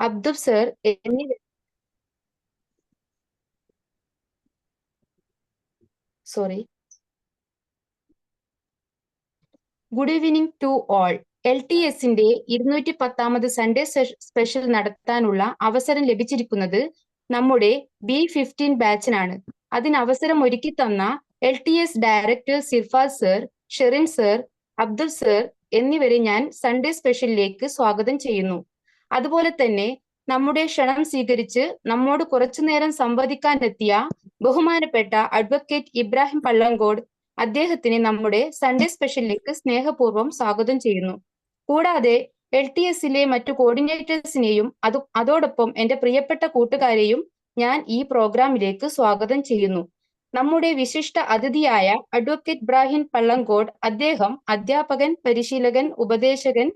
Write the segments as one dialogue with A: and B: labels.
A: Abdul sir good evening to all. LTSന്റെ 210ാമത് Sunday special നടത്താനുള്ള അവസരം ലഭിച്ചിരിക്കുന്നത് നമ്മുടെ B15 ബാച്ചിനാണ്. അതിന് അവസരം ഒരുക്കി തന്ന LTS director Sirfas sir, Sherin sir, Abdul sir എന്നിവരെ ഞാൻ സൺഡേ സ്പെഷ്യലിലേക്ക് സ്വാഗതം ചെയ്യുന്നു. അതുപോലെ തന്നെ നമ്മുടെ ക്ഷണം സ്വീകരിച്ച് നമ്മോട് കുറച്ചുനേരം സംവദിക്കാനെത്തിയ ബഹുമാനപ്പെട്ട അഡ്വക്കേറ്റ് ഇബ്രാഹിം പള്ളങ്കോട്, അദ്ദേഹത്തിന് നമ്മുടെ സൺഡേ സ്പെഷ്യലിലേക്ക് സ്നേഹപൂർവ്വം സ്വാഗതം ചെയ്യുന്നു. കൂടാതെ LTSലെ മറ്റു കോർഡിനേറ്റേഴ്സിനെയും അതോടൊപ്പം എന്റെ പ്രിയപ്പെട്ട കൂട്ടുകാരെയും ഞാൻ ഈ പ്രോഗ്രാമിലേക്ക് സ്വാഗതം ചെയ്യുന്നു. നമ്മുടെ വിശിഷ്ട അതിഥിയായ അഡ്വക്കേറ്റ് ഇബ്രാഹിം പള്ളങ്കോട്, അദ്ദേഹം അധ്യാപകൻ, പരിശീലകൻ, ഉപദേശകൻ,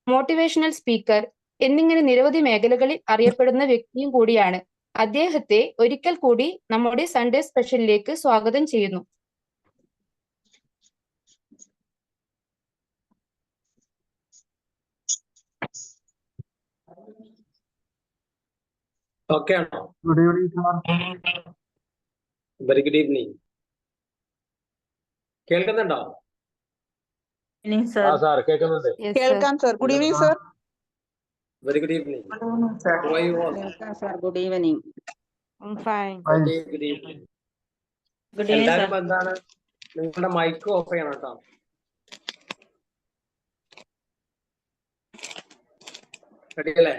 A: മോട്ടിവേഷണൽ സ്പീക്കർ എന്നിങ്ങനെ നിരവധി മേഖലകളിൽ അറിയപ്പെടുന്ന വ്യക്തിയും കൂടിയാണ്. അദ്ദേഹത്തെ ഒരിക്കൽ കൂടി നമ്മുടെ സൺഡേ സ്പെഷ്യലിലേക്ക് സ്വാഗതം ചെയ്യുന്നു.
B: Okay.
C: Good evening, sir.
B: Very good evening. കേൾക്കുന്നുണ്ടോ?
D: സാർ കേൾക്കുന്നുണ്ട്.
E: കേൾക്കാം sir. Good evening sir.
B: Very good evening.
E: Good evening.
B: എല്ലാവരും എന്താണ് നിങ്ങളുടെ മൈക്ക് ഓഫ് ചെയ്യണം കേട്ടോ. റെഡിയല്ലേ?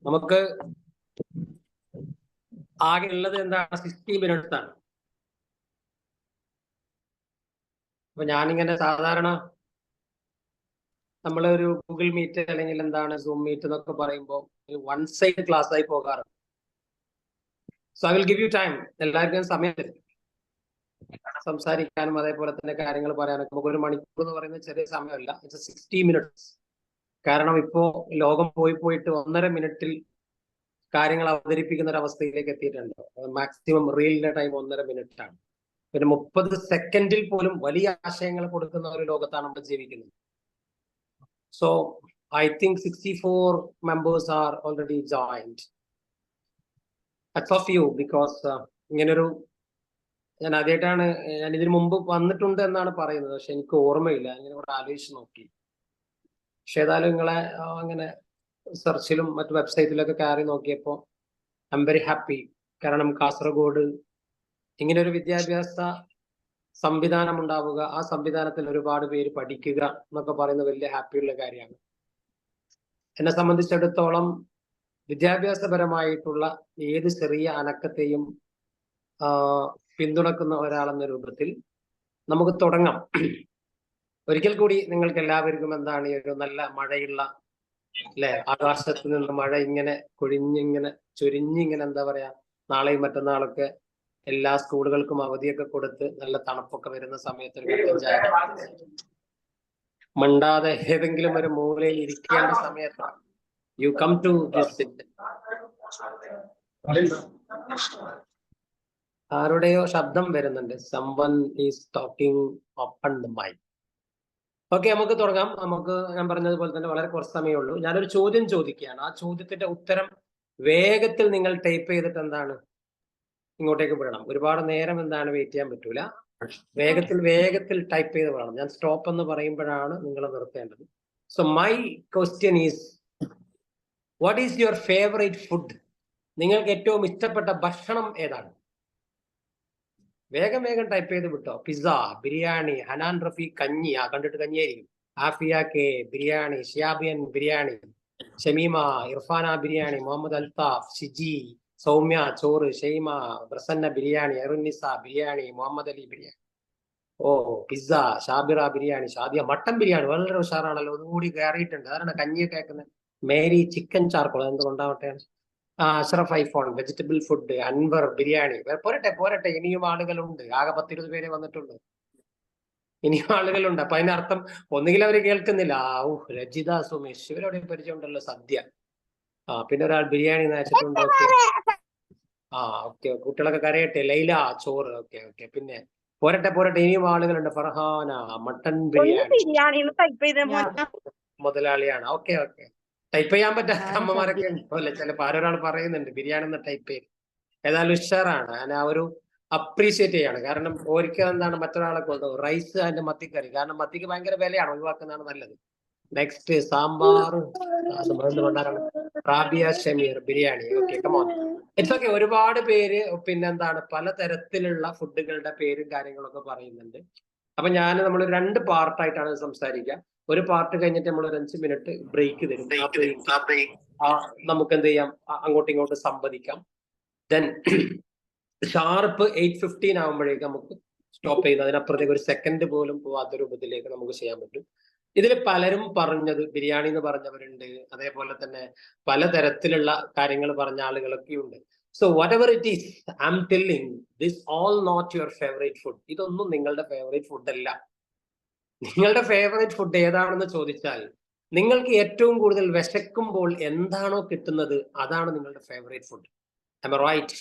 B: നമുക്ക് ആകെ ഉള്ളത് എന്താണ്? 60 minutes ആണ്. അപ്പൊ ഞാനിങ്ങനെ സാധാരണ നമ്മളൊരു ഗൂഗിൾ മീറ്റ് അല്ലെങ്കിൽ എന്താണ് സൂം മീറ്റ് എന്നൊക്കെ പറയുമ്പോൾ വൺ സൈഡ് ക്ലാസ് ആയി പോകാറുണ്ട്. So I will give you time. എല്ലാവർക്കും സമയം തരും സംസാരിക്കാനും അതേപോലെ തന്നെ കാര്യങ്ങൾ പറയാനൊക്കെ. നമുക്ക് 1 മണിക്കൂർ എന്ന് പറയുന്നത് ചെറിയ സമയമല്ല. It's 60 minutes. കാരണം ഇപ്പോ ലോകം പോയിട്ട് 1.5 മിനിറ്റിൽ കാര്യങ്ങൾ അവതരിപ്പിക്കുന്ന ഒരു അവസ്ഥയിലേക്ക് എത്തിയിട്ടുണ്ട്. മാക്സിമം റീലിന്റെ ടൈം 1.5 മിനിറ്റ് ആണ്. പിന്നെ 30 സെക്കൻഡിൽ പോലും വലിയ ആശയങ്ങൾ കൊടുക്കുന്ന ഒരു ലോകത്താണ് നമ്മൾ ജീവിക്കുന്നത്. So I think 64 members are already joined. That's of you because ഇങ്ങനൊരു ഞാൻ ആദ്യമായിട്ടാണ്, ഞാൻ ഇതിനു മുമ്പ് വന്നിട്ടുണ്ട് എന്നാണ് പറയുന്നത്, പക്ഷെ എനിക്ക് ഓർമ്മയില്ല. ഇങ്ങനെ കൂടെ ആലോചിച്ച് നോക്കി. പക്ഷെ ഏതായാലും നിങ്ങളെ അങ്ങനെ സെർച്ചിലും മറ്റു വെബ്സൈറ്റിലൊക്കെ കയറി നോക്കിയപ്പോൾ ഐ എം വെരി ഹാപ്പി. കാരണം കാസർഗോഡ് ഇങ്ങനെ ഒരു വിദ്യാഭ്യാസ സംവിധാനം ഉണ്ടാവുക, ആ സംവിധാനത്തിൽ ഒരുപാട് പേര് പഠിക്കുക എന്നൊക്കെ പറയുന്നത് വലിയ ഹാപ്പിയുള്ള കാര്യമാണ്. എന്നെ സംബന്ധിച്ചിടത്തോളം വിദ്യാഭ്യാസപരമായിട്ടുള്ള ഏത് ചെറിയ അനക്കത്തെയും പിന്തുണക്കുന്ന ഒരാളെന്ന രൂപത്തിൽ നമുക്ക് തുടങ്ങാം. ഒരിക്കൽ കൂടി നിങ്ങൾക്ക് എല്ലാവർക്കും എന്താണ് ഈ ഒരു നല്ല മഴയുള്ള അല്ലെ, ആകാശത്ത് നിന്ന് മഴ ഇങ്ങനെ കൊഴിഞ്ഞിങ്ങനെ ചൊരിഞ്ഞിങ്ങനെ എന്താ പറയാ, നാളെയും മറ്റന്നാളൊക്കെ എല്ലാ സ്കൂളുകൾക്കും അവധിയൊക്കെ കൊടുത്ത് നല്ല തണുപ്പൊക്കെ വരുന്ന സമയത്ത് ഒരു കട്ടൻ ചായ മണ്ടാതെ ഏതെങ്കിലും ഒരു മൂലയിൽ ഇരിക്കേണ്ട സമയത്ത് you come to this seat. ആരുടെയോ ശബ്ദം വരുന്നുണ്ട്. someone is talking open the mic. Okay, നമുക്ക് തുടങ്ങാം. നമുക്ക് ഞാൻ പറഞ്ഞതുപോലെ തന്നെ വളരെ കുറച്ച് സമയമേ ഉള്ളൂ. ഞാനൊരു ചോദ്യം ചോദിക്കുകയാണ്. ആ ചോദ്യത്തിന്റെ ഉത്തരം വേഗത്തിൽ നിങ്ങൾ ടൈപ്പ് ചെയ്തിട്ട് എന്താണ് ഇങ്ങോട്ടേക്ക് വിടണം. ഒരുപാട് നേരം എന്താണ് വെയിറ്റ് ചെയ്യാൻ പറ്റൂല. വേഗത്തിൽ ടൈപ്പ് ചെയ്ത് വിടണം. ഞാൻ സ്റ്റോപ്പ് എന്ന് പറയുമ്പോഴാണ് നിങ്ങൾ നിർത്തേണ്ടത്. So my question is, what is your favourite food? നിങ്ങൾക്ക് ഏറ്റവും ഇഷ്ടപ്പെട്ട ഭക്ഷണം ഏതാണ്? വേഗം ടൈപ്പ് ചെയ്ത് വിട്ടോ. പിസ്സ, ബിരിയാണി, ഹനാൻ റഫി കഞ്ഞി, കണ്ടിട്ട് കഞ്ഞിയായിരിക്കും. ആഫിയ കെ ബിരിയാണി, ഷിയാബിയൻ ബിരിയാണി, ഷമീമ, ഇർഫാന ബിരിയാണി, മുഹമ്മദ് അൽതാഫ്, ഷിജി, സൗമ്യ ചോറ്, ഷെയ്മ, പ്രസന്ന ബിരിയാണി, എറുന്നിസ ബിരിയാണി, മുഹമ്മദ് അലി ബിരിയാണി, ഓ പിസ്സ, ഷാബിറ ബിരിയാണി, ഷാദിയ മട്ടൻ ബിരിയാണി വളരെ ഉഷാറാണല്ലോ, ഒന്നുകൂടി കയറിയിട്ടുണ്ട്. അതാണ് കഞ്ഞിയൊക്കെ കേൾക്കുന്നത്. മേരി ചിക്കൻ ചാർക്കോൾ എന്തുകൊണ്ടാവട്ടെ. Ashraf iPhone vegetable food, Anwar biryani. പോരട്ടെ ഇനിയും ആളുകളുണ്ട്. ആകെ 10-20 പേരെ വന്നിട്ടുണ്ട്. ഇനിയും ആളുകളുണ്ട്. അപ്പൊ അതിനർത്ഥം ഒന്നുകിൽ അവര് കേൾക്കുന്നില്ല. രജിത സുമേഷ്, ഇവരോടെ പരിചയമുണ്ടല്ലോ. സദ്യ, പിന്നെ ഒരാൾ ബിരിയാണി നയിച്ചിട്ടുണ്ട്. ഓക്കെ കുട്ടികളൊക്കെ കരയട്ടെ. ലൈല ചോറ്. ഓക്കെ പിന്നെ പോരട്ടെ ഇനിയും ആളുകളുണ്ട്. ഫർഹാന മട്ടൺ
E: ഒന്ന്
B: ബിരിയാണി
E: ബിരിയാണി ടൈപ്പ് ചെയ്ത
B: മുതലാളിയാണ്. ഓക്കെ ടൈപ്പ് ചെയ്യാൻ പറ്റാത്ത
A: ഞാനും
B: അമ്മമാരൊക്കെ
A: സദ്യ.
B: ഉണ്ടല്ലേ? ചിലപ്പോൾ ആരൊരാൾ പറയുന്നുണ്ട് ബിരിയാണി എന്ന് ടൈപ്പ് ചെയ്ത്. ഏതായാലും ഉഷാറാണ്. ഞാൻ ആ ഒരു അപ്രീഷിയേറ്റ് ചെയ്യാണ്. കാരണം ഒരിക്കൽ എന്താണ് മറ്റൊരാളെ കൊണ്ടുപോകും റൈസ് അതിന്റെ മത്തിക്കറി. കാരണം മത്തിക്ക് ഭയങ്കര വിലയാണ്, ഒഴിവാക്കുന്നതാണ് നല്ലത്. Next sambar Rabiya Shameer biryani. Okay come on, it's okay. ഒരുപാട് പേര് പിന്നെന്താണ് പലതരത്തിലുള്ള ഫുഡുകളുടെ പേരും കാര്യങ്ങളൊക്കെ പറയുന്നുണ്ട്. അപ്പൊ നമ്മൾ 2 പാർട്ടായിട്ടാണ് സംസാരിക്കുക. ഒരു പാർട്ട് കഴിഞ്ഞിട്ട് നമ്മൾ 5 മിനിറ്റ് ബ്രേക്ക് തരും. നമുക്ക് എന്ത് ചെയ്യാം, അങ്ങോട്ടും ഇങ്ങോട്ടും സംവദിക്കാം. ദെൻ ഷാർപ്പ് 8:15 ആകുമ്പോഴേക്ക് നമുക്ക് സ്റ്റോപ്പ് ചെയ്ത് അതിനപ്പുറത്തേക്ക് ഒരു സെക്കൻഡ് പോലും പോവാത്ത രൂപത്തിലേക്ക് നമുക്ക് ചെയ്യാൻ പറ്റും. ഇതിൽ പലരും പറഞ്ഞത് ബിരിയാണി എന്ന് പറഞ്ഞവരുണ്ട്, അതേപോലെ തന്നെ പലതരത്തിലുള്ള കാര്യങ്ങൾ പറഞ്ഞ ആളുകളൊക്കെ ഉണ്ട്. So whatever it is, I'm telling this all not your favourite food. ഇതൊന്നും നിങ്ങളുടെ ഫേവറേറ്റ് ഫുഡ് അല്ല. നിങ്ങളുടെ ഫേവറേറ്റ് ഫുഡ് ഏതാണെന്ന് ചോദിച്ചാൽ നിങ്ങൾക്ക് ഏറ്റവും കൂടുതൽ വിശക്കുമ്പോൾ എന്താണോ കിട്ടുന്നത് അതാണ് നിങ്ങളുടെ favourite food. I'm right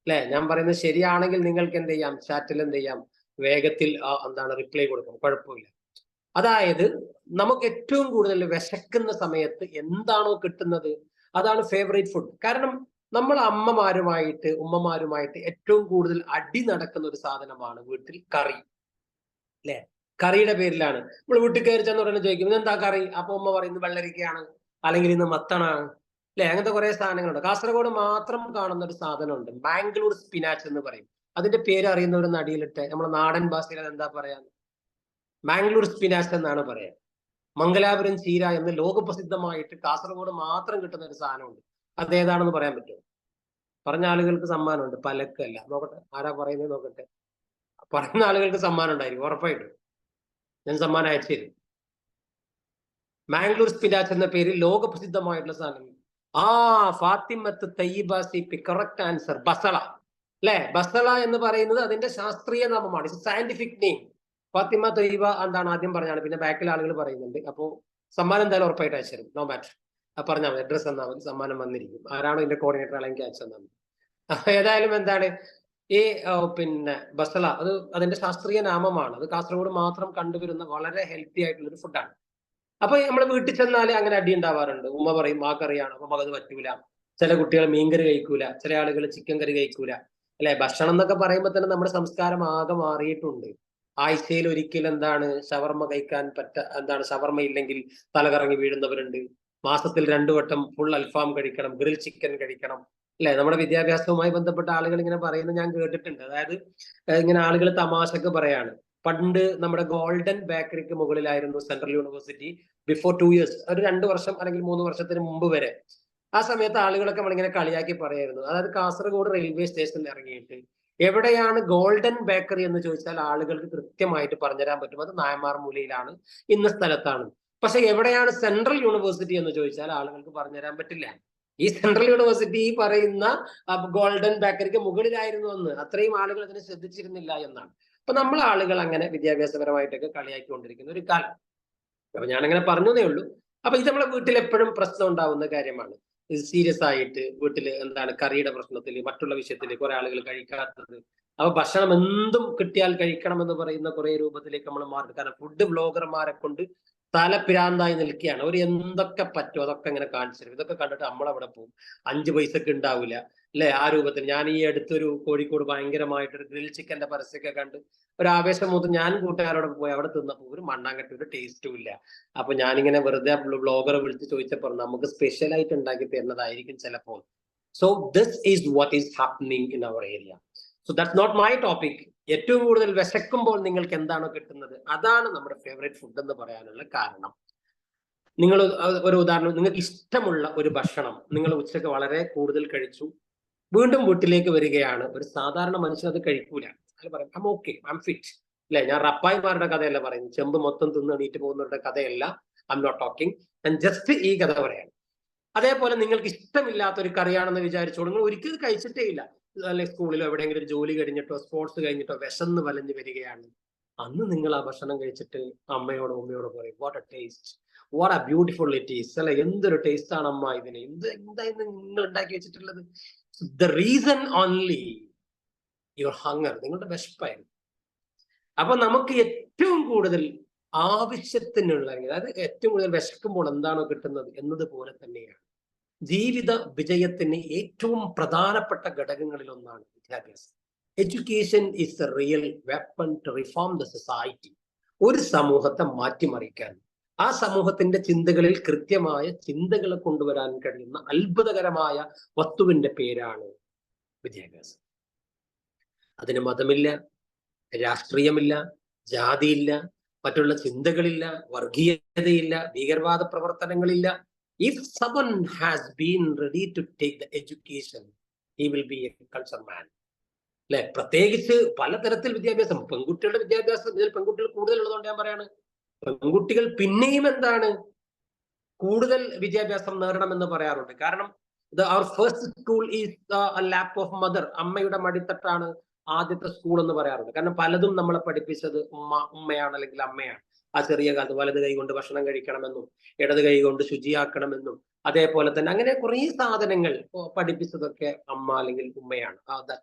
B: അല്ലെ? ഞാൻ പറയുന്നത് ശരിയാണെങ്കിൽ നിങ്ങൾക്ക് എന്ത് ചെയ്യാം, ചാറ്റിൽ എന്ത് ചെയ്യാം, വേഗത്തിൽ റിപ്ലൈ കൊടുക്കാം, കുഴപ്പമില്ല. അതായത് നമുക്ക് ഏറ്റവും കൂടുതൽ വിശക്കുന്ന സമയത്ത് എന്താണോ കിട്ടുന്നത് അതാണ് ഫേവറേറ്റ് ഫുഡ്. കാരണം നമ്മൾ ഉമ്മമാരുമായിട്ട് ഏറ്റവും കൂടുതൽ അടി നടക്കുന്ന ഒരു സാധനമാണ് വീട്ടിൽ കറി, അല്ലെ? കറിയുടെ പേരിലാണ് നമ്മൾ വീട്ടിൽ കയറി ചെന്ന് ഉടനെ ചോദിക്കും ഇതെന്താ കറി? അപ്പൊ ഉമ്മ പറയുന്നത് വെള്ളരിക്കയാണ്, അല്ലെങ്കിൽ ഇന്ന് മത്തണാണ്, അല്ലെ? അങ്ങനത്തെ കുറെ സാധനങ്ങളുണ്ട്. കാസർഗോഡ് മാത്രം കാണുന്ന ഒരു സാധനമുണ്ട്, മാംഗ്ലൂർ സ്പിനാച്ച് എന്ന് പറയും. അതിന്റെ പേര് അറിയുന്നവർ നടിയിലിട്ട് നമ്മുടെ നാടൻ ഭാഷയിൽ അത് എന്താ പറയാ? മാംഗ്ലൂർ സ്പിനാച്ച് എന്നാണ് പറയാ. മംഗലാപുരം ചീര എന്ന് ലോകപ്രസിദ്ധമായിട്ട് കാസർഗോഡ് മാത്രം കിട്ടുന്ന ഒരു സാധനമുണ്ട്. അതേതാണെന്ന് പറയാൻ പറ്റുമോ? പറഞ്ഞ ആളുകൾക്ക് സമ്മാനമുണ്ട്. പലക്കല്ല, നോക്കട്ടെ ആരാ പറയുന്നത് നോക്കട്ടെ. പറയുന്ന ആളുകൾക്ക് സമ്മാനം ഉണ്ടായിരിക്കും ഉറപ്പായിട്ടും. ഞാൻ സമ്മാനം അയച്ചു തരും. മാംഗ്ലൂർ സ്പിനാച്ച് എന്ന പേരിൽ ലോകപ്രസിദ്ധമായിട്ടുള്ള സാധനം. Fathimath Thayyiba CP, correct answer. Basella, അല്ലെ? ബസള എന്ന് പറയുന്നത് അതിന്റെ ശാസ്ത്രീയ നാമമാണ്, സയന്റിഫിക് നെയിം. ഫാത്തിമ തയ്യിബ ആദ്യം പറഞ്ഞാണ്, പിന്നെ ബാക്കിൽ ആളുകൾ പറയുന്നുണ്ട്. അപ്പോ സമ്മാനം എന്തായാലും ഉറപ്പായിട്ട് അയച്ചു തരും, നോ മാറ്റർ. പറഞ്ഞാൽ മതി, അഡ്രസ് തന്നാൽ മതി, സമ്മാനം വന്നിരിക്കും. ആരാണോ ഇതിന്റെ കോർഡിനേറ്റർ അല്ലെങ്കിൽ അയച്ചു തന്നാൽ മതി. ഏതായാലും ഈ പിന്നെ ബസള അത് അതിന്റെ ശാസ്ത്രീയ നാമമാണ്. അത് കാസർഗോഡ് മാത്രം കണ്ടുവരുന്ന വളരെ ഹെൽത്തി ആയിട്ടുള്ള ഒരു ഫുഡാണ്. അപ്പൊ നമ്മൾ വീട്ടിൽ ചെന്നാല് അങ്ങനെ അടി ഉണ്ടാവാറുണ്ട്. ഉമ്മ പറയും ആ കറിയാണ്, അപ്പൊ മകത് പറ്റൂല. ചില കുട്ടികൾ മീൻകറി കഴിക്കൂല, ചില ആളുകൾ ചിക്കൻ കറി കഴിക്കൂല, അല്ലെ? ഭക്ഷണം എന്നൊക്കെ പറയുമ്പോൾ തന്നെ നമ്മുടെ സംസ്കാരം ആകെ മാറിയിട്ടുണ്ട്. ആഴ്ചയിൽ ഒരിക്കൽ ഷവർമ്മ കഴിക്കാൻ ഷവർമ്മ ഇല്ലെങ്കിൽ തലകറങ്ങി വീഴുന്നവരുണ്ട്. മാസത്തിൽ 2 വട്ടം ഫുൾ അൽഫാം കഴിക്കണം, ഗ്രിൽ ചിക്കൻ കഴിക്കണം, അല്ലെ? നമ്മുടെ വിദ്യാഭ്യാസവുമായി ബന്ധപ്പെട്ട ആളുകൾ ഇങ്ങനെ പറയുന്നത് ഞാൻ കേട്ടിട്ടുണ്ട്. അതായത് ഇങ്ങനെ ആളുകൾ തമാശക്ക് പറയാണ്, പണ്ട് നമ്മുടെ ഗോൾഡൻ ബേക്കറിക്ക് മുകളിലായിരുന്നു സെൻട്രൽ യൂണിവേഴ്സിറ്റി ബിഫോർ 2 ഇയേഴ്സ്, ഒരു 2 വർഷം അല്ലെങ്കിൽ 3 വർഷത്തിന് മുമ്പ് വരെ. ആ സമയത്ത് ആളുകളൊക്കെ നമ്മളിങ്ങനെ കളിയാക്കി പറയായിരുന്നു. അതായത് കാസർഗോഡ് റെയിൽവേ സ്റ്റേഷനിൽ ഇറങ്ങിയിട്ട് എവിടെയാണ് ഗോൾഡൻ ബേക്കറി എന്ന് ചോദിച്ചാൽ ആളുകൾക്ക് കൃത്യമായിട്ട് പറഞ്ഞുതരാൻ പറ്റും, അത് നായമാർ മൂലയിലാണ്, ഇന്ന സ്ഥലത്താണ്. പക്ഷെ എവിടെയാണ് സെൻട്രൽ യൂണിവേഴ്സിറ്റി എന്ന് ചോദിച്ചാൽ ആളുകൾക്ക് പറഞ്ഞുതരാൻ പറ്റില്ല. ഈ സെൻട്രൽ യൂണിവേഴ്സിറ്റി ഈ പറയുന്ന ഗോൾഡൻ ബേക്കറിക്ക് മുകളിലായിരുന്നു എന്ന്. അത്രയും ആളുകൾ അതിനെ ശ്രദ്ധിച്ചിരുന്നില്ല എന്നാണ്. അപ്പൊ നമ്മൾ ആളുകൾ അങ്ങനെ വിദ്യാഭ്യാസപരമായിട്ടൊക്കെ കളിയാക്കിക്കൊണ്ടിരിക്കുന്ന ഒരു കാലം. അപ്പൊ ഞാനങ്ങനെ പറഞ്ഞതേ ഉള്ളൂ. അപ്പൊ ഇത് നമ്മളെ വീട്ടിൽ എപ്പോഴും പ്രശ്നം ഉണ്ടാവുന്ന കാര്യമാണ്. ഇത് സീരിയസ് ആയിട്ട് വീട്ടിൽ കറിയുടെ പ്രശ്നത്തിൽ, മറ്റുള്ള വിഷയത്തിൽ കുറെ ആളുകൾ കഴിക്കാത്തത്. അപ്പൊ ഭക്ഷണം എന്തും കിട്ടിയാൽ കഴിക്കണം എന്ന് പറയുന്ന കുറെ രൂപത്തിലേക്ക് നമ്മൾ മാറി. കാരണം ഫുഡ് ബ്ലോഗർമാരെ കൊണ്ട് തലപിരാന്തായി നിൽക്കുകയാണ്. അവർ എന്തൊക്കെ പറ്റും അതൊക്കെ ഇങ്ങനെ കാണിച്ചു തരും. ഇതൊക്കെ കണ്ടിട്ട് നമ്മളവിടെ പോകും. 5 പൈസക്ക് ഉണ്ടാവില്ല, അല്ലെ? ആ രൂപത്തിൽ. ഞാൻ ഈ അടുത്തൊരു കോഴിക്കോട് ഭയങ്കരമായിട്ടൊരു ഗ്രിൽ ചിക്കന്റെ പരസ്യമൊക്കെ കണ്ട് ഒരു ആവേശം മൂത്ത് ഞാൻ കൂട്ടുകാരോടൊക്കെ പോയി അവിടെ തിന്നപ്പോൾ ഒരു മണ്ണാങ്കട്ടി, ഒരു ടേസ്റ്റും ഇല്ല. അപ്പൊ ഞാനിങ്ങനെ വെറുതെ ബ്ലോഗറെ വിളിച്ച് ചോദിച്ചപ്പോൾ നമുക്ക് സ്പെഷ്യൽ ആയിട്ട് ഉണ്ടാക്കി തരുന്നതായിരിക്കും ചിലപ്പോൾ. So this is what is happening in our area. So that's not my topic. ഏറ്റവും കൂടുതൽ വിശക്കുമ്പോൾ നിങ്ങൾക്ക് എന്താണോ കിട്ടുന്നത് അതാണ് നമ്മുടെ ഫേവറേറ്റ് ഫുഡ് എന്ന് പറയാനുള്ള കാരണം. നിങ്ങൾ ഒരു ഉദാഹരണം, നിങ്ങൾക്ക് ഇഷ്ടമുള്ള ഒരു ഭക്ഷണം നിങ്ങൾ ഉച്ചക്ക് വളരെ കൂടുതൽ കഴിച്ചു, വീണ്ടും വീട്ടിലേക്ക് വരികയാണ്. ഒരു സാധാരണ മനുഷ്യൻ അത് കഴിക്കൂല. അത് പറയും I M okay, I M fit, അല്ലെ? ഞാൻ റപ്പായിമാരുടെ കഥയല്ല പറയുന്നത്, ചെമ്പ് മൊത്തം തിന്ന് എണീറ്റ് പോകുന്നവരുടെ കഥയല്ല. ഐ എം നോട്ട് ടോക്കിംഗ്, ഞാൻ ജസ്റ്റ് ഈ കഥ പറയാണ്. അതേപോലെ നിങ്ങൾക്ക് ഇഷ്ടമില്ലാത്ത ഒരു കറിയാണെന്ന് വിചാരിച്ചോളൂ, നിങ്ങൾ ഒരിക്കലും കഴിച്ചിട്ടേ ഇല്ല. അല്ലെ സ്കൂളിലോ എവിടെയെങ്കിലും ഒരു ജോലി കഴിഞ്ഞിട്ടോ സ്പോർട്സ് കഴിഞ്ഞിട്ടോ വിശന്ന് വലഞ്ഞു വരികയാണ്. അന്ന് നിങ്ങൾ ആ ഭക്ഷണം കഴിച്ചിട്ട് അമ്മയോടോ ഉമ്മയോടോ പറയും what A taste, what A beautiful it is, അല്ലെ? എന്തൊരു ടേസ്റ്റ് ആണ് അമ്മ ഇതിന്, എന്താ നിങ്ങൾ ഉണ്ടാക്കി വെച്ചിട്ടുള്ളത്. ദ റീസൺ ഓൺലി യുവർ ഹങ്ങർ, നിങ്ങളുടെ വിശപ്പായിരുന്നു. അപ്പൊ നമുക്ക് ഏറ്റവും കൂടുതൽ ആവശ്യത്തിനുള്ള, അതായത് ഏറ്റവും കൂടുതൽ വിശക്കുമ്പോൾ എന്താണോ കിട്ടുന്നത് എന്നതുപോലെ തന്നെയാണ് ജീവിത വിജയത്തിന് ഏറ്റവും പ്രധാനപ്പെട്ട ഘടകങ്ങളിൽ ഒന്നാണ് വിദ്യാഭ്യാസം. Education is the real weapon to reform the society. ഒരു സമൂഹത്തെ മാറ്റിമറിക്കാൻ, ആ സമൂഹത്തിന്റെ ചിന്തകളിൽ കൃത്യമായ ചിന്തകളെ കൊണ്ടുവരാൻ കഴിയുന്ന അത്ഭുതകരമായ വസ്തുവിന്റെ പേരാണ് വിദ്യാഭ്യാസം. അതിന് മതമില്ല, രാഷ്ട്രീയമില്ല, ജാതിയില്ല, മറ്റുള്ള ചിന്തകളില്ല, വർഗീയതയില്ല, ഭീകരവാദ പ്രവർത്തനങ്ങളില്ല. If someone has been ready to take the education, he will be a cultured man. അല്ലെ? പ്രത്യേകിച്ച് പലതരത്തിൽ വിദ്യാഭ്യാസം, പെൺകുട്ടികളുടെ വിദ്യാഭ്യാസം, ഇതിൽ പെൺകുട്ടികൾ കൂടുതലുള്ളതുകൊണ്ട് ഞാൻ പറയാണ്, പെൺകുട്ടികൾ പിന്നെയും എന്താണ് കൂടുതൽ വിദ്യാഭ്യാസം നേടണമെന്ന് പറയാറുണ്ട്. കാരണം our first school is a lap of mother. അമ്മയുടെ മടിത്തട്ടാണ് ആദ്യത്തെ സ്കൂൾ എന്ന് പറയാറുണ്ട്. കാരണം പലതും നമ്മളെ പഠിപ്പിച്ചത് ഉമ്മയാണ് അല്ലെങ്കിൽ അമ്മയാണ്. ആ ചെറിയ കാലത്ത് വലത് കൈ കൊണ്ട് ഭക്ഷണം കഴിക്കണമെന്നും ഇടത് കൈ കൊണ്ട് ശുചിയാക്കണമെന്നും അതേപോലെ തന്നെ അങ്ങനെ കുറേ സാധനങ്ങൾ പഠിപ്പിച്ചതൊക്കെ അമ്മ അല്ലെങ്കിൽ ഉമ്മയാണ്.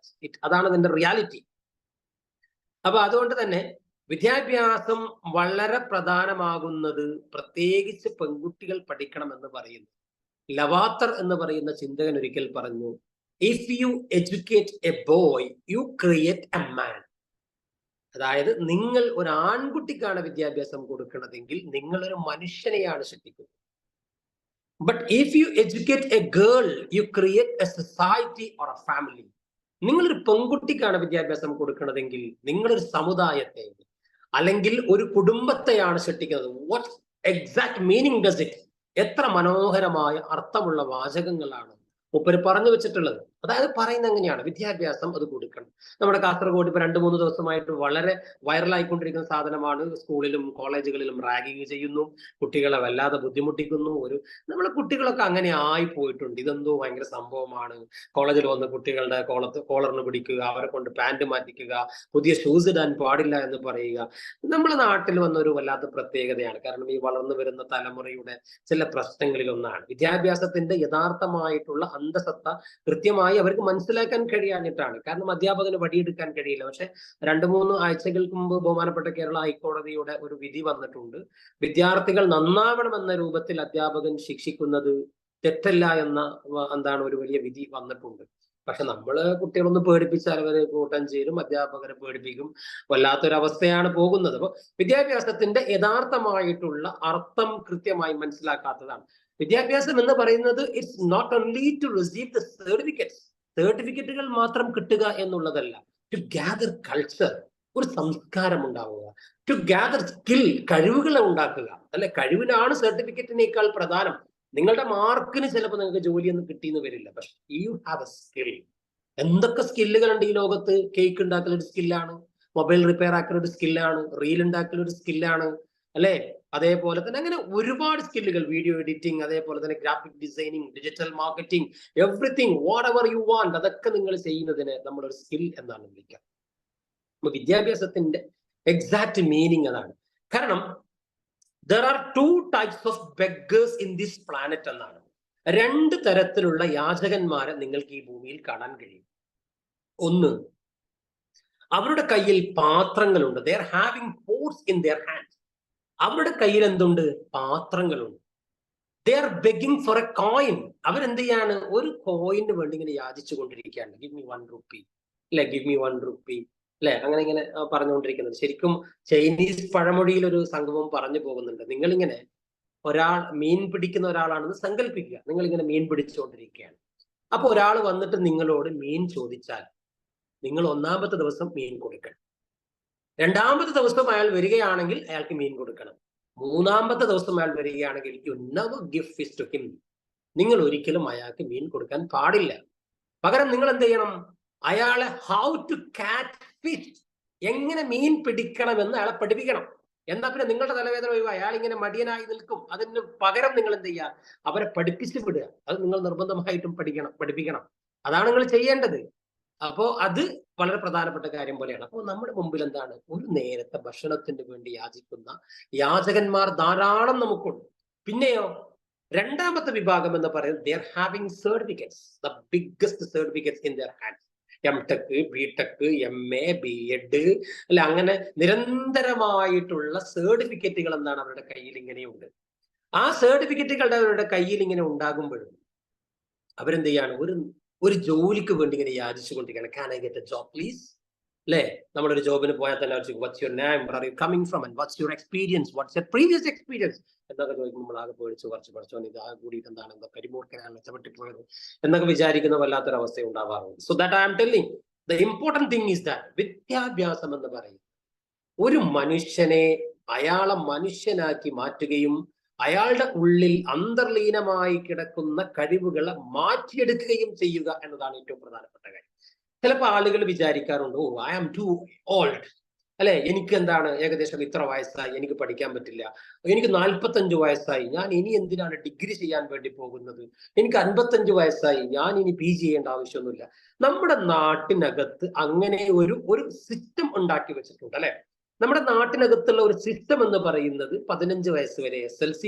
B: അതാണ് അതിന്റെ റിയാലിറ്റി. അപ്പൊ അതുകൊണ്ട് തന്നെ വിദ്യാഭ്യാസം വളരെ പ്രധാനമാകുന്നത് പ്രത്യേകിച്ച് പെൺകുട്ടികൾ പഠിക്കണമെന്ന് പറയുന്നു. ലവാത്തർ എന്ന് പറയുന്ന ചിന്തകൻ ഒരിക്കൽ പറഞ്ഞു, if you educate A boy you create a man. അതായത് നിങ്ങൾ ഒരു ആൺകുട്ടിക്കാണ് വിദ്യാഭ്യാസം കൊടുക്കുന്നതെങ്കിൽ നിങ്ങൾ ഒരു മനുഷ്യനെയാണ് സൃഷ്ടിക്കുന്നത്. But if you educate A girl you create A society or A family. നിങ്ങളൊരു പെൺകുട്ടിക്കാണ് വിദ്യാഭ്യാസം കൊടുക്കുന്നതെങ്കിൽ നിങ്ങളൊരു സമുദായത്തെ അല്ലെങ്കിൽ ഒരു കുടുംബത്തെയാണ് സൃഷ്ടിക്കുന്നത്. What exact meaning does it? എത്ര മനോഹരമായ അർത്ഥമുള്ള വാചകങ്ങളാണ് മൂപ്പര് പറഞ്ഞു വെച്ചിട്ടുള്ളത്. അതായത് പറയുന്നത് എങ്ങനെയാണ് വിദ്യാഭ്യാസം അത് കൊടുക്കണം. നമ്മുടെ കാസർഗോഡ് ഇപ്പൊ 2-3 ദിവസമായിട്ട് വളരെ വൈറലായിക്കൊണ്ടിരിക്കുന്ന സാധനമാണ്. സ്കൂളിലും കോളേജുകളിലും റാഗിങ് ചെയ്യുന്നു, കുട്ടികളെ വല്ലാതെ ബുദ്ധിമുട്ടിക്കുന്നു. നമ്മളെ കുട്ടികളൊക്കെ അങ്ങനെ ആയി പോയിട്ടുണ്ട്. ഇതെന്തോ ഭയങ്കര സംഭവമാണ്. കോളേജിൽ വന്ന് കുട്ടികളുടെ കോളറിന് പിടിക്കുക, അവരെ കൊണ്ട് പാന്റ് മാറ്റിക്കുക, പുതിയ ഷൂസ് ഇടാൻ പാടില്ല എന്ന് പറയുക നമ്മുടെ നാട്ടിൽ വന്ന ഒരു വല്ലാത്ത പ്രത്യേകതയാണ്. കാരണം ഈ വളർന്നു വരുന്ന തലമുറയുടെ ചില പ്രശ്നങ്ങളിൽ ഒന്നാണ് വിദ്യാഭ്യാസത്തിന്റെ യഥാർത്ഥമായിട്ടുള്ള അന്തസത്ത കൃത്യമായി അവർക്ക് മനസ്സിലാക്കാൻ കഴിയാഞ്ഞിട്ടാണ്. കാരണം അധ്യാപകന് വടിയെടുക്കാൻ കഴിയില്ല. പക്ഷെ 2-3 ആഴ്ചകൾക്ക് മുമ്പ് ബഹുമാനപ്പെട്ട കേരള ഹൈക്കോടതിയുടെ ഒരു വിധി വന്നിട്ടുണ്ട്. വിദ്യാർത്ഥികൾ നന്നാവണമെന്ന രൂപത്തിൽ അധ്യാപകൻ ശിക്ഷിക്കുന്നത് തെറ്റല്ല എന്ന ഒരു വലിയ വിധി വന്നിട്ടുണ്ട്. പക്ഷെ നമ്മള് കുട്ടികളൊന്ന് പേടിപ്പിച്ചാൽ അവര് കൂട്ടം ചേരും, അധ്യാപകരെ പേടിപ്പിക്കും. വല്ലാത്തൊരവസ്ഥയാണ് പോകുന്നത്. അപ്പൊ വിദ്യാഭ്യാസത്തിന്റെ യഥാർത്ഥമായിട്ടുള്ള അർത്ഥം കൃത്യമായി മനസ്സിലാക്കാത്തതാണ്. വിദ്യാഭ്യാസം എന്ന് പറയുന്നത് it's not only to receive the സർട്ടിഫിക്കറ്റുകൾ മാത്രം കിട്ടുക എന്നുള്ളതല്ല. ടു ഗ്യാദർ കൾച്ചർ, ഒരു സംസ്കാരം ഉണ്ടാവുക. ടു ഗ്യാദർ സ്കിൽ, കഴിവുകളെ ഉണ്ടാക്കുക. അല്ലെ, കഴിവിനാണ് സർട്ടിഫിക്കറ്റിനേക്കാൾ പ്രധാനം. നിങ്ങളുടെ മാർക്കിന് ചിലപ്പോൾ നിങ്ങൾക്ക് ജോലിയൊന്നും കിട്ടിയെന്ന് വരില്ല, പക്ഷെ യു ഹാവ് എ സ്കിൽ. എന്തൊക്കെ സ്കില്ലുകളുണ്ട് ഈ ലോകത്ത്? കേക്ക് ഉണ്ടാക്കൽ ഒരു സ്കില്ലാണ്, മൊബൈൽ റിപ്പയർ ആക്കൽ ഒരു സ്കില്ലാണ്, റീൽ ഉണ്ടാക്കൽ ഒരു സ്കില്ലാണ്, അല്ലെ? അതേപോലെ തന്നെ അങ്ങനെ ഒരുപാട് സ്കില്ലുകൾ, വീഡിയോ എഡിറ്റിംഗ്, അതേപോലെ തന്നെ graphic designing, digital marketing, everything what ever you want, അതൊക്കെ നിങ്ങൾ ചെയ്യുന്നതിന് നമ്മളൊരു സ്കിൽ എന്നാണ് വിളിക്കുക. അപ്പൊ വിദ്യാഭ്യാസത്തിന്റെ എക്സാക്ട് മീനിങ് അതാണ്. കാരണം there are 2 types of beggars in this planet എന്നാണ്. 2 തരത്തിലുള്ള യാചകന്മാരെ നിങ്ങൾക്ക് ഈ ഭൂമിയിൽ കാണാൻ കഴിയും. ഒന്ന്, അവരുടെ കയ്യിൽ പാത്രങ്ങളുണ്ട്. they are having pots in their hands. അവരുടെ കയ്യിൽ എന്തുണ്ട്? പാത്രങ്ങളുണ്ട്. they are begging for a coin. അവരെന്ത് ചെയ്യാണ്? ഒരു കോയിന് വേണ്ടി ഇങ്ങനെ യാചിച്ചു കൊണ്ടിരിക്കുകയാണ്. give me 1 rupee, അല്ലെ, give me 1 rupee, അല്ലെ, അങ്ങനെ ഇങ്ങനെ പറഞ്ഞുകൊണ്ടിരിക്കുന്നത്. ശരിക്കും ചൈനീസ് പഴമൊഴിയിൽ ഒരു സംഭവം പറഞ്ഞു പോകുന്നുണ്ട്. നിങ്ങളിങ്ങനെ മീൻ പിടിക്കുന്ന ഒരാളാണെന്ന് സങ്കല്പിക്കുക. നിങ്ങളിങ്ങനെ മീൻ പിടിച്ചുകൊണ്ടിരിക്കുകയാണ്. അപ്പൊ ഒരാൾ വന്നിട്ട് നിങ്ങളോട് മീൻ ചോദിച്ചാൽ നിങ്ങൾ 1ാമത്തെ ദിവസം മീൻ കൊടുക്കണം. 2ാമത്തെ ദിവസം അയാൾ വരികയാണെങ്കിൽ അയാൾക്ക് മീൻ കൊടുക്കണം. 3ാമത്തെ ദിവസം അയാൾ വരികയാണെങ്കിൽ you never give fish to him. നിങ്ങൾ ഒരിക്കലും അയാൾക്ക് മീൻ കൊടുക്കാൻ പാടില്ല. പകരം നിങ്ങൾ എന്ത് ചെയ്യണം? അയാളെ ഹൗ ടു കാച്ച് ഫിഷ്, എങ്ങനെ മീൻ പിടിക്കണമെന്ന് അയാളെ പഠിപ്പിക്കണം. എന്നാ പിന്നെ നിങ്ങളുടെ തലവേദന ഒഴിവായി. അയാൾ ഇങ്ങനെ മടിയനായി നിൽക്കും. അതിന് പകരം നിങ്ങൾ എന്ത് ചെയ്യുക? അവരെ പഠിപ്പിച്ചു വിടുക. അത് നിങ്ങൾ നിർബന്ധമായിട്ടും പഠിപ്പിക്കണം. അതാണ് നിങ്ങൾ ചെയ്യേണ്ടത്. അപ്പോ അത് വളരെ പ്രധാനപ്പെട്ട കാര്യം പോലെയാണ്. അപ്പോൾ നമ്മുടെ മുമ്പിൽ എന്താണ്? ഒരു നേരത്തെ ഭക്ഷണത്തിന് വേണ്ടി യാചിക്കുന്ന യാചകന്മാർ ധാരാളം നമുക്കുണ്ട്. പിന്നെയോ 2ാമത്തെ വിഭാഗം എന്ന് പറയുന്നത് they are having certificates, the biggest certificates in their hands. MTech, BTech, MA, B.Ed അല്ല, അങ്ങനെ നിരന്തരമായിട്ടുള്ള സർട്ടിഫിക്കറ്റുകൾ എന്താണ് അവരുടെ കയ്യിൽ ഇങ്ങനെയുണ്ട്. ആ സർട്ടിഫിക്കറ്റുകളുടെ അവരുടെ കയ്യിൽ ഇങ്ങനെ ഉണ്ടാകുമ്പോഴും അവരെന്ത് ചെയ്യാണ്, ഒരു ജോലിക്ക് വേണ്ടി ഇങ്ങനെ യാചിച്ചുകൊണ്ടിരിക്കുകയാണ്. Can I get a job please? അല്ലേ, നമ്മളൊരു ജോബിന് പോയാൽ തന്നെ what's your name, where are you coming from, and what's your experience, what's your previous experience എന്നൊക്കെ ചോദിക്കുമ്പോൾ നമ്മൾ ആകെ പേടിച്ച് പഠിച്ചോൻ ഇത് ആകെ കൂടിയിട്ട് എന്താണ്, എന്താ കരിമൂർക്കനാണ് മെച്ചപ്പെട്ടിപ്പോയത് എന്നൊക്കെ വിചാരിക്കുന്ന വല്ലാത്തൊരവസ്ഥ ഉണ്ടാവാറുണ്ട്. So that I am telling, the important thing is that വിദ്യാഭ്യാസം എന്ന് പറയും ഒരു മനുഷ്യനെ അയാളെ മനുഷ്യനാക്കി മാറ്റുകയും അയാളുടെ ഉള്ളിൽ അന്തർലീനമായി കിടക്കുന്ന കഴിവുകളെ മാറ്റിയെടുക്കുകയും ചെയ്യുക എന്നതാണ് ഏറ്റവും പ്രധാനപ്പെട്ട കാര്യം. ചിലപ്പോൾ ആളുകൾ വിചാരിക്കാറുണ്ട്, ഓ ഐ ആം ടു ഓൾഡ്, അല്ലെ, എനിക്ക് എന്താണ് ഏകദേശം ഇത്ര വയസ്സായി, എനിക്ക് പഠിക്കാൻ പറ്റില്ല, എനിക്ക് 45 വയസ്സായി, ഞാൻ ഇനി എന്തിനാണ് ഡിഗ്രി ചെയ്യാൻ വേണ്ടി പോകുന്നത്, എനിക്ക് 55 വയസ്സായി, ഞാൻ ഇനി PG ചെയ്യേണ്ട ആവശ്യമൊന്നുമില്ല. നമ്മുടെ നാട്ടിനകത്ത് അങ്ങനെ ഒരു സിസ്റ്റം ഉണ്ടാക്കി വെച്ചിട്ടുണ്ട്, അല്ലെ. നമ്മുടെ നാട്ടിനകത്തുള്ള ഒരു സിസ്റ്റം എന്ന് പറയുന്നത് 15 വയസ്സ് വരെ SLC,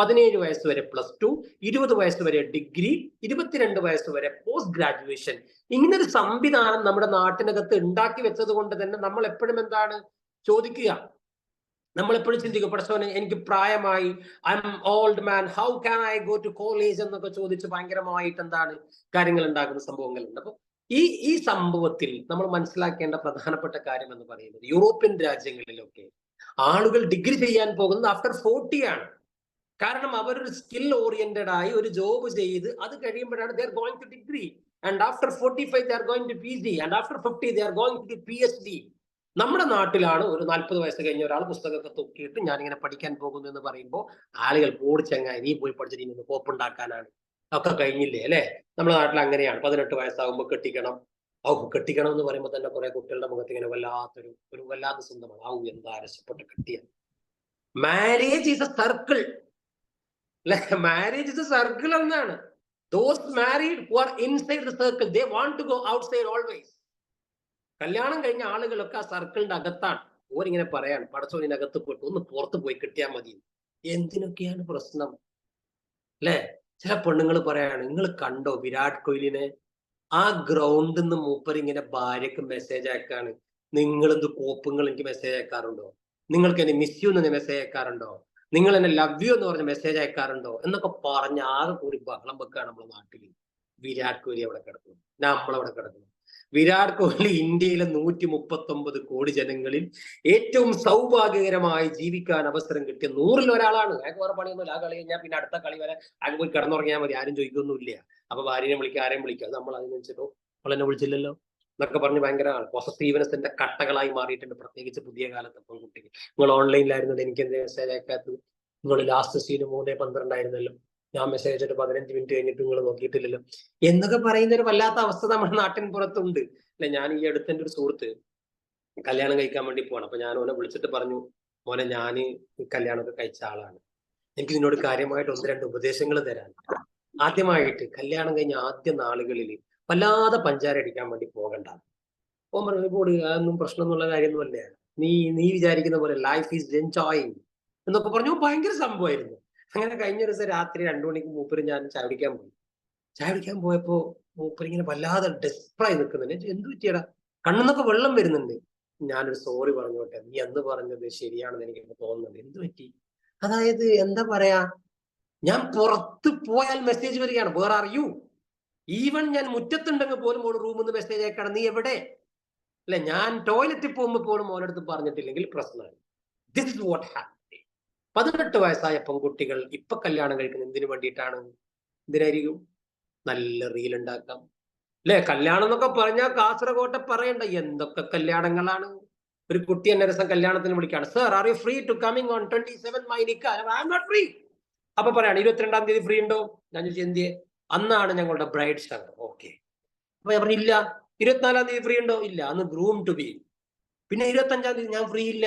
B: 17 വയസ്സ് വരെ +2, 20 വയസ്സ് വരെ ഡിഗ്രി, 22 വയസ്സ് വരെ പോസ്റ്റ് ഗ്രാജുവേഷൻ. ഇങ്ങനൊരു സംവിധാനം നമ്മുടെ നാട്ടിനകത്ത് ഉണ്ടാക്കി വെച്ചത് കൊണ്ട് തന്നെ നമ്മൾ എപ്പോഴും എന്താണ് ചോദിക്കുക, നമ്മൾ എപ്പോഴും ചിന്തിക്കും, പഠിച്ചവനെ എനിക്ക് പ്രായമായി, I'm old man, how can I go to college എന്നൊക്കെ ചോദിച്ച് ഭയങ്കരമായിട്ട് എന്താണ് കാര്യങ്ങൾ ഉണ്ടാക്കുന്ന സംഭവങ്ങളുണ്ട്. അപ്പൊ ഈ സംഭവത്തിൽ നമ്മൾ മനസ്സിലാക്കേണ്ട പ്രധാനപ്പെട്ട കാര്യം എന്ന് പറയുന്നത്, യൂറോപ്യൻ രാജ്യങ്ങളിലൊക്കെ ആളുകൾ ഡിഗ്രി ചെയ്യാൻ പോകുന്നത് ആഫ്റ്റർ 40 ആണ്. കാരണം അവരൊരു സ്കിൽ ഓറിയന്റഡ് ആയി ഒരു ജോബ് ചെയ്ത് അത് കഴിയുമ്പോഴാണ് they are going to degree, and after 45 they are going to PG, and after 50 they are going to PhD. നമ്മുടെ നാട്ടിലാണ് ഒരു 40 വയസ്സ് കഴിഞ്ഞ ഒരാൾ പുസ്തകമൊക്കെ തൂക്കിയിട്ട് ഞാനിങ്ങനെ പഠിക്കാൻ പോകുന്നു എന്ന് പറയുമ്പോൾ ആളുകൾ ചങ്ങായി നീ പോയി പഠിച്ചിട്ട് ഇനി കോപ്പുണ്ടാക്കാനാണ്, ഒക്കെ കഴിഞ്ഞില്ലേ, അല്ലെ. നമ്മുടെ നാട്ടിൽ അങ്ങനെയാണ്, 18 വയസ്സാകുമ്പോൾ കെട്ടിക്കണം. കെട്ടിക്കണം എന്ന് പറയുമ്പോൾ തന്നെ കുറെ കുട്ടികളുടെ മുഖത്ത് ഇങ്ങനെ വല്ലാത്ത സ്വന്തമാണ്, എന്താ രസപ്പെട്ട് കെട്ടിയ. മാരേജ് ഈസ് എ സർക്കിൾ, അല്ലെ. മാരേജ് ഇസ് എ സർക്കിൾ എന്നാണ്. Those married who are inside the circle, they want to go outside always. കല്യാണം കഴിഞ്ഞ ആളുകളൊക്കെ ആ സർക്കിളിന്റെ അകത്താണ്. ഓരിങ്ങനെ പറയാണ്, പടച്ചോനിനകത്ത് പോയിട്ട് ഒന്ന് പുറത്ത് പോയി കിട്ടിയാൽ മതി. എന്തിനൊക്കെയാണ് പ്രശ്നം, അല്ലെ. ചില പെണ്ണുങ്ങൾ പറയാണ്, നിങ്ങൾ കണ്ടോ വിരാട് കോഹ്ലിനെ, ആ ഗ്രൗണ്ടിൽ നിന്ന് മൂപ്പർ ഇങ്ങനെ ഭാര്യക്ക് മെസ്സേജ് അയക്കാണ്, നിങ്ങൾ എന്ത് കോപ്പുങ്ങൾ എനിക്ക് മെസ്സേജ് അയക്കാറുണ്ടോ, നിങ്ങൾക്ക് എന്നെ മിസ് യു എന്ന് മെസ്സേജ് അയക്കാറുണ്ടോ, നിങ്ങൾ എന്നെ ലവ് യു എന്ന് പറഞ്ഞ മെസ്സേജ് അയക്കാറുണ്ടോ എന്നൊക്കെ പറഞ്ഞ് ആകെ കൂടി ബഹളം വെക്കാണ് നമ്മുടെ നാട്ടിൽ. വിരാട് കോഹ്ലി അവിടെ കിടക്കുന്നു, നമ്മളവിടെ കിടക്കുന്നു. വിരാട് കോഹ്ലി ഇന്ത്യയിലെ 139 കോടി ജനങ്ങളിൽ ഏറ്റവും സൗഭാഗ്യകരമായി ജീവിക്കാൻ അവസരം കിട്ടിയ 100-ൽ ഒരാളാണ്. അയാൾക്ക് വേറെ പണിയൊന്നുമില്ല. ആ കളി കഴിഞ്ഞാൽ പിന്നെ അടുത്ത കളി വരെ അയാൾക്ക് പോയി കിടന്നുറങ്ങിയാൽ മതി, ആരും ചോദിക്കൊന്നുമില്ല. അപ്പൊ ഭാര്യനെ വിളിക്കുക, ആരെയും വിളിക്കുക, നമ്മൾ അതിനനുസരിച്ചോ അവളെന്നെ വിളിച്ചില്ലല്ലോ എന്നൊക്കെ പറഞ്ഞ് ഭയങ്കര പോസസീവ്നെസിന്റെ കട്ടകളായി മാറിയിട്ടുണ്ട്. പ്രത്യേകിച്ച് പുതിയ കാലത്ത് പെൺകുട്ടികൾ, നിങ്ങൾ ഓൺലൈനിലായിരുന്നത്, എനിക്ക് എന്ത് മെസ്സേജ് അയക്കാത്തത്, നിങ്ങൾ ലാസ്റ്റ് സീന് 3:12 ആയിരുന്നല്ലോ, ഞാൻ മെസ്സേജ് അയച്ചിട്ട് 15 മിനിറ്റ് കഴിഞ്ഞിട്ട് നിങ്ങൾ നോക്കിയിട്ടില്ലല്ലോ എന്നൊക്കെ പറയുന്ന ഒരു വല്ലാത്ത അവസ്ഥ നമ്മുടെ നാട്ടിൻ പുറത്തുണ്ട്, അല്ലെ. ഞാൻ ഈ അടുത്തെന്റെ ഒരു സുഹൃത്ത് കല്യാണം കഴിക്കാൻ വേണ്ടി പോകണം. അപ്പൊ ഞാൻ ഓനെ വിളിച്ചിട്ട് പറഞ്ഞു, മോനെ ഞാൻ കല്യാണമൊക്കെ കഴിച്ച ആളാണ്, എനിക്ക് നിന്നോട് കാര്യമായിട്ട് 1-2 ഉപദേശങ്ങൾ തരാൻ. ആദ്യമായിട്ട് കല്യാണം കഴിഞ്ഞ ആദ്യ നാളുകളിൽ വല്ലാതെ പഞ്ചാര അടിക്കാൻ വേണ്ടി പോകണ്ട. ഓൻ പറഞ്ഞു, അതൊന്നും പ്രശ്നമൊന്നുള്ള കാര്യമൊന്നുമല്ല, നീ വിചാരിക്കുന്ന പോലെ ലൈഫ് ഈസ് എൻജോയിങ് എന്നൊക്കെ പറഞ്ഞു. ഭയങ്കര സംഭവമായിരുന്നു. അങ്ങനെ കഴിഞ്ഞ ദിവസം രാത്രി 2 മണിക്ക് മൂപ്പര് ഞാൻ ചായ കുടിക്കാൻ പോയപ്പോ മൂപ്പര് ഇങ്ങനെ വല്ലാതെ ഡെസ്പറായി നിൽക്കുന്നുണ്ട്. എന്ത് പറ്റിയടാ, കണ്ണെന്നൊക്കെ വെള്ളം വരുന്നുണ്ട്. ഞാനൊരു സോറി പറഞ്ഞോട്ടെ, നീ അന്ന് പറഞ്ഞത് ശരിയാണെന്ന് എനിക്ക് തോന്നുന്നുണ്ട്. എന്ത് പറ്റി? അതായത് എന്താ പറയാ, ഞാൻ പുറത്ത് പോയാൽ മെസ്സേജ് വരികയാണ്, വേർ ആർ യു. ഈവൻ ഞാൻ മുറ്റത്തുണ്ടെങ്കിൽ പോലും ഓൾ റൂമിൽ നിന്ന് മെസ്സേജ് അയക്കണം, നീ എവിടെ, അല്ലെ. ഞാൻ ടോയ്ലറ്റിൽ പോകുമ്പോൾ പോലും ഓനടുത്ത് പറഞ്ഞിട്ടില്ലെങ്കിൽ പ്രശ്നമാണ്. This is what happen. 18 വയസ്സായ പെൺകുട്ടികൾ ഇപ്പൊ കല്യാണം കഴിക്കുന്നത് എന്തിനു വേണ്ടിയിട്ടാണ്? എന്തിനായിരിക്കും? നല്ല റീൽ ഉണ്ടാക്കാം, അല്ലെ. കല്യാണം എന്നൊക്കെ പറഞ്ഞാൽ കാസർഗോട്ടെ പറയണ്ട എന്തൊക്കെ കല്യാണങ്ങളാണ്. ഒരു കുട്ടി എന്നെ രസം കല്യാണത്തിന് വിളിക്കാണ്, sir are you free to coming on 27 my നിക്കാ? I am not free. അപ്പൊ പറയാണ് 22-ാം തീയതി ഫ്രീ ഉണ്ടോ? ഞാൻ ചോദിച്ചു എന്തിയെ? അന്നാണ് ഞങ്ങളുടെ ബ്രൈഡ് ഷവർ. ഓക്കെ. അപ്പൊ ഞാൻ പറഞ്ഞു ഇല്ല. 24-ാം തീയതി ഫ്രീ ഉണ്ടോ? ഇല്ല, അന്ന് ഗ്രൂം ടു ബി. പിന്നെ 25-ാം തീയതി ഞാൻ ഫ്രീ ഇല്ല,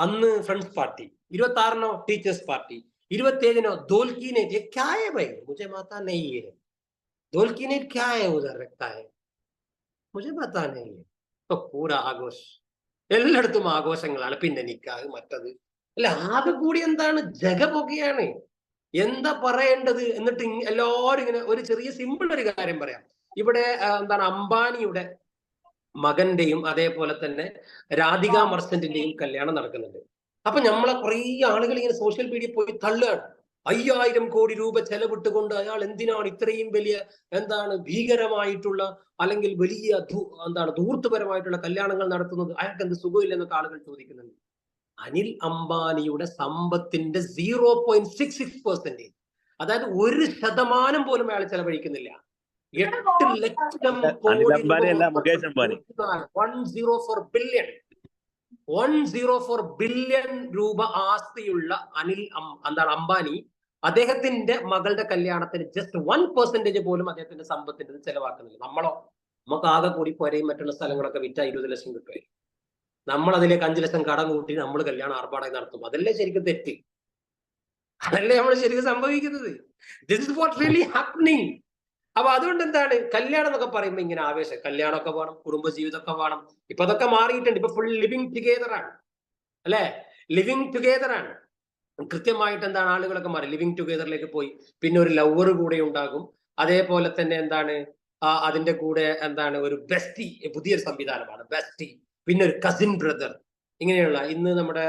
B: അന്ന് ഫ്രണ്ട്സ് പാർട്ടി. 26-നോ ടീച്ചേഴ്സ് പാർട്ടി. 27-നോ ദോൽക്കീനെ. ക്യാ ഹൈ ഭായി, മുझे पता नहीं है ദോൽക്കീനെ ക്യാ ഹൈ ഉധർ രഖ്താ ഹൈ, മുझे पता नहीं है. तो पूरा ആഘോഷം, എല്ലായിടത്തും ആഘോഷങ്ങളാണ്. പിന്നെ നിക്കാഹ്, മറ്റത്, അല്ല. ആകെ കൂടി എന്താണ്, ജഗപൊകയാണ്. എന്താ പറയേണ്ടത്? എന്നിട്ട് എല്ലാവരും ഇങ്ങനെ ഒരു ചെറിയ സിമ്പിൾ ഒരു കാര്യം പറയാം. ഇവിടെ എന്താണ്, അംബാനിയുടെ മകന്റെയും അതേപോലെ തന്നെ രാധിക മർച്ചന്റിന്റെയും കല്യാണം നടക്കുന്നുണ്ട്. അപ്പൊ നമ്മളെ കുറെ ആളുകൾ ഇങ്ങനെ സോഷ്യൽ മീഡിയ പോയി തള്ളുകയാണ്. 5000 കോടി രൂപ ചെലവിട്ടുകൊണ്ട് അയാൾ എന്തിനാണ് ഇത്രയും വലിയ ഭീകരമായിട്ടുള്ള അല്ലെങ്കിൽ വലിയ ധൂർത്തുപരമായിട്ടുള്ള കല്യാണങ്ങൾ നടത്തുന്നത്, അയാൾക്ക് എന്ത് സുഖമില്ലെന്നൊക്കെ ആളുകൾ ചോദിക്കുന്നുണ്ട്. അനിൽ അംബാനിയുടെ സമ്പത്തിന്റെ 0.66%, അതായത് 1% പോലും അയാൾ ചെലവഴിക്കുന്നില്ല. 8 ലക്ഷം കോടി
D: മുകേഷ് അംബാനി
B: 104 ബില്യൺ രൂപ ആസ്തിയുള്ള അംബാനി അദ്ദേഹത്തിന്റെ മകളുടെ കല്യാണത്തിന് ജസ്റ്റ് 1% പോലും അദ്ദേഹത്തിന്റെ സമ്പത്തിന്റെ ചെലവാക്കുന്നില്ല. നമുക്ക് ആകെ കൂടി പോരെയും മറ്റുള്ള സ്ഥലങ്ങളൊക്കെ വിറ്റ 20 ലക്ഷം കിട്ടുമായി. നമ്മൾ അതിലേക്ക് 5 ലക്ഷം കടം കൂട്ടി നമ്മൾ കല്യാണം ആർഭാടായി നടത്തും. അതല്ലേ ശരിക്കും തെറ്റ്? അതല്ലേ നമ്മൾ ശരിക്കും സംഭവിക്കുന്നത്? This is what really happening. അപ്പൊ അതുകൊണ്ട് കല്യാണം എന്നൊക്കെ പറയുമ്പോൾ ഇങ്ങനെ ആവേശം, കല്യാണമൊക്കെ വേണം, കുടുംബജീവിതമൊക്കെ വേണം. ഇപ്പൊ അതൊക്കെ മാറിയിട്ടുണ്ട്. ഇപ്പൊ ഫുൾ ലിവിങ് ടുഗെദർ ആണ്, അല്ലെ? ലിവിങ് ടുഗെദർ ആണ്. കൃത്യമായിട്ട് ആളുകളൊക്കെ മാറി ലിവിങ് ടുഗെദറിലേക്ക് പോയി. പിന്നെ ഒരു ലവർ കൂടെ ഉണ്ടാകും. അതേപോലെ തന്നെ അതിന്റെ കൂടെ ഒരു ബെസ്റ്റി, പുതിയൊരു സംവിധാനമാണ് ബെസ്റ്റി. പിന്നെ ഒരു കസിൻ ബ്രദർ. ഇങ്ങനെയുള്ള ഇന്ന് നമ്മുടെ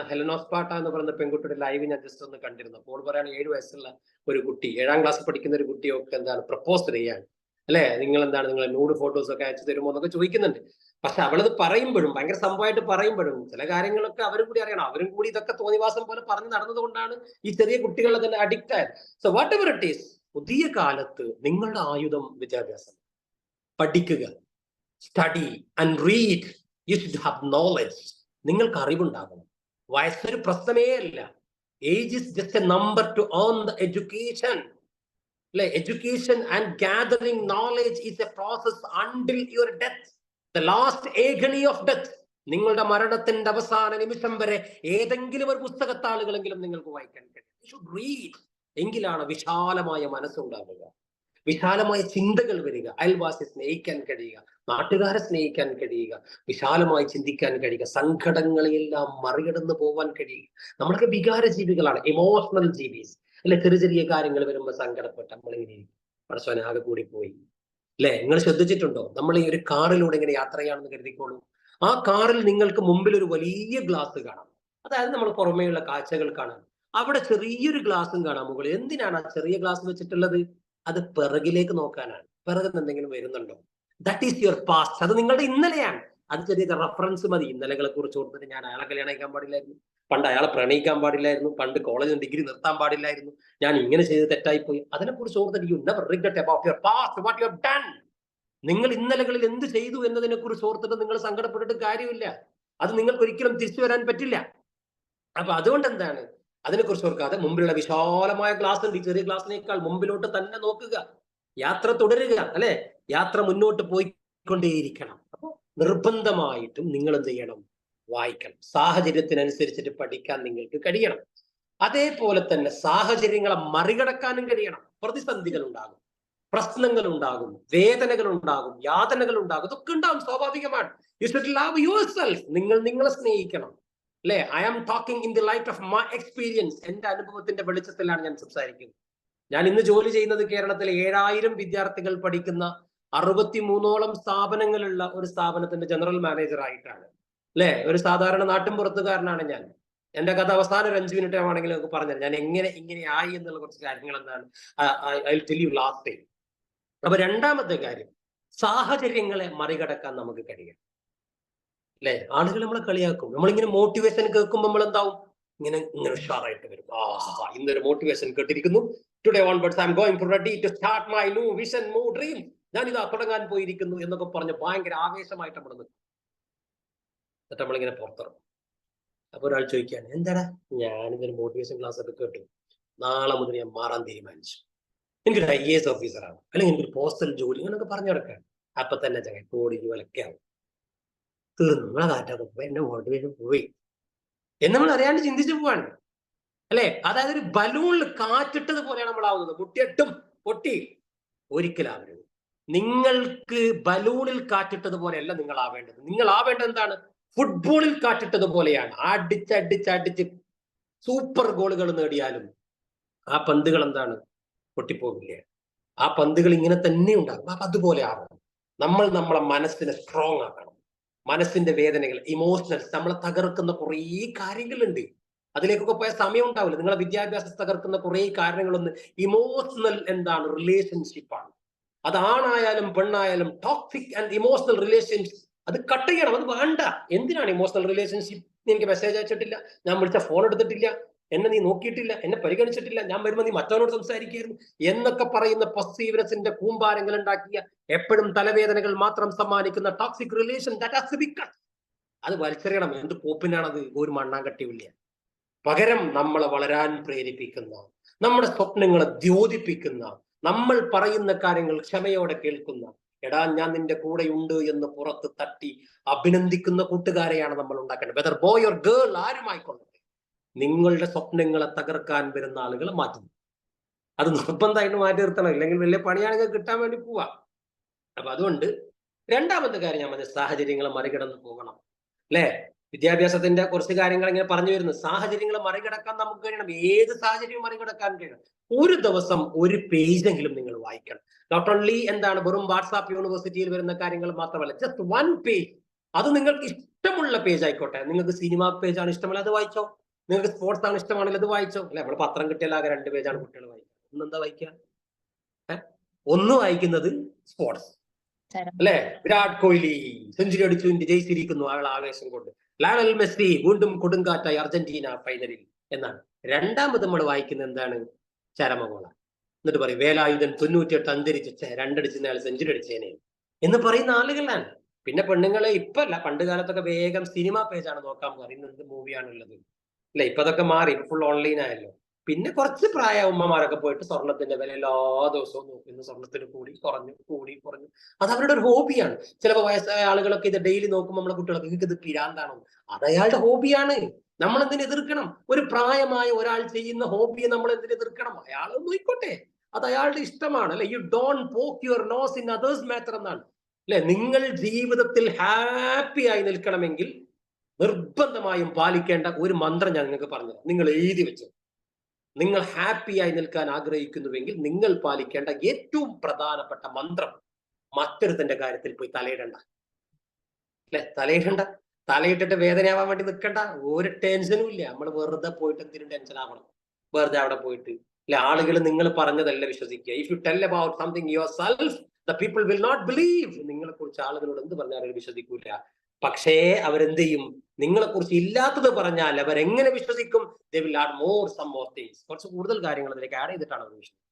B: ഹെലനോസ്പാട്ട എന്ന് പറയുന്ന പെൺകുട്ടിയുടെ ലൈവ് ഞാൻ ജസ്റ്റ് ഒന്ന് കണ്ടിരുന്നു. അപ്പോൾ പറയാണ് 7 വയസ്സുള്ള ഒരു കുട്ടി, 7ാം ക്ലാസ്സിൽ പഠിക്കുന്ന ഒരു കുട്ടിയൊക്കെ പ്രപ്പോസ് ചെയ്യാണ്, അല്ലെ? നിങ്ങൾ നിങ്ങളെ നൂഡ് ഫോട്ടോസ് ഒക്കെ അയച്ചു തരുമോ എന്നൊക്കെ ചോദിക്കുന്നുണ്ട്. പക്ഷെ അവളത് പറയുമ്പോഴും, ഭയങ്കര സംഭവമായിട്ട് പറയുമ്പോഴും, ചില കാര്യങ്ങളൊക്കെ അവരും കൂടി അറിയണം. അവരും കൂടി ഇതൊക്കെ തോന്നിവാസം പോലെ പറഞ്ഞു നടന്നതുകൊണ്ടാണ് ഈ ചെറിയ കുട്ടികൾ അതിന് അഡിക്റ്റ് ആയത്. So whatever it is, പുതിയ കാലത്ത് നിങ്ങളുടെ ആയുധം വിദ്യാഭ്യാസം. പഠിക്കുക, study and read. You should have knowledge. നിങ്ങൾക്ക് അറിവുണ്ടാകണം. വയസ്സൊരു പ്രശ്നമേ അല്ല. Age is just a number to earn the education. അല്ലെ? Education and gathering knowledge is a process until your death, the last agony of death. നിങ്ങളുടെ മരണത്തിന്റെ അവസാന നിമിഷം വരെ ഏതെങ്കിലും ഒരു പുസ്തകത്താളുകളെങ്കിലും നിങ്ങൾക്ക് വായിക്കാൻ കഴിയും. You should read. എങ്കിലാണ് വിശാലമായ മനസ്സുണ്ടാവുക, വിശാലമായ ചിന്തകൾ വരിക, അയൽവാസിയെ സ്നേഹിക്കാൻ കഴിയുക, നാട്ടുകാരെ സ്നേഹിക്കാൻ കഴിയുക, വിശാലമായി ചിന്തിക്കാൻ കഴിയുക, സങ്കടങ്ങളെല്ലാം മറികടന്ന് പോവാൻ കഴിയുക. നമ്മളൊക്കെ വികാര ജീവികളാണ്, ഇമോഷണൽ ജീവിസ്, അല്ലെ? ചെറിയ ചെറിയ കാര്യങ്ങൾ വരുമ്പോൾ സങ്കടപ്പെട്ട് നമ്മളിങ്ങനെ പടച്ചോനെ ആകെ കൂടി പോയി, അല്ലെ? നിങ്ങൾ ശ്രദ്ധിച്ചിട്ടുണ്ടോ? നമ്മൾ ഈ ഒരു കാറിലൂടെ ഇങ്ങനെ യാത്ര ചെയ്യാണെന്ന് കരുതിക്കോളൂ. ആ കാറിൽ നിങ്ങൾക്ക് മുമ്പിൽ ഒരു വലിയ ഗ്ലാസ് കാണാം. അതായത് നമ്മൾ പുറമേയുള്ള കാഴ്ചകൾ കാണാം. അവിടെ ചെറിയൊരു ഗ്ലാസും കാണാം മുകളിൽ. എന്തിനാണ് ആ ചെറിയ ഗ്ലാസ് വെച്ചിട്ടുള്ളത്? അത് പിറകിലേക്ക് നോക്കാനാണ്. പിറകിൽ എന്തെങ്കിലും വരുന്നുണ്ടോ? That is your past. അത് നിങ്ങളുടെ ഇന്നലെയാണ്. അത് ചെറിയ റെഫറൻസ് മതി. ഇന്നലകളെ കുറിച്ച് ഓർത്തിട്ട് ഞാൻ അയാളെ കല്യാണം കഴിക്കാൻ പാടില്ലായിരുന്നു, പണ്ട് അയാളെ പ്രണയിക്കാൻ പാടില്ലായിരുന്നു, പണ്ട് കോളേജിൽ ഡിഗ്രി നിർത്താൻ പാടില്ലായിരുന്നു, ഞാൻ ഇങ്ങനെ ചെയ്ത് തെറ്റായിപ്പോയി. അതിനെക്കുറിച്ച് ഓർത്തിട്ട് you never regret about your past, what you have done. നിങ്ങൾ ഇന്നലകളിൽ എന്ത് ചെയ്തു എന്നതിനെ കുറിച്ച് ഓർത്തിട്ട് നിങ്ങൾ സങ്കടപ്പെട്ടിട്ട് കാര്യമില്ല. അത് നിങ്ങൾക്ക് ഒരിക്കലും തിരിച്ചു വരാൻ പറ്റില്ല. അപ്പൊ അതുകൊണ്ട് അതിനെക്കുറിച്ച് ഓർക്കാതെ മുമ്പിലുള്ള വിശാലമായ ഗ്ലാസ് ഉണ്ട്. ഈ ചെറിയ ഗ്ലാസിനേക്കാൾ മുമ്പിലോട്ട് തന്നെ നോക്കുക. യാത്ര തുടരുക, അല്ലെ? യാത്ര മുന്നോട്ട് പോയിക്കൊണ്ടേയിരിക്കണം. അപ്പൊ നിർബന്ധമായിട്ടും നിങ്ങൾ എന്ത് ചെയ്യണം? വായിക്കണം. സാഹചര്യത്തിനനുസരിച്ചിട്ട് പഠിക്കാൻ നിങ്ങൾക്ക് കഴിയണം. അതേപോലെ തന്നെ സാഹചര്യങ്ങളെ മറികടക്കാനും കഴിയണം. പ്രതിസന്ധികൾ ഉണ്ടാകും, പ്രശ്നങ്ങൾ ഉണ്ടാകും, വേദനകൾ ഉണ്ടാകും, യാതനകൾ ഉണ്ടാകും. ഇതൊക്കെ ഉണ്ടാകും, സ്വാഭാവികമാണ്. You should love yourself. നിങ്ങൾ നിങ്ങളെ സ്നേഹിക്കണം, അല്ലെ? I am talking in the light of my experience. എന്റെ അനുഭവത്തിന്റെ വെളിച്ചത്തിലാണ് ഞാൻ സംസാരിക്കുന്നത്. ഞാൻ ഇന്ന് ജോലി ചെയ്യുന്നത് കേരളത്തിലെ 7000 വിദ്യാർത്ഥികൾ പഠിക്കുന്ന 63ഓളം സ്ഥാപനങ്ങളുള്ള ഒരു സ്ഥാപനത്തിന്റെ ജനറൽ മാനേജർ ആയിട്ടാണ്, അല്ലെ? ഒരു സാധാരണ നാട്ടിൻപുറത്തുകാരനാണ് ഞാൻ. എന്റെ കഥ അവസാനം ഒരു 5 മിനിറ്റ് ആണെങ്കിൽ നമുക്ക് പറഞ്ഞത് ഞാൻ ഇങ്ങനെ ആയി എന്നുള്ള കുറച്ച് കാര്യങ്ങൾ I will tell you last time. അപ്പൊ രണ്ടാമത്തെ കാര്യം, സാഹചര്യങ്ങളെ മറികടക്കാൻ നമുക്ക് കഴിയും, അല്ലെ? ആളുകൾ നമ്മളെ കളിയാക്കും. നമ്മളിങ്ങനെ മോട്ടിവേഷൻ കേൾക്കുമ്പോൾ നമ്മൾ എന്താവും? ഇങ്ങനെ ഉഷാറായിട്ട് വരും. ഇന്നൊരു മോട്ടിവേഷൻ കേട്ടിരിക്കുന്നു. Today onwards I am going to ready to start my new vision, new dream. ഞാൻ ഇതാ തുടങ്ങാൻ പോയിരിക്കുന്നു എന്നൊക്കെ പറഞ്ഞ് ഭയങ്കര ആവേശമായിട്ട് നമ്മൾ നിൽക്കും. എന്നിട്ട് നമ്മളിങ്ങനെ പുറത്തിറങ്ങും. അപ്പൊ ഒരാൾ ചോദിക്കുകയാണ്, എന്താടാ? ഞാനിതൊരു മോട്ടിവേഷൻ ക്ലാസ് ഒക്കെ കേട്ടു, നാളെ മുതൽ ഞാൻ മാറാൻ തീരുമാനിച്ചു, എനിക്കൊരു IAS ഓഫീസറാണ്, അല്ലെങ്കിൽ എനിക്കൊരു പോസ്റ്റൽ ജോലി, അങ്ങനെയൊക്കെ പറഞ്ഞു കിടക്കാണ്. അപ്പൊ തന്നെ ചങ്ങ കോടി രൂപയൊക്കെ ആവും. തീർന്നു, നമ്മളെ കാറ്റൊക്കെ പോയി, എന്റെ മോട്ടിവേഷൻ പോയി എന്ന് നമ്മൾ അറിയാണ്ട് ചിന്തിച്ചു പോവാണ്, അല്ലെ? അതായത് ഒരു ബലൂണിൽ കാറ്റിട്ടത് പോലെയാണ് നമ്മളാവുന്നത്. മുട്ടിയിട്ടും പൊട്ടി ഒരിക്കലാവരുത്. നിങ്ങൾക്ക് ബലൂണിൽ കാറ്റിട്ടത് പോലെയല്ല നിങ്ങൾ ആവേണ്ടത്. നിങ്ങൾ ആവേണ്ടത് എന്താണ്? ഫുട്ബോളിൽ കാറ്റിട്ടത് പോലെയാണ്. അടിച്ച് സൂപ്പർ ഗോളുകൾ നേടിയാലും ആ പന്തുകൾ പൊട്ടിപ്പോകില്ലേ? ആ പന്തുകൾ ഇങ്ങനെ തന്നെ ഉണ്ടാകും. അപ്പൊ അതുപോലെ ആവണം. നമ്മളെ മനസ്സിനെ സ്ട്രോങ് ആക്കണം. മനസ്സിന്റെ വേദനകൾ, ഇമോഷണൽസ്, നമ്മളെ തകർക്കുന്ന കുറേ കാര്യങ്ങളുണ്ട്. അതിലേക്കൊക്കെ പോയ സമയം ഉണ്ടാവില്ല. നിങ്ങളെ വിദ്യാഭ്യാസം തകർക്കുന്ന കുറേ കാരണങ്ങളൊന്ന് ഇമോഷണൽ എന്താണ് റിലേഷൻഷിപ്പാണ്. അത് ആണായാലും പെണ്ണായാലും ടോക്സിക് ആൻഡ് ഇമോഷണൽ റിലേഷൻഷിപ്പ് അത് കട്ട് ചെയ്യണം. അത് വേണ്ട. എന്തിനാണ് ഇമോഷണൽ റിലേഷൻഷിപ്പ്? എനിക്ക് മെസ്സേജ് അയച്ചിട്ടില്ല, ഞാൻ വിളിച്ച ഫോൺ എടുത്തിട്ടില്ല, എന്നെ നീ നോക്കിയിട്ടില്ല, എന്നെ പരിഗണിച്ചിട്ടില്ല, ഞാൻ വരുമ്പോൾ നീ മറ്റവനോട് സംസാരിക്കുകയായിരുന്നു എന്നൊക്കെ പറയുന്ന പസീവ്നെസിന്റെ കൂമ്പാരങ്ങൾ ഉണ്ടാക്കിയ എപ്പോഴും തലവേദനകൾ മാത്രം സമ്മാനിക്കുന്ന ടോക്സിക് റിലേഷൻ അത് വലിച്ചെറിയണം. എന്ത് പോപ്പിനാണത്? ഒരു മണ്ണാങ്കട്ടിയില്ല. പകരം നമ്മളെ വളരാൻ പ്രേരിപ്പിക്കുന്ന, നമ്മുടെ സ്വപ്നങ്ങളെ ദ്യോതിപ്പിക്കുന്ന, നമ്മൾ പറയുന്ന കാര്യങ്ങൾ ക്ഷമയോടെ കേൾക്കുന്ന, എടാ ഞാൻ നിന്റെ കൂടെയുണ്ട് എന്ന് പുറത്ത് തട്ടി അഭിനന്ദിക്കുന്ന കൂട്ടുകാരെയാണ് നമ്മൾ ഉണ്ടാക്കേണ്ടത്. വെദർ ബോയ് ഓർ ഗേൾ, ആരുമായിക്കൊള്ളട്ടെ. നിങ്ങളുടെ സ്വപ്നങ്ങളെ തകർക്കാൻ വരുന്ന ആളുകളെ മാറ്റുന്നു. അത് നിർബന്ധമായിട്ട് മാറ്റി നിർത്തണം, ഇല്ലെങ്കിൽ വലിയ പണിയാണെങ്കിൽ കിട്ടാൻ വേണ്ടി പോവാ. അപ്പൊ അതുകൊണ്ട് രണ്ടാമത്തെ കാര്യം ഞാൻ പറഞ്ഞ സാഹചര്യങ്ങളെ മറികടന്ന് പോകണം. അല്ലെ? വിദ്യാഭ്യാസത്തിന്റെ കുറച്ച് കാര്യങ്ങൾ ഇങ്ങനെ പറഞ്ഞു വരുന്നു. സാഹചര്യങ്ങളെ മറികടക്കാൻ നമുക്ക് കഴിയണം. ഏത് സാഹചര്യവും മറികടക്കാൻ കഴിയണം. ഒരു ദിവസം ഒരു പേജെങ്കിലും നിങ്ങൾ വായിക്കണം. നോട്ട് ഓൺലി എന്താണ് വെറും വാട്സാപ്പ് യൂണിവേഴ്സിറ്റിയിൽ വരുന്ന കാര്യങ്ങൾ മാത്രമല്ല, ജസ്റ്റ് 1 പേജ്. അത് നിങ്ങൾക്ക് ഇഷ്ടമുള്ള പേജ് ആയിക്കോട്ടെ. നിങ്ങൾക്ക് സിനിമ പേജാണ് ഇഷ്ടമല്ല, അത് വായിച്ചോ. നിങ്ങൾക്ക് സ്പോർട്സ് ആണ് ഇഷ്ടമാണെങ്കിൽ അത് വായിച്ചോ. അല്ലെ, നമ്മൾ പത്രം കിട്ടിയാൽ ആകെ 2 പേജാണ് കുട്ടികൾ വായിക്കുക. ഒന്നെന്താ വായിക്കുക? ഒന്ന് വായിക്കുന്നത് സ്പോർട്സ്, അല്ലെ? വിരാട് കോഹ്ലി സെഞ്ചുറി അടിച്ചു, ഇന്ത്യ ജയിച്ചിരിക്കുന്നു, അയാൾ ആവേശം കൊണ്ട്. ലയണൽ മെസ്സി വീണ്ടും കൊടുങ്കാറ്റായി അർജന്റീന ഫൈനലിൽ എന്നാണ്. രണ്ടാമത് നമ്മൾ വായിക്കുന്നത് എന്താണ്? ചരമകോള. എന്നിട്ട് പറയും വേലായുധൻ 98 അന്തരിച്ച് 2 അടിച്ച് അയാൾ സെഞ്ചുറി അടിച്ചേനെ എന്ന് പറയുന്ന ആളുകളാണ്. പിന്നെ പെണ്ണുങ്ങളെ ഇപ്പല്ല, പണ്ട് കാലത്തൊക്കെ വേഗം സിനിമ പേജാണ് നോക്കാൻ പറയുന്നത്, എന്ത് മൂവിയാണുള്ളത്. അല്ലെ, ഇപ്പൊ അതൊക്കെ മാറി, ഇപ്പൊ ഫുൾ ഓൺലൈൻ ആയല്ലോ. പിന്നെ കുറച്ച് പ്രായ ഉമ്മമാരൊക്കെ പോയിട്ട് സ്വർണത്തിന്റെ വില എല്ലാ ദിവസവും നോക്കുന്നു. സ്വർണത്തിന് കൂടി കുറഞ്ഞു. അത് അവരുടെ ഒരു ഹോബിയാണ്. ചിലപ്പോൾ വയസ്സായ ആളുകളൊക്കെ ഇത് ഡെയിലി നോക്കുമ്പോൾ നമ്മളെ കുട്ടികളൊക്കെ നിങ്ങൾക്ക് ഇത് പിരാന്താണോ? അത് അയാളുടെ ഹോബിയാണ്. നമ്മൾ എന്തിനു എതിർക്കണം? ഒരു പ്രായമായ ഒരാൾ ചെയ്യുന്ന ഹോബിയെ നമ്മൾ എന്തിനു എതിർക്കണം? അയാൾ നോയിക്കോട്ടെ, അത് അയാളുടെ ഇഷ്ടമാണ്. അല്ലെ, you don't poke your nose in others matter എന്നാണ്. അല്ലെ, നിങ്ങൾ ജീവിതത്തിൽ ഹാപ്പി ആയി നിൽക്കണമെങ്കിൽ നിർബന്ധമായും പാലിക്കേണ്ട ഒരു മന്ത്രം ഞാൻ നിങ്ങൾക്ക് പറഞ്ഞു, നിങ്ങൾ എഴുതി വെച്ചു. നിങ്ങൾ ഹാപ്പിയായി നിൽക്കാൻ ആഗ്രഹിക്കുന്നുവെങ്കിൽ നിങ്ങൾ പാലിക്കേണ്ട ഏറ്റവും പ്രധാനപ്പെട്ട മന്ത്രം, മറ്റൊരുത്തന്റെ കാര്യത്തിൽ പോയി തലയിടണ്ട. അല്ലെ, തലയിട്ടിട്ട് വേദനയാവാൻ വേണ്ടി നിൽക്കണ്ട. ഒരു ടെൻഷനും ഇല്ല. നമ്മൾ വെറുതെ പോയിട്ട് എന്തിനും ടെൻഷൻ ആവണം? വെറുതെ അവിടെ പോയിട്ട് അല്ലെ, ആളുകൾ നിങ്ങൾ പറഞ്ഞതല്ല വിശ്വസിക്കുക. If you tell about something yourself, the people will not believe. നിങ്ങളെ കുറിച്ച് ആളുകളോട് എന്ത് പറഞ്ഞാലും വിശ്വസിക്കൂല. പക്ഷേ അവരെന്ത് ചെയ്യും? നിങ്ങളെ കുറിച്ച് ഇല്ലാത്തത് പറഞ്ഞാൽ അവരെങ്ങനെ വിശ്വസിക്കും? they will add more some more things. കുറച്ച് കൂടുതൽ കാര്യങ്ങൾ അതിലേക്ക് ആഡ് ചെയ്തിട്ടാണ് അവർ വിശ്വസിക്കുന്നത്.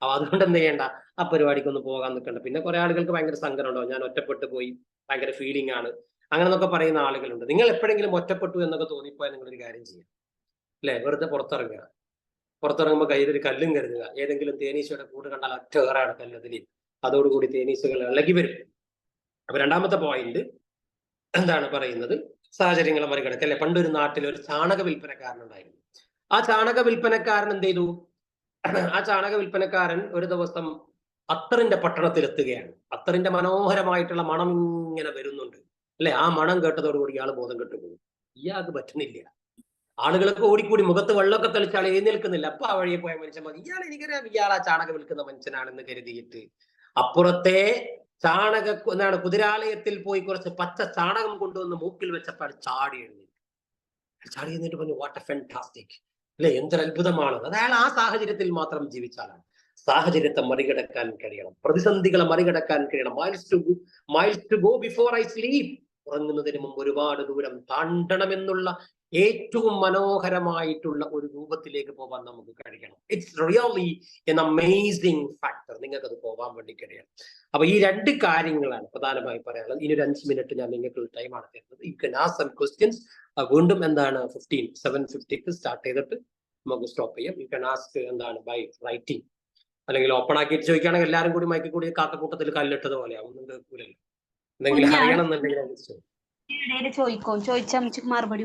B: അപ്പൊ അതുകൊണ്ട് എന്ത് ചെയ്യേണ്ട? ആ പരിപാടിക്കൊന്നും പോകാൻ നിൽക്കണ്ട. പിന്നെ കുറെ ആളുകൾക്ക് ഭയങ്കര സങ്കടം ഉണ്ടാവും, ഞാൻ ഒറ്റപ്പെട്ടു പോയി, ഭയങ്കര ഫീലിംഗ് ആണ്, അങ്ങനെ എന്നൊക്കെ പറയുന്ന ആളുകളുണ്ട്. നിങ്ങൾ എപ്പോഴെങ്കിലും ഒറ്റപ്പെട്ടു എന്നൊക്കെ തോന്നിപ്പോയാൽ നിങ്ങളൊരു കാര്യം ചെയ്യാം. അല്ലെ, വെറുതെ പുറത്തിറങ്ങുമ്പോൾ കയ്യിലൊരു കല്ലും കരുതുക. ഏതെങ്കിലും തേനീച്ചയുടെ കൂട് കണ്ടാൽ ഒറ്റ ഏറാണ് കല്ലതിൽ, അതോടുകൂടി തേനീച്ചകൾ ഇളകി വരും. അപ്പൊ രണ്ടാമത്തെ പോയിന്റ് എന്താണ് പറയുന്നത്? സാഹചര്യങ്ങളെ മറികടക്കുക. അല്ലെ, പണ്ടൊരു നാട്ടിൽ ഒരു ചാണക വിൽപ്പനക്കാരനുണ്ടായിരുന്നു. ആ ചാണക വിൽപ്പനക്കാരൻ എന്ത് ചെയ്തു? ആ ചാണക വിൽപ്പനക്കാരൻ ഒരു ദിവസം അത്തറിന്റെ പട്ടണത്തിൽ എത്തുകയാണ്. അത്തറിന്റെ മനോഹരമായിട്ടുള്ള മണം ഇങ്ങനെ വരുന്നുണ്ട്. അല്ലെ, ആ മണം കേട്ടതോടുകൂടി ഇയാൾ ബോധം കെട്ടുപോകും. ഇയാൾക്ക് പറ്റുന്നില്ല. ആളുകളൊക്കെ ഓടിക്കൂടി മുഖത്ത് വെള്ളമൊക്കെ തെളിച്ചാൽ എഴുന്നേൽക്കുന്നില്ല. അപ്പൊ ആ വഴിയെ പോയ മനുഷ്യൻ മതി, എനിക്കറിയാം ഇയാൾ ആ ചാണകം വിൽക്കുന്ന മനുഷ്യനാണെന്ന് കരുതിയിട്ട് അപ്പുറത്തെ എന്താണ് കുതിരാലയത്തിൽ പോയി കുറച്ച് പച്ച ചാണകം കൊണ്ടുവന്ന് മൂക്കിൽ വെച്ചപ്പോൾ ചാടി എഴുന്നേറ്റ് പറഞ്ഞു, വാട്ട് എ ഫാന്റാസ്റ്റിക്. അല്ലെ, എന്തൊരു അത്ഭുതമാണ്. അയാൾ ആ സാഹചര്യത്തിൽ മാത്രം ജീവിച്ചാലാണ്. സാഹചര്യത്തെ മറികടക്കാൻ കഴിയണം, പ്രതിസന്ധികളെ മറികടക്കാൻ കഴിയണം. Miles to go before I sleep. ഉറങ്ങുന്നതിന് മുമ്പ് ഒരുപാട് ദൂരം താണ്ടണമെന്നുള്ള ഏറ്റവും മനോഹരമായിട്ടുള്ള ഒരു രൂപത്തിലേക്ക് പോകാൻ നമുക്ക് കഴിയണം. It's really an amazing factor. നിങ്ങൾക്ക് അത് പോകാൻ വേണ്ടി കഴിയണം. അപ്പൊ ഈ 2 കാര്യങ്ങളാണ് പ്രധാനമായി പറയാനുള്ളത്. ഇനി ഒരു 5 മിനിറ്റ് ഞാൻ നിങ്ങൾക്ക് ടൈമാണ് തരുന്നത്. You can ask some questions. വീണ്ടും എന്താണ് 7:50 സ്റ്റാർട്ട് ചെയ്തിട്ട് നമുക്ക് സ്റ്റോപ്പ് ചെയ്യാം. യു കൻ ആസ്ക് എന്താണ് ബൈ റൈറ്റിംഗ്, അല്ലെങ്കിൽ ഓപ്പൺ ആക്കിയിട്ട് ചോദിക്കുകയാണെങ്കിൽ എല്ലാവരും കൂടി മൈക്കിൽ കൂടി കാക്കക്കൂട്ടത്തിൽ കല്ലിട്ടത് പോലെയാവും. ഒന്നും കേൾക്കൂലല്ലോ. എന്തെങ്കിലും അറിയണമെന്നുണ്ടെങ്കിൽ
D: മറുപടി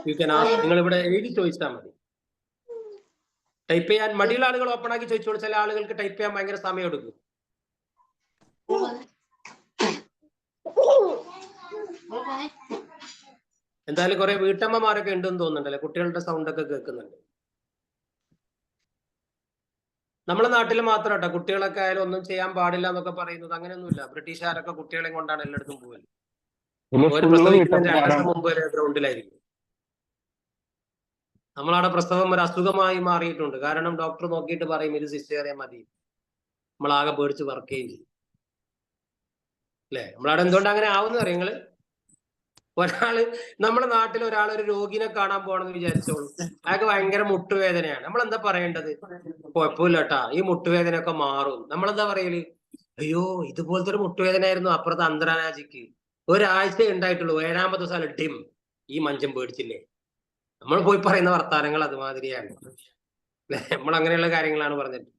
B: യു കൻ ആസ്ക്. നിങ്ങൾ ഇവിടെ എഴുതി ചോദിച്ചാൽ മതി. ടൈപ്പ് ചെയ്യാൻ മടിയുള്ള ആളുകൾ ഓപ്പൺ ആക്കി ചോദിച്ചോളൂ. ചില ആളുകൾക്ക് ടൈപ്പ് ചെയ്യാൻ ഭയങ്കര സമയം എടുക്കും. എന്തായാലും കുറെ വീട്ടമ്മമാരൊക്കെ ഉണ്ടെന്ന് തോന്നുന്നുണ്ടല്ലേ? കുട്ടികളുടെ സൗണ്ട് ഒക്കെ കേൾക്കുന്നുണ്ട്. നമ്മളെ നാട്ടിൽ മാത്രം കേട്ടോ കുട്ടികളൊക്കെ ആയാലും ഒന്നും ചെയ്യാൻ പാടില്ല എന്നൊക്കെ പറയുന്നത്. അങ്ങനെയൊന്നുമില്ല. ബ്രിട്ടീഷുകാരൊക്കെ കുട്ടികളെ കൊണ്ടാണ് എല്ലായിടത്തും പോകല്. ഒരു പ്രസവിക്കുന്ന 2 ദിവസം മുമ്പ് വരെ ഗ്രൗണ്ടിലായിരിക്കും. നമ്മളവിടെ പ്രസവം ഒരു അസുഖമായി മാറിയിട്ടുണ്ട്. കാരണം ഡോക്ടർ നോക്കിയിട്ട് പറയും ഇത് സിസ്റ്റേറിയൻ മതി. നമ്മളാകെ പേടിച്ച് വർക്ക് ചെയ്യും. അല്ലെ? നമ്മളവിടെ എന്തുകൊണ്ട് അങ്ങനെ ആവുന്ന അറിയങ്ങള്? നമ്മുടെ നാട്ടിൽ ഒരാൾ ഒരു രോഗിനെ കാണാൻ പോകണമെന്ന് വിചാരിച്ചോളൂ, അയാൾക്ക് ഭയങ്കര മുട്ടുവേദനയാണ്. നമ്മൾ എന്താ പറയേണ്ടത്? കുഴപ്പമില്ല കേട്ടാ, ഈ മുട്ടുവേദനയൊക്കെ മാറും. നമ്മളെന്താ പറയല്? അയ്യോ ഇതുപോലത്തെ ഒരു മുട്ടുവേദന ആയിരുന്നു അപ്പുറത്തെ അന്തരാനാജിക്ക്, ഒരാഴ്ച ഉണ്ടായിട്ടുള്ളൂ, 7ാമത്തെ ദിവസം ഡിം, ഈ മഞ്ചം പേടിച്ചില്ലേ? നമ്മൾ പോയി പറയുന്ന വർത്താനങ്ങൾ അതുമാതിരിയാണ്. നമ്മൾ അങ്ങനെയുള്ള കാര്യങ്ങളാണ് പറഞ്ഞത്.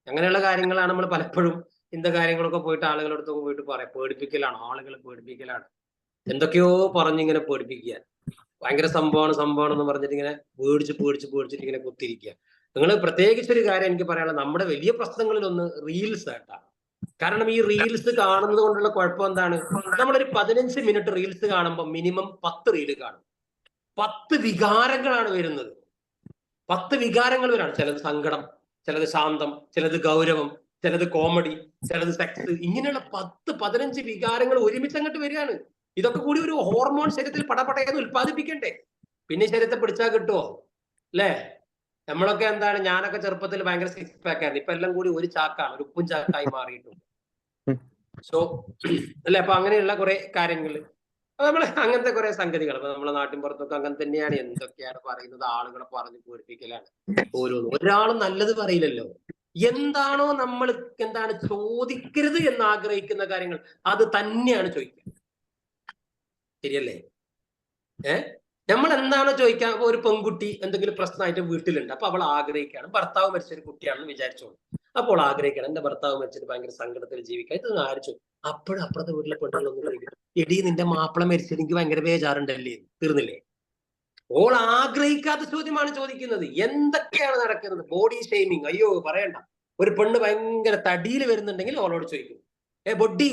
B: അങ്ങനെയുള്ള കാര്യങ്ങളാണ് നമ്മൾ പലപ്പോഴും ഇന്ന കാര്യങ്ങളൊക്കെ പോയിട്ട് ആളുകളടുത്തൊക്കെ പോയിട്ട് പറയാം. പേടിപ്പിക്കലാണ്, ആളുകളെ പേടിപ്പിക്കലാണ്. എന്തൊക്കെയോ പറഞ്ഞിങ്ങനെ പേടിപ്പിക്കുക. ഭയങ്കര സംഭവമാണ് എന്ന് പറഞ്ഞിട്ട് ഇങ്ങനെ പേടിച്ചിട്ട് ഇങ്ങനെ കുത്തിരിക്കുക. നിങ്ങൾ പ്രത്യേകിച്ചൊരു കാര്യം എനിക്ക് പറയാനുള്ളത്, നമ്മുടെ വലിയ പ്രശ്നങ്ങളിലൊന്ന് റീൽസ് ആയിട്ടാണ്. കാരണം ഈ റീൽസ് കാണുന്നത് കൊണ്ടുള്ള കുഴപ്പം എന്താണ്? നമ്മളൊരു 15 മിനിറ്റ് റീൽസ് കാണുമ്പോൾ മിനിമം 10 റീല് കാണും. 10 വികാരങ്ങളാണ് വരുന്നത്. 10 വികാരങ്ങൾ വരാണ്. ചിലത് സങ്കടം, ചിലത് ശാന്തം, ചിലത് ഗൗരവം, ചിലത് കോമഡി, ചിലത് സെക്സ്. ഇങ്ങനെയുള്ള 10-15 വികാരങ്ങൾ ഒരുമിച്ച് അങ്ങോട്ട് വരികയാണ്. ഇതൊക്കെ കൂടി ഒരു ഹോർമോൺ ശരീരത്തിൽ പടപടയെന്ന് ഉത്പാദിപ്പിക്കണ്ടേ? പിന്നെ ശരീരത്തെ പിടിച്ചാൽ കിട്ടുമോ? അല്ലേ? നമ്മളൊക്കെ എന്താണ്, ഞാനൊക്കെ ചെറുപ്പത്തിൽ ഭയങ്കര 6 പാക്ക് ആയിരുന്നു. ഇപ്പൊ എല്ലാം കൂടി ഒരു ചാക്കാണ്, ഒരു ഉപ്പും ചാക്കായി മാറിയിട്ടുണ്ട്. സോ അല്ലെ? അപ്പൊ അങ്ങനെയുള്ള കുറെ കാര്യങ്ങൾ, നമ്മള് അങ്ങനത്തെ കുറെ സംഗതികൾ അപ്പൊ നമ്മളെ നാട്ടിൻ പുറത്തൊക്കെ അങ്ങനെ തന്നെയാണ്. എന്തൊക്കെയാണ് പറയുന്നത്? ആളുകളെ പറഞ്ഞ് പേടിപ്പിക്കലാണ് ഓരോന്നും. ഒരാളും നല്ലത് പറയില്ലല്ലോ. എന്താണോ നമ്മൾ ചോദിക്കരുത് എന്ന് ആഗ്രഹിക്കുന്ന കാര്യങ്ങൾ അത് തന്നെയാണ് ചോദിക്കുക. ശരിയല്ലേ? നമ്മൾ എന്താണോ ചോദിക്കാൻ? ഒരു പെൺകുട്ടി എന്തെങ്കിലും പ്രശ്നമായിട്ട് വീട്ടിലുണ്ട്, അപ്പൊ അവൾ ആഗ്രഹിക്കുകയാണ്, ഭർത്താവ് മരിച്ചൊരു കുട്ടിയാണെന്ന് വിചാരിച്ചോളൂ. അപ്പോൾ ആഗ്രഹിക്കണം എന്റെ ഭർത്താവ് മരിച്ചിട്ട് ഭയങ്കര സങ്കടത്തിൽ ജീവിക്കാൻ. ഇത് ആരിച്ചു? അപ്പോഴും അപ്പുറത്തെ വീട്ടിലെ പെണ്ണുകളൊന്നും ചോദിക്കും, എടി നിന്റെ മാപ്പിള മരിച്ചത് എനിക്ക് ഭയങ്കര ബേജാറുണ്ടല്ലേ? തീർന്നില്ലേ? ഓൾ ആഗ്രഹിക്കാത്ത ചോദ്യമാണ് ചോദിക്കുന്നത്. എന്തൊക്കെയാണ് നടക്കുന്നത്? Body shaming. അയ്യോ പറയണ്ട. ഒരു പെണ്ണ് ഭയങ്കര തടിയിൽ വരുന്നുണ്ടെങ്കിൽ ഓളോട് ചോദിക്കും, ബൊഡി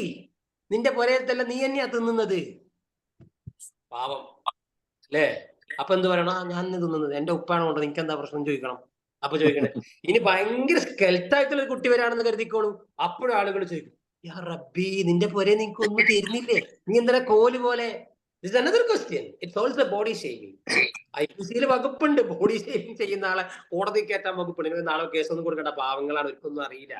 B: നിന്റെ പുരയത്തല്ല നീ തന്നെയാ തിന്നുന്നത്. പാവം അല്ലേ? അപ്പൊ എന്ത് പറയണം? ഞാൻ തിന്നുന്നത് എന്റെ ഉപ്പാണ് കൊണ്ട്, നിനക്ക് എന്താ പ്രശ്നം ചോദിക്കണം. അപ്പൊ ചോദിക്കണേ. ഇനി ഭയങ്കര സ്കെൽറ്റായിട്ടുള്ള ഒരു കുട്ടി വരാണെന്ന് കരുതിക്കോളൂ, അപ്പോഴും ആളുകൾ ചോദിക്കും, യാ റബ്ബി നിന്റെ പുരയെ നിനക്ക് ഒന്നും തരുന്നില്ലേ? നീ എന്താ കോല് പോലെ? This is another question. It's also body shaming. IPCയിൽ വകുപ്പുണ്ട് ബോഡി ഷേമിങ് ചെയ്യുന്ന ആളെ കോടതി കയറ്റാൻ വകുപ്പുണ്ട്. നാളെ കേസൊന്നും കൊടുക്കേണ്ട. പാവങ്ങളാണ്, അവർക്കൊന്നും അറിയില്ല,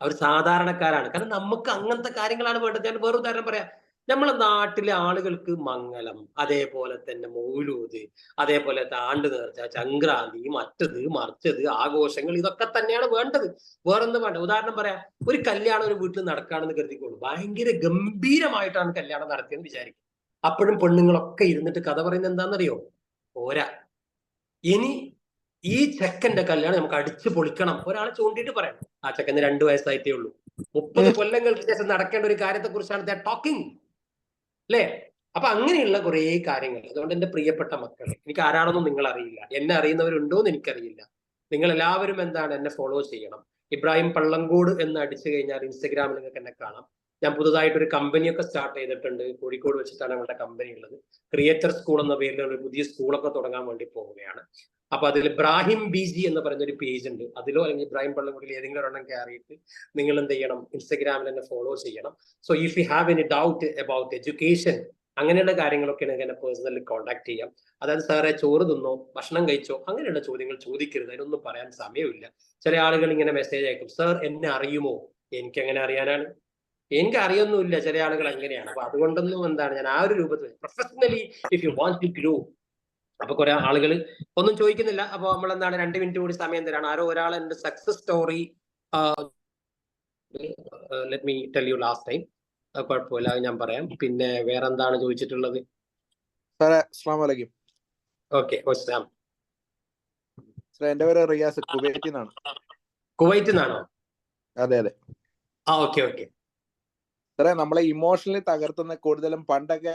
B: അവർ സാധാരണക്കാരാണ്. കാരണം നമുക്ക് അങ്ങനത്തെ കാര്യങ്ങളാണ് വേണ്ടത്. ഞാൻ വേറെ ഉദാഹരണം പറയാം. നമ്മളെ നാട്ടിലെ ആളുകൾക്ക് മംഗലം, അതേപോലെ തന്നെ മൗലൂദ്, അതേപോലെ ആണ്ട് നേർച്ച, സംക്രാന്തി, മറ്റത് മറിച്ചത്, ആഘോഷങ്ങൾ, ഇതൊക്കെ തന്നെയാണ് വേണ്ടത്. വേറൊന്നും വേണ്ട. ഉദാഹരണം പറയാം, ഒരു കല്യാണം ഒരു വീട്ടിൽ നടക്കുകയാണെന്ന് കരുതിക്കോളൂ. ഭയങ്കര ഗംഭീരമായിട്ടാണ് കല്യാണം നടത്തിയെന്ന് വിചാരിക്കും. അപ്പോഴും പെണ്ണുങ്ങളൊക്കെ ഇരുന്നിട്ട് കഥ പറയുന്നത് എന്താണെന്നറിയോ? പോരാ, ഇനി ഈ ചെക്കന്റെ കല്യാണം നമുക്ക് അടിച്ചു പൊളിക്കണം. ഒരാളെ ചൂണ്ടിയിട്ട് പറയാം, ആ ചെക്കന് 2 വയസ്സായിട്ടേ ഉള്ളൂ. 30 കൊല്ലങ്ങൾക്ക് ശേഷം നടക്കേണ്ട ഒരു കാര്യത്തെ കുറിച്ചാണ് ടോക്കിംഗ്. അല്ലേ? അപ്പൊ അങ്ങനെയുള്ള കുറെ കാര്യങ്ങൾ. അതുകൊണ്ട് എന്റെ പ്രിയപ്പെട്ട മക്കളെ, എനിക്ക് ആരാണെന്നും നിങ്ങൾ അറിയില്ല, എന്നെ അറിയുന്നവരുണ്ടോ എന്ന് എനിക്കറിയില്ല. നിങ്ങൾ എല്ലാവരും എന്നെ ഫോളോ ചെയ്യണം. ഇബ്രാഹിം പള്ളങ്കോട് എന്ന് അടിച്ചു കഴിഞ്ഞാൽ ഇൻസ്റ്റഗ്രാമിൽ നിങ്ങൾക്ക് എന്നെ കാണാം. ഞാൻ പുതുതായിട്ടൊരു കമ്പനിയൊക്കെ സ്റ്റാർട്ട് ചെയ്തിട്ടുണ്ട്. കോഴിക്കോട് വെച്ചിട്ടാണ് ഞങ്ങളുടെ കമ്പനി ഉള്ളത്. ക്രിയേറ്റർ സ്കൂൾ എന്ന പേരിൽ ഒരു പുതിയ സ്കൂളൊക്കെ തുടങ്ങാൻ വേണ്ടി പോവുകയാണ്. അപ്പൊ അതിൽ ഇബ്രാഹിം BG എന്ന് പറയുന്ന ഒരു പേജ് ഉണ്ട്. അതിലോ അല്ലെങ്കിൽ ഇബ്രാഹിം പള്ളങ്കോടിൽ ഏതെങ്കിലും ഒരെണ്ണം കയറിയിട്ട് നിങ്ങൾ എന്ത് ചെയ്യണം? ഇൻസ്റ്റഗ്രാമിൽ എന്നെ ഫോളോ ചെയ്യണം. So if you have any doubt about education, അങ്ങനെയുള്ള കാര്യങ്ങളൊക്കെ എന്നെ പേഴ്സണലി കോൺടാക്ട് ചെയ്യാം. അതായത് സാറേ ചോറ് തിന്നോ, ഭക്ഷണം കഴിച്ചോ, അങ്ങനെയുള്ള ചോദ്യങ്ങൾ ചോദിക്കരുത്. അതിനൊന്നും പറയാൻ സമയമില്ല. ചില ആളുകൾ ഇങ്ങനെ മെസ്സേജ് അയക്കും, സാർ എന്നെ അറിയുമോ? എനിക്ക് എങ്ങനെ അറിയാനാണ്? എനിക്ക് അറിയൊന്നുമില്ല. ചില ആളുകൾ അങ്ങനെയാണ്. അപ്പൊ അതുകൊണ്ടൊന്നും ഞാൻ ആ ഒരു രൂപത്തിൽ professionally if you want to grow. അപ്പൊ കുറെ ആളുകൾ ഒന്നും ചോദിക്കുന്നില്ല. അപ്പൊ നമ്മൾ 2 മിനിറ്റ് കൂടി സമയം തരാണ്. ആരോ ഒരാൾ എന്റെ success story let me tell you last time. കുഴപ്പമില്ല, ഞാൻ പറയാം. പിന്നെ വേറെ എന്താണ് ചോദിച്ചിട്ടുള്ളത്? ഓക്കെ,
D: എന്റെ പേര് റിയാസ്, കുവൈറ്റിൽ നിന്നാണ്.
B: കുവൈറ്റിൽ നിന്നാണോ?
D: അതെ അതെ.
B: ഓക്കെ.
D: സാറേ, നമ്മളെ ഇമോഷണലി തകർത്തുന്ന കൂടുതലും പണ്ടൊക്കെ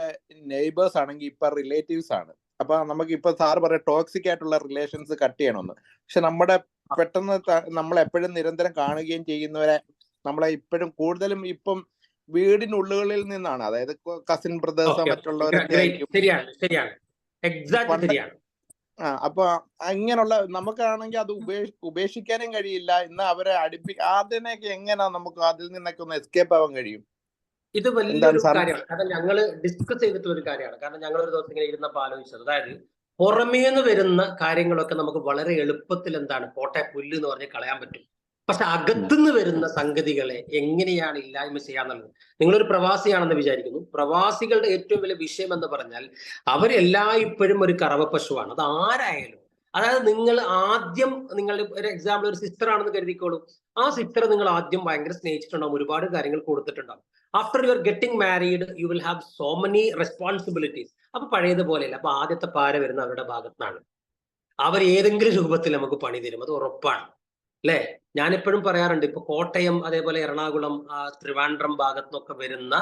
D: നെയ്ബേഴ്സ് ആണെങ്കിൽ ഇപ്പൊ റിലേറ്റീവ്സ് ആണ്. അപ്പൊ നമുക്ക് ഇപ്പൊ സാറ് പറയാം ടോക്സിക് ആയിട്ടുള്ള റിലേഷൻസ് കട്ട് ചെയ്യണമെന്ന്. പക്ഷെ നമ്മുടെ പെട്ടെന്ന് നമ്മൾ എപ്പോഴും നിരന്തരം കാണുകയും ചെയ്യുന്നവരെ നമ്മളെ ഇപ്പോഴും കൂടുതലും ഇപ്പം വീടിനുള്ളുകളിൽ നിന്നാണ്. അതായത് കസിൻ ബ്രദേഴ്സോ മറ്റുള്ളവരൊക്കെ. അപ്പൊ അങ്ങനെയുള്ള നമുക്കാണെങ്കിൽ അത് ഉപേക്ഷിക്കാനും കഴിയില്ല. ഇന്ന് അവരെ അതിനൊക്കെ എങ്ങനെ നമുക്ക് അതിൽ നിന്നൊക്കെ ഒന്ന് എസ്കേപ്പ് ആവാൻ കഴിയും?
B: ഇത് വലിയൊരു കാര്യമാണ്. കാരണം ഞങ്ങൾ ഡിസ്കസ് ചെയ്തിട്ടുള്ള ഒരു കാര്യമാണ്. കാരണം ഞങ്ങൾ ഒരു ദിവസം ഇങ്ങനെ ഇരുന്നപ്പോൾ ആലോചിച്ചത്, അതായത് പുറമേന്ന് വരുന്ന കാര്യങ്ങളൊക്കെ നമുക്ക് വളരെ എളുപ്പത്തിൽ എന്താണ് പോട്ടെ പുല്ല് എന്ന് പറഞ്ഞ് കളയാൻ പറ്റും. പക്ഷെ അകത്തുനിന്ന് വരുന്ന സംഗതികളെ എങ്ങനെയാണ് ഇല്ലായ്മ ചെയ്യാന്നുള്ളത്. നിങ്ങളൊരു പ്രവാസിയാണെന്ന് വിചാരിക്കുന്നു. പ്രവാസികളുടെ ഏറ്റവും വലിയ വിഷയം എന്ന് പറഞ്ഞാൽ അവരെല്ലായ്പ്പോഴും ഒരു കറവ പശുവാണ്. അത് ആരായാലും. അതായത് നിങ്ങൾ ആദ്യം ഒരു എക്സാമ്പിൾ ഒരു സിസ്റ്റർ ആണെന്ന് കരുതിക്കോളൂ. ആ സിസ്റ്റർ നിങ്ങൾ ആദ്യം ഭയങ്കര സ്നേഹിച്ചിട്ടുണ്ടാവും, ഒരുപാട് കാര്യങ്ങൾ കൊടുത്തിട്ടുണ്ടാവും. After you are getting married you will have so many responsibilities. അപ്പൊ പഴയതുപോലെയല്ല. അപ്പൊ ആദ്യത്തെ പാര വരുന്ന അവരുടെ ഭാഗത്താണ്. അവർ ഏതെങ്കിലും രൂപത്തിൽ നമുക്ക് പണി തരും, അത് ഉറപ്പാണ്. അല്ലെ? ഞാനെപ്പോഴും പറയാറുണ്ട്, ഇപ്പൊ കോട്ടയം അതേപോലെ എറണാകുളം ട്രിവാൻഡ്രം ഭാഗത്തുനിന്നൊക്കെ വരുന്ന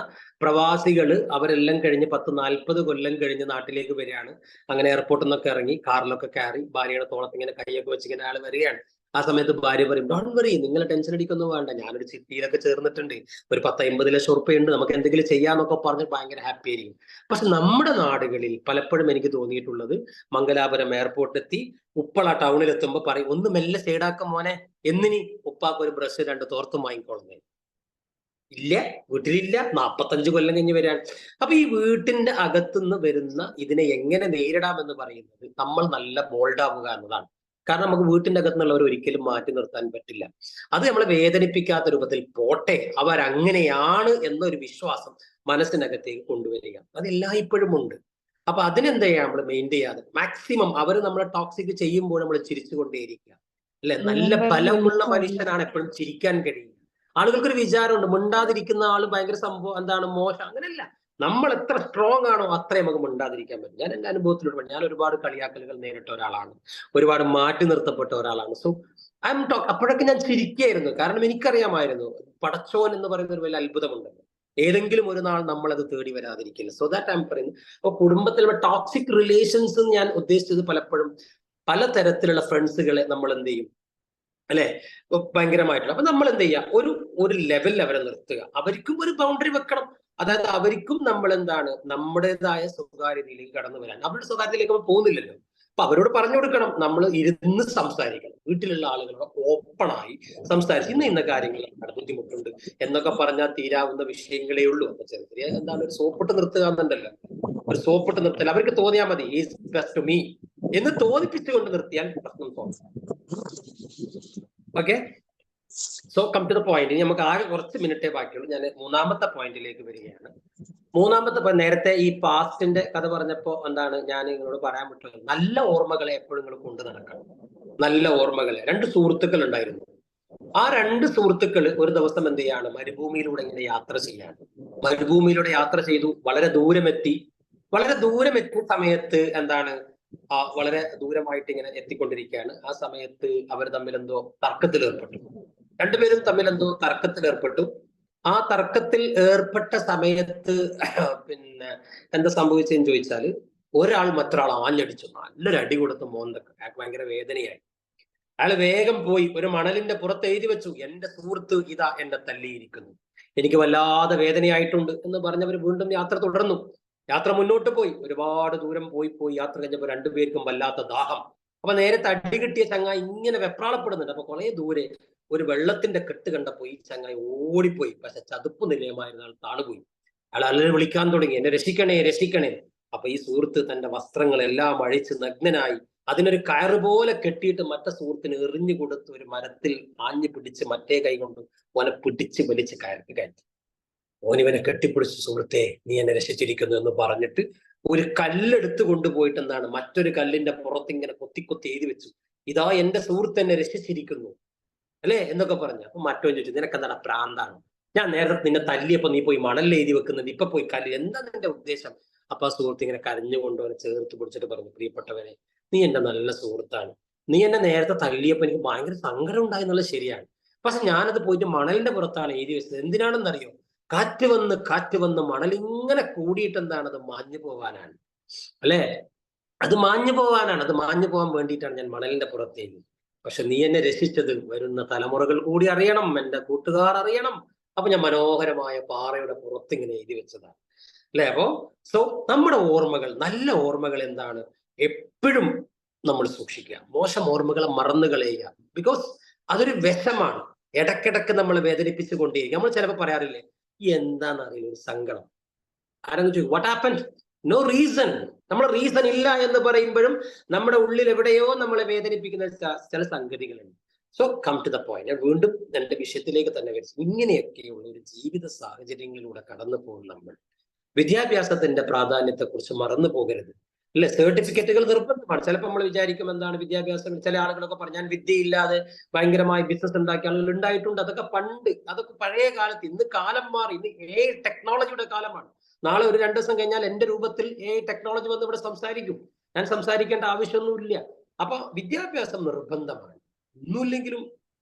B: പ്രവാസികൾ അവരെല്ലാം കഴിഞ്ഞ് 10-40 കൊല്ലം കഴിഞ്ഞ് നാട്ടിലേക്ക് വരികയാണ്. അങ്ങനെ എയർപോർട്ടിൽ നിന്നൊക്കെ ഇറങ്ങി കാറിലൊക്കെ കയറി ഭാര്യയുടെ തോളത്ത് ഇങ്ങനെ കൈയൊക്കെ വെച്ച് ഇങ്ങനെ ആൾ വരികയാണ്. ആ സമയത്ത് ഭാര്യ പറയും, ഡോണ്ട് വറി, നിങ്ങൾ ടെൻഷൻ അടിക്കൊന്നും വേണ്ട, ഞാനൊരു ചിട്ടിയിലൊക്കെ ചേർന്നിട്ടുണ്ട്, ഒരു 10-50 ലക്ഷം ഉറുപ്പയുണ്ട്, നമുക്ക് എന്തെങ്കിലും ചെയ്യാന്നൊക്കെ പറഞ്ഞ് ഭയങ്കര ഹാപ്പി ആയിരിക്കും. പക്ഷെ നമ്മുടെ നാടുകളിൽ പലപ്പോഴും എനിക്ക് തോന്നിയിട്ടുള്ളത്, മംഗലാപുരം എയർപോർട്ടിലെത്തി ഉപ്പള ടൗണിൽ എത്തുമ്പോൾ പറയും, ഒന്ന് മെല്ലെ സൈഡാക്ക മോനെ, എന്നിനി ഉപ്പാക്ക് ഒരു ബ്രഷ് 2 തോർത്തും വാങ്ങിക്കോളുന്നേ. ഇല്ല, വീട്ടിലില്ല, 45 കൊല്ലം കഴിഞ്ഞ് വരികയാണ്. അപ്പൊ ഈ വീട്ടിന്റെ അകത്തുനിന്ന് വരുന്ന ഇതിനെ എങ്ങനെ നേരിടാമെന്ന് പറയുന്നത് നമ്മൾ നല്ല ബോൾഡാവുക എന്നതാണ്. കാരണം നമുക്ക് വീട്ടിന്റെ അകത്തുനിന്നുള്ളവർ ഒരിക്കലും മാറ്റി നിർത്താൻ പറ്റില്ല. അത് നമ്മളെ വേദനിപ്പിക്കാത്ത രൂപത്തിൽ പോട്ടെ, അവരങ്ങനെയാണ് എന്നൊരു വിശ്വാസം മനസ്സിനകത്തേക്ക് കൊണ്ടുവരിക. അത് എല്ലായ്പ്പോഴും ഉണ്ട്. അപ്പൊ അതിനെന്താ ചെയ്യാം, നമ്മൾ മെയിൻ ചെയ്യാതെ മാക്സിമം അവർ നമ്മളെ ടോക്സിക് ചെയ്യുമ്പോൾ നമ്മൾ ചിരിച്ചുകൊണ്ടേയിരിക്കുക. അല്ലെ? നല്ല ബലമുള്ള മനുഷ്യനാണ് എപ്പോഴും ചിരിക്കാൻ കഴിയുക. ആളുകൾക്കൊരു വിചാരമുണ്ട്, മിണ്ടാതിരിക്കുന്ന ആള് ഭയങ്കര സംഭവം, എന്താണ് മോശം. അങ്ങനെയല്ല. നമ്മൾ എത്ര സ്ട്രോങ് ആണോ അത്രയും നമുക്ക് മിണ്ടാതിരിക്കാൻ പറ്റും. ഞാൻ എന്റെ അനുഭവത്തിലൂടെ ഞാൻ ഒരുപാട് കളിയാക്കലുകൾ നേരിട്ട ഒരാളാണ്, ഒരുപാട് മാറ്റി നിർത്തപ്പെട്ട ഒരാളാണ്. So I M talk. അപ്പോഴൊക്കെ ഞാൻ ചിരിക്കുകയായിരുന്നു. കാരണം എനിക്കറിയാമായിരുന്നു പടച്ചോൻ എന്ന് പറയുന്ന ഒരു വലിയ അത്ഭുതമുണ്ടല്ലോ, ഏതെങ്കിലും ഒരു നാൾ നമ്മളത് തേടി വരാതിരിക്കില്ല. സോ ദാറ്റ് ഐ എം പറയുന്നത്. അപ്പൊ കുടുംബത്തിലുള്ള ടോക്സിക് റിലേഷൻസ് ഞാൻ ഉദ്ദേശിച്ചത് പലപ്പോഴും പലതരത്തിലുള്ള ഫ്രണ്ട്സുകളെ നമ്മൾ എന്ത് ചെയ്യും, അല്ലെ, ഭയങ്കരമായിട്ടുള്ള. അപ്പൊ നമ്മൾ എന്ത് ചെയ്യുക, ഒരു ലെവലിൽ അവരെ നിർത്തുക. അവർക്കും ഒരു ബൗണ്ടറി വെക്കണം. അതായത് അവർക്കും നമ്മൾ എന്താണ് നമ്മുടേതായ സ്വകാര്യതയിലേക്ക് കടന്നു വരാൻ. അവരുടെ സ്വകാര്യതയിലേക്ക് നമ്മൾ പോകുന്നില്ലല്ലോ. അപ്പൊ അവരോട് പറഞ്ഞു കൊടുക്കണം, നമ്മൾ ഇരുന്ന് സംസാരിക്കണം. വീട്ടിലുള്ള ആളുകളോട് ഓപ്പണായി സംസാരിച്ച് ഇന്ന കാര്യങ്ങൾ ബുദ്ധിമുട്ടുണ്ട് എന്നൊക്കെ പറഞ്ഞാൽ തീരാവുന്ന വിഷയങ്ങളേ ഉള്ളൂ. അപ്പൊ ചെറിയ എന്താണ് ഒരു സോപ്പിട്ട് നിർത്തുക എന്നുണ്ടല്ലോ, ഒരു സോപ്പിട്ട് നിർത്തൽ. അവർക്ക് തോന്നിയാൽ മതി ഈസ് ബെസ്റ്റ് ടു മീ എന്ന് തോന്നിപ്പിച്ചുകൊണ്ട് നിർത്തിയാൽ പ്രശ്നം solve. Okay, so come to the point. ഇനി നമുക്ക് ആകെ കുറച്ച് മിനിറ്റേ ബാക്കിയുള്ളൂ. ഞാൻ 3ാമത്തെ പോയിന്റിലേക്ക് വരികയാണ്. 3ാമത്തെ നേരത്തെ ഈ പാസ്റ്റിന്റെ കഥ പറഞ്ഞപ്പോ എന്താണ് ഞാൻ നിങ്ങളോട് പറയാൻ പറ്റുന്നത്, നല്ല ഓർമ്മകളെ എപ്പോഴും നിങ്ങൾ കൊണ്ടു നടക്കണം. നല്ല ഓർമ്മകളെ. 2 സുഹൃത്തുക്കൾ ഉണ്ടായിരുന്നു. ആ 2 സുഹൃത്തുക്കൾ ഒരു ദിവസം എന്ത് ചെയ്യാണ്, മരുഭൂമിയിലൂടെ ഇങ്ങനെ യാത്ര ചെയ്യാണ്. മരുഭൂമിയിലൂടെ യാത്ര ചെയ്തു, വളരെ ദൂരമെത്തി. വളരെ ദൂരമെത്തിയ സമയത്ത് എന്താണ്, വളരെ ദൂരമായിട്ട് ഇങ്ങനെ എത്തിക്കൊണ്ടിരിക്കുകയാണ്. ആ സമയത്ത് അവർ തമ്മിൽ എന്തോ തർക്കത്തിൽ ഏർപ്പെട്ടു. രണ്ടുപേരും തമ്മിൽ എന്തോ തർക്കത്തിൽ ഏർപ്പെട്ടു. ആ തർക്കത്തിൽ ഏർപ്പെട്ട സമയത്ത് പിന്നെ എന്താ സംഭവിച്ചതെന്ന് ചോദിച്ചാല്, ഒരാൾ മറ്റൊരാൾ ആഞ്ഞടിച്ചു, നല്ലൊരു അടി കൊടുത്ത് മോന്തൊക്കെ. അയാൾക്ക് ഭയങ്കര വേദനയായി. അയാൾ വേഗം പോയി ഒരു മണലിന്റെ പുറത്ത് എഴുതി വെച്ചു, എന്റെ സുഹൃത്ത് ഇതാ എന്നെ തല്ലിയിരിക്കുന്നു, എനിക്ക് വല്ലാതെ വേദനയായിട്ടുണ്ട് എന്ന് പറഞ്ഞവർ വീണ്ടും യാത്ര തുടർന്നു. യാത്ര മുന്നോട്ട് പോയി. ഒരുപാട് ദൂരം പോയി യാത്ര കഴിഞ്ഞപ്പോൾ 2 പേർക്കും വല്ലാത്ത ദാഹം. അപ്പൊ നേരത്തെ അടി കിട്ടിയ ചങ്ങായി ഇങ്ങനെ വെപ്രാളപ്പെടുന്നുണ്ട്. അപ്പൊ കുറെ ദൂരെ ഒരു വെള്ളത്തിന്റെ കെട്ട് കണ്ടപ്പോ ഈ ചങ്ങായി ഓടിപ്പോയി. പക്ഷെ ചതുപ്പ് നിലയമായിരുന്ന ആൾ താണുപോയി. അയാൾ അല്ലെ വിളിക്കാൻ തുടങ്ങി, എന്നെ രക്ഷിക്കണേ രക്ഷിക്കണേ. അപ്പൊ ഈ സുഹൃത്ത് തന്റെ വസ്ത്രങ്ങളെല്ലാം അഴിച്ച് നഗ്നനായി അതിനൊരു കയറ് പോലെ കെട്ടിയിട്ട് മറ്റേ സുഹൃത്തിന് എറിഞ്ഞു കൊടുത്ത് ഒരു മരത്തിൽ ആഞ്ഞു പിടിച്ച് മറ്റേ കൈ കൊണ്ട് ഓനെ പിടിച്ച് വലിച്ച് കയറ്റി. ഓനിവനെ കെട്ടിപ്പിടിച്ചു, സുഹൃത്തെ നീ എന്നെ രക്ഷിച്ചിരിക്കുന്നു എന്ന് പറഞ്ഞിട്ട് ഒരു കല്ലെടുത്ത് കൊണ്ടുപോയിട്ട് എന്താണ് മറ്റൊരു കല്ലിന്റെ പുറത്ത് ഇങ്ങനെ കൊത്തി എഴുതി വെച്ചു, ഇതാ എന്റെ സുഹൃത്ത് എന്നെ രക്ഷിച്ചിരിക്കുന്നു, അല്ലെ എന്നൊക്കെ പറഞ്ഞു. അപ്പൊ മറ്റോ ചോദിച്ചു, നിനക്കെന്താണ് പ്രാന്താണ്, ഞാൻ നേരത്തെ നിന്നെ തല്ലിയപ്പോ നീ പോയി മണലിൽ എഴുതി വെക്കുന്നത്, ഇപ്പൊ പോയി കല്ലിൽ, എന്താ നിന്റെ ഉദ്ദേശം? അപ്പൊ ആ സുഹൃത്ത് ഇങ്ങനെ കരഞ്ഞുകൊണ്ടവനെ ചേർത്ത് പിടിച്ചിട്ട് പറഞ്ഞു, പ്രിയപ്പെട്ടവനെ, നീ എന്റെ നല്ല സുഹൃത്താണ്, നീ എന്നെ നേരത്തെ തല്ലിയപ്പോ എനിക്ക് ഭയങ്കര സങ്കടം ഉണ്ടായി എന്നുള്ളത് ശരിയാണ്. പക്ഷെ ഞാനത് പോയിട്ട് മണലിന്റെ പുറത്താണ് എഴുതി വെച്ചത്. എന്തിനാണെന്നറിയോ? കാറ്റ് വന്ന് മണലിങ്ങനെ കൂടിയിട്ട് എന്താണ്, അത് മാഞ്ഞു പോവാനാണ്, അല്ലെ? അത് മാഞ്ഞു പോവാനാണ്, അത് മാഞ്ഞു പോകാൻ വേണ്ടിയിട്ടാണ് ഞാൻ മണലിന്റെ പുറത്തേക്ക്. പക്ഷെ നീ എന്നെ രക്ഷിച്ചത് വരുന്ന തലമുറകൾ കൂടി അറിയണം, എന്റെ കൂട്ടുകാർ അറിയണം. അപ്പൊ ഞാൻ മനോഹരമായ പാറയുടെ പുറത്ത് ഇങ്ങനെ എഴുതി വെച്ചതാണ്, അല്ലെ? അപ്പോ സോ നമ്മുടെ ഓർമ്മകൾ, നല്ല ഓർമ്മകൾ എന്താണ്, എപ്പോഴും നമ്മൾ സൂക്ഷിക്കുക. മോശം ഓർമ്മകളെ മറന്നു കളയുക. ബിക്കോസ് അതൊരു വിഷമാണ്. ഇടക്കിടക്ക് നമ്മൾ വേദനിപ്പിച്ചു കൊണ്ടേയിരിക്കും. നമ്മൾ ചിലപ്പോൾ പറയാറില്ലേ, എന്താണെന്നറിയില്ല ഒരു സങ്കടം. ആരെങ്കിലും ചോദിക്കും വാട്ട് ഹാപ്പൻ? No reason. നമ്മൾ റീസൺ ഇല്ല എന്ന് പറയുമ്പോഴും നമ്മുടെ ഉള്ളിൽ എവിടെയോ നമ്മളെ വേദനിപ്പിക്കുന്ന ചില സംഗതികളുണ്ട്. So come to the point. ഞാൻ വീണ്ടും എന്റെ വിഷയത്തിലേക്ക് തന്നെ വരും. ഇങ്ങനെയൊക്കെയുള്ള ഒരു ജീവിത സാഹചര്യങ്ങളിലൂടെ കടന്നു പോകും നമ്മൾ. വിദ്യാഭ്യാസത്തിന്റെ പ്രാധാന്യത്തെക്കുറിച്ച് മറന്നു പോകരുത്. അല്ലെ, സർട്ടിഫിക്കറ്റുകൾ നിർബന്ധമാണ്. ചിലപ്പോൾ നമ്മൾ വിചാരിക്കും എന്താണ് വിദ്യാഭ്യാസം, ചില ആളുകളൊക്കെ പറഞ്ഞു ഞാൻ വിദ്യയില്ലാതെ ഭയങ്കരമായി ബിസിനസ് ഉണ്ടാക്കിയ ആളുകൾ ഉണ്ടായിട്ടുണ്ട്. അതൊക്കെ പണ്ട്, അതൊക്കെ പഴയ കാലത്ത്. ഇന്ന് കാലം മാറി. ഇന്ന് ടെക്നോളജിയുടെ കാലമാണ്. നാളെ ഒരു 2 ദിവസം കഴിഞ്ഞാൽ എന്റെ രൂപത്തിൽ ടെക്നോളജി വന്ന് ഇവിടെ സംസാരിക്കും. ഞാൻ സംസാരിക്കേണ്ട ആവശ്യമൊന്നുമില്ല. അപ്പൊ വിദ്യാഭ്യാസം നിർബന്ധമാണ്. ഒന്നുമില്ലെങ്കിലും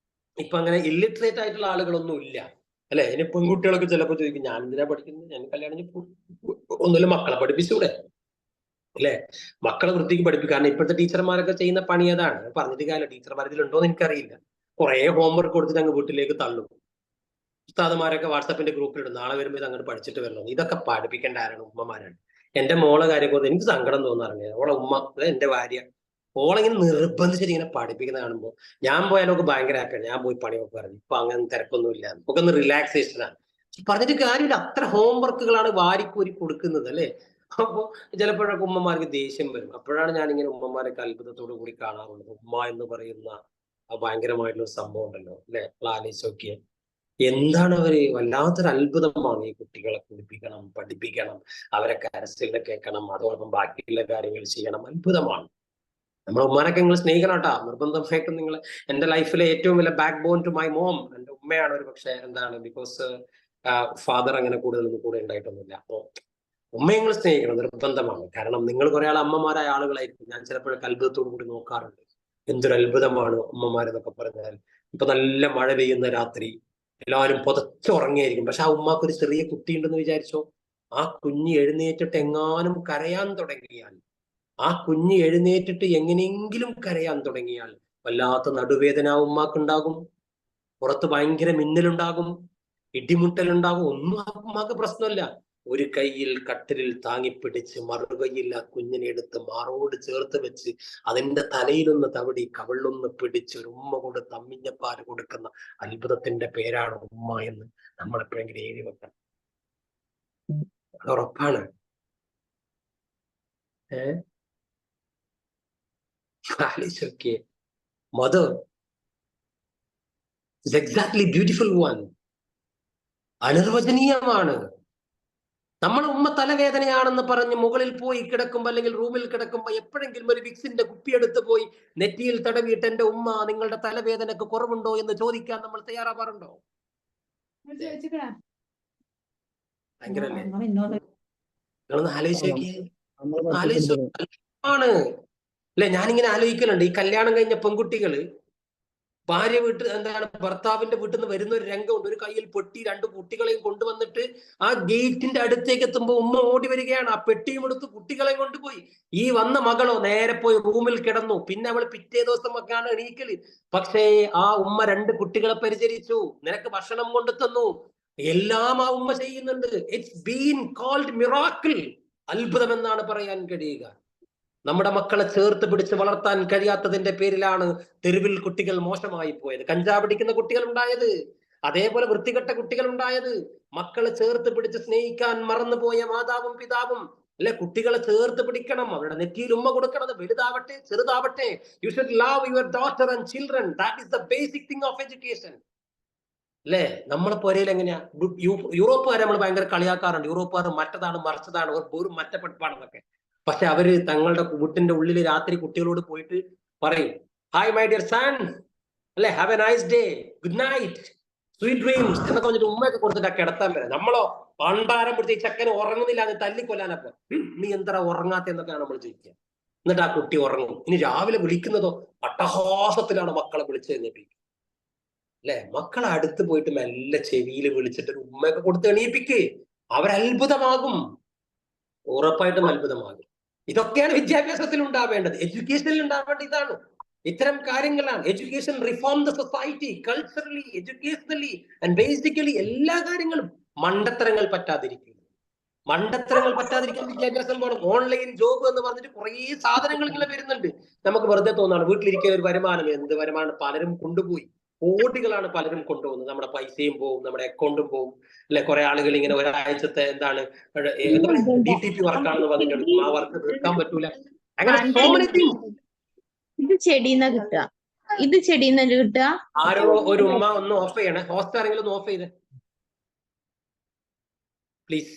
B: ഇപ്പൊ അങ്ങനെ ഇല്ലിറ്ററേറ്റ് ആയിട്ടുള്ള ആളുകളൊന്നും ഇല്ല, അല്ലെ? ഇനി പെൺകുട്ടികളൊക്കെ ചിലപ്പോൾ ചോദിക്കും ഞാൻ എന്തിനാ പഠിക്കുന്നത്, ഞാൻ കല്യാണം ഒന്നുമില്ല, മക്കളെ പഠിപ്പിച്ചൂടെ, അല്ലെ? മക്കളെ വൃത്തിക്ക് പഠിപ്പിക്കും. കാരണം ഇപ്പോഴത്തെ ടീച്ചർമാരൊക്കെ ചെയ്യുന്ന പണി അതാണ്. പറഞ്ഞിട്ട് കാര്യമില്ല, ടീച്ചർമാർ ഇതിലുണ്ടോ എന്ന് എനിക്കറിയില്ല. കുറെ ഹോംവർക്ക് കൊടുത്തിട്ട് അങ്ങ് വീട്ടിലേക്ക് തള്ളും. ഉസ്താദുമാരൊക്കെ വാട്സാപ്പിന്റെ ഗ്രൂപ്പിലിടും, നാളെ വരുമ്പോൾ ഇത് അങ്ങോട്ട് പഠിച്ചിട്ട് വരണം. ഇതൊക്കെ പഠിപ്പിക്കേണ്ട ആരാണ്? ഉമ്മമാരാണ്. എന്റെ മോളെ കാര്യമൊക്കെ എനിക്ക് സങ്കടം തോന്നാറുണ്ട്. ഓളെ ഉമ്മ, എന്റെ ഭാര്യ, ഓളെങ്ങനെ നിർബന്ധിച്ചിട്ട് ഇങ്ങനെ പഠിപ്പിക്കുന്ന കാണുമ്പോൾ ഞാൻ പോയാലൊക്കെ ഭയങ്കര ഹാപ്പിയാണ്. ഞാൻ പോയി പണിയൊക്കെ പറഞ്ഞു. ഇപ്പൊ അങ്ങനെ തിരക്കൊന്നും ഇല്ല, നമുക്ക് ഒന്ന് റിലാക്സേഷനാണ്. പറഞ്ഞിട്ട് കാര്യമില്ല. അത്ര ഹോംവർക്കുകളാണ് വാരിക്കൂരി കൊടുക്കുന്നത്, അല്ലെ? അപ്പോ ചിലപ്പോഴൊക്കെ ഉമ്മമാർക്ക് ദേഷ്യം വരും. അപ്പോഴാണ് ഞാനിങ്ങനെ ഉമ്മമാരൊക്കെ അത്ഭുതത്തോടു കൂടി കാണാറുള്ളത്. ഉമ്മ എന്ന് പറയുന്ന ഭയങ്കരമായിട്ടുള്ള സംഭവം ഉണ്ടല്ലോ, അല്ലെ? ആലോചിച്ചൊക്കെ എന്താണ് അവര്, വല്ലാത്തൊരു അത്ഭുതമാണ്. ഈ കുട്ടികളെ കുളിപ്പിക്കണം, പഠിപ്പിക്കണം, അവരെ കരച്ചിലിനെ കേൾക്കണം, അതോടൊപ്പം ബാക്കിയുള്ള കാര്യങ്ങൾ ചെയ്യണം. അത്ഭുതമാണ്. നമ്മുടെ ഉമ്മാനൊക്കെ നിങ്ങൾ സ്നേഹിക്കണം കേട്ടോ. നിർബന്ധമായിട്ടും നിങ്ങൾ, എന്റെ ലൈഫിലെ ഏറ്റവും വലിയ backbone to my mom എന്റെ ഉമ്മയാണ്. ഒരു പക്ഷെ എന്താണ്, ബിക്കോസ് ഫാദർ അങ്ങനെ കൂടുതലൊന്നും കൂടെ ഉണ്ടായിട്ടൊന്നുമില്ല. അപ്പോ ഉമ്മയെ നിങ്ങൾ സ്നേഹിക്കണം, നിർബന്ധമാണ്. കാരണം നിങ്ങൾ കുറെ അമ്മമാരായ ആളുകളായിരിക്കും. ഞാൻ ചിലപ്പോഴൊക്കെ അത്ഭുതത്തോടു കൂടി നോക്കാറുണ്ട്. എന്തൊരു അത്ഭുതമാണ് ഉമ്മമാരെന്നൊക്കെ പറഞ്ഞാൽ. ഇപ്പൊ നല്ല മഴ പെയ്യുന്ന രാത്രി, എല്ലാവരും പുതച്ചുറങ്ങിയായിരിക്കും. പക്ഷെ ആ ഉമ്മാക്ക് ഒരു ചെറിയ കുട്ടിയുണ്ടെന്ന് വിചാരിച്ചോ, ആ കുഞ്ഞ് എഴുന്നേറ്റിട്ട് എങ്ങാനും കരയാൻ തുടങ്ങിയാൽ, ആ കുഞ്ഞ് എഴുന്നേറ്റിട്ട് എങ്ങനെയെങ്കിലും കരയാൻ തുടങ്ങിയാൽ വല്ലാത്ത നടുവേദന ഉമ്മാക്കുണ്ടാകും. പുറത്ത് ഭയങ്കര മിന്നലുണ്ടാകും, ഇടിമുട്ടലുണ്ടാകും. ഒന്നും ആ ഉമ്മാക്ക് പ്രശ്നമല്ല. ഒരു കൈയിൽ കട്ടിലിൽ താങ്ങിപ്പിടിച്ച് മറുകൈയിൽ ആ കുഞ്ഞിനെ എടുത്ത് മാറോട് ചേർത്ത് വെച്ച് അതിന്റെ തലയിലൊന്ന് തവിടി കവിളൊന്ന് പിടിച്ച് ഒരു ഉമ്മ കൊണ്ട് തമ്മിഞ്ഞപ്പാല് കൊടുക്കുന്ന അത്ഭുതത്തിന്റെ പേരാണ് ഉമ്മ എന്ന് നമ്മൾ എപ്പോഴെങ്കിലും എഴുതി വെക്കണം. അത് ഉറപ്പാണ്. ആലോചിച്ചോക്കിയേ, mother is exactly beautiful one. അനിർവചനീയമാണ്. നമ്മൾ ഉമ്മ തലവേദനയാണെന്ന് പറഞ്ഞ് മുകളിൽ പോയി കിടക്കുമ്പോ അല്ലെങ്കിൽ റൂമിൽ കിടക്കുമ്പോ എപ്പോഴെങ്കിലും ഒരു വിക്സിന്റെ കുപ്പിയെടുത്ത് പോയി നെറ്റിയിൽ തടവിയിട്ട് എന്റെ ഉമ്മ നിങ്ങളുടെ തലവേദനക്ക് കുറവുണ്ടോ എന്ന് ചോദിക്കാൻ നമ്മൾ തയ്യാറാവാറുണ്ടോ? ഭയങ്കരല്ലേ? നിങ്ങളൊന്ന് ആലോചിച്ചാണ് അല്ലെ? ഞാനിങ്ങനെ ആലോചിക്കലുണ്ട്, ഈ കല്യാണം കഴിഞ്ഞ പെൺകുട്ടികള് ഭാര്യ ഭർത്താവിന്റെ വീട്ടിൽ നിന്ന് വരുന്ന ഒരു രംഗമുണ്ട്. ഒരു കയ്യിൽ പെട്ടി 2 കുട്ടികളെയും കൊണ്ടുവന്നിട്ട് ആ ഗേറ്റിന്റെ അടുത്തേക്ക് എത്തുമ്പോൾ ഉമ്മ ഓടി വരികയാണ്. ആ പെട്ടിയും എടുത്ത് കുട്ടികളെയും കൊണ്ടുപോയി. ഈ വന്ന മകളോ നേരെ പോയി റൂമിൽ കിടന്നു. പിന്നെ അവൾ പിറ്റേ ദിവസം ഒക്കെയാണ് എണീക്കല്. പക്ഷേ ആ ഉമ്മ 2 കുട്ടികളെ പരിചരിച്ചു, നിനക്ക് ഭക്ഷണം കൊണ്ടു തന്നു, എല്ലാം ആ ഉമ്മ ചെയ്യുന്നുണ്ട്. It's been called miracle. അത്ഭുതം എന്നാണ് പറയാൻ കഴിയുക. നമ്മുടെ മക്കളെ ചേർത്ത് പിടിച്ച് വളർത്താൻ കഴിയാത്തതിന്റെ പേരിലാണ് തെരുവിൽ കുട്ടികൾ മോശമായി പോയത്, കഞ്ചാവ് പിടിക്കുന്ന കുട്ടികൾ ഉണ്ടായത്, അതേപോലെ വൃത്തികെട്ട കുട്ടികൾ ഉണ്ടായത്. മക്കളെ ചേർത്ത് പിടിച്ച് സ്നേഹിക്കാൻ മറന്നുപോയ മാതാവും പിതാവും, അല്ലെ? കുട്ടികളെ ചേർത്ത് പിടിക്കണം, അവരുടെ നെറ്റിയിൽ ഉമ്മ കൊടുക്കണം. വലുതാവട്ടെ ചെറുതാവട്ടെ, you should love your daughter and children. That is the basic thing of education, അല്ലെ? നമ്മളെ പോരയിൽ എങ്ങനെയാ? യൂറോപ്പുകാരെ നമ്മൾ ഭയങ്കര കളിയാക്കാറുണ്ട്. യൂറോപ്പുകാർ മറ്റതാണ് മറിച്ചതാണ്, ഒരു മറ്റപ്പെടുപ്പാണെന്നൊക്കെ. പക്ഷെ അവര് തങ്ങളുടെ വീട്ടിന്റെ ഉള്ളിൽ രാത്രി കുട്ടികളോട് പോയിട്ട് പറയും, ഹായ് മൈ ഡിയർ സൺ, അല്ലെ, have A nice day, good night, sweet dreams എന്നൊക്കെ പറഞ്ഞിട്ട് ഉമ്മയൊക്കെ കൊടുത്തിട്ട് കിടത്താൻ വരാം. നമ്മളോ പണ്ടാരം പിടിച്ച് ചെക്കന് ഉറങ്ങുന്നില്ല, അത് തല്ലിക്കൊല്ലാനപ്പോ നീ എന്താ ഉറങ്ങാത്ത എന്നൊക്കെയാണ് നമ്മൾ ചോദിക്കുക. എന്നിട്ട് ആ കുട്ടി ഉറങ്ങും. ഇനി രാവിലെ വിളിക്കുന്നതോ അട്ടഹാസത്തിലാണ് മക്കളെ വിളിച്ച് എഴുന്നേപ്പിക്കുക, അല്ലെ? മക്കളെ അടുത്ത് പോയിട്ട് മെല്ലെ ചെവിയിൽ വിളിച്ചിട്ട് ഒരു ഉമ്മയൊക്കെ കൊടുത്ത് എണീപ്പിക്ക്. അവരത്ഭുതമാകും, ഉറപ്പായിട്ടും അത്ഭുതമാകും. ഇതൊക്കെയാണ് വിദ്യാഭ്യാസത്തിൽ ഉണ്ടാവേണ്ടത്, എഡ്യൂക്കേഷനിൽ ഉണ്ടാവേണ്ടത്. ഇതാണ്, ഇത്തരം കാര്യങ്ങളാണ്. Education reform the society culturally, educationally and basically. എല്ലാ കാര്യങ്ങളും മണ്ടത്തരങ്ങൾ പറ്റാതിരിക്കുക. മണ്ടത്തരങ്ങൾ പറ്റാതിരിക്കാൻ വിദ്യാഭ്യാസം വേണം. ഓൺലൈൻ ജോബ് എന്ന് പറഞ്ഞിട്ട് കുറേ സാധനങ്ങൾ ഇങ്ങനെ വരുന്നുണ്ട്. നമുക്ക് വെറുതെ തോന്നാണ് വീട്ടിലിരിക്കുന്ന ഒരു വരുമാനം. എന്ത് വരുമാനം? പലരും കൊണ്ടുപോയി, കോടികളാണ് പലരും കൊണ്ടുപോകുന്നത്. നമ്മുടെ പൈസയും പോവും, നമ്മുടെ അക്കൗണ്ടും പോവും, അല്ലെ? കുറെ ആളുകൾ ഇങ്ങനെ ഒരാഴ്ചത്തെ എന്താണ് DTP വർക്കാണെന്ന് പറഞ്ഞിട്ട് എടുക്കും. ആ വർക്ക് തീർക്കാൻ പറ്റൂല. അങ്ങനെ so many things.
F: ഇത് ചെടിന്ന് കിട്ടുക, ഇത് ചെടിന്ന് കിട്ടുക.
B: ആരോ ഒരു ഉമ്മ ഒന്ന് ഓഫ് ചെയ്യണേ, ഹോസ്റ്റ് ആരെങ്കിലും ഒന്ന് ഓഫ് ചെയ്തേ പ്ലീസ്.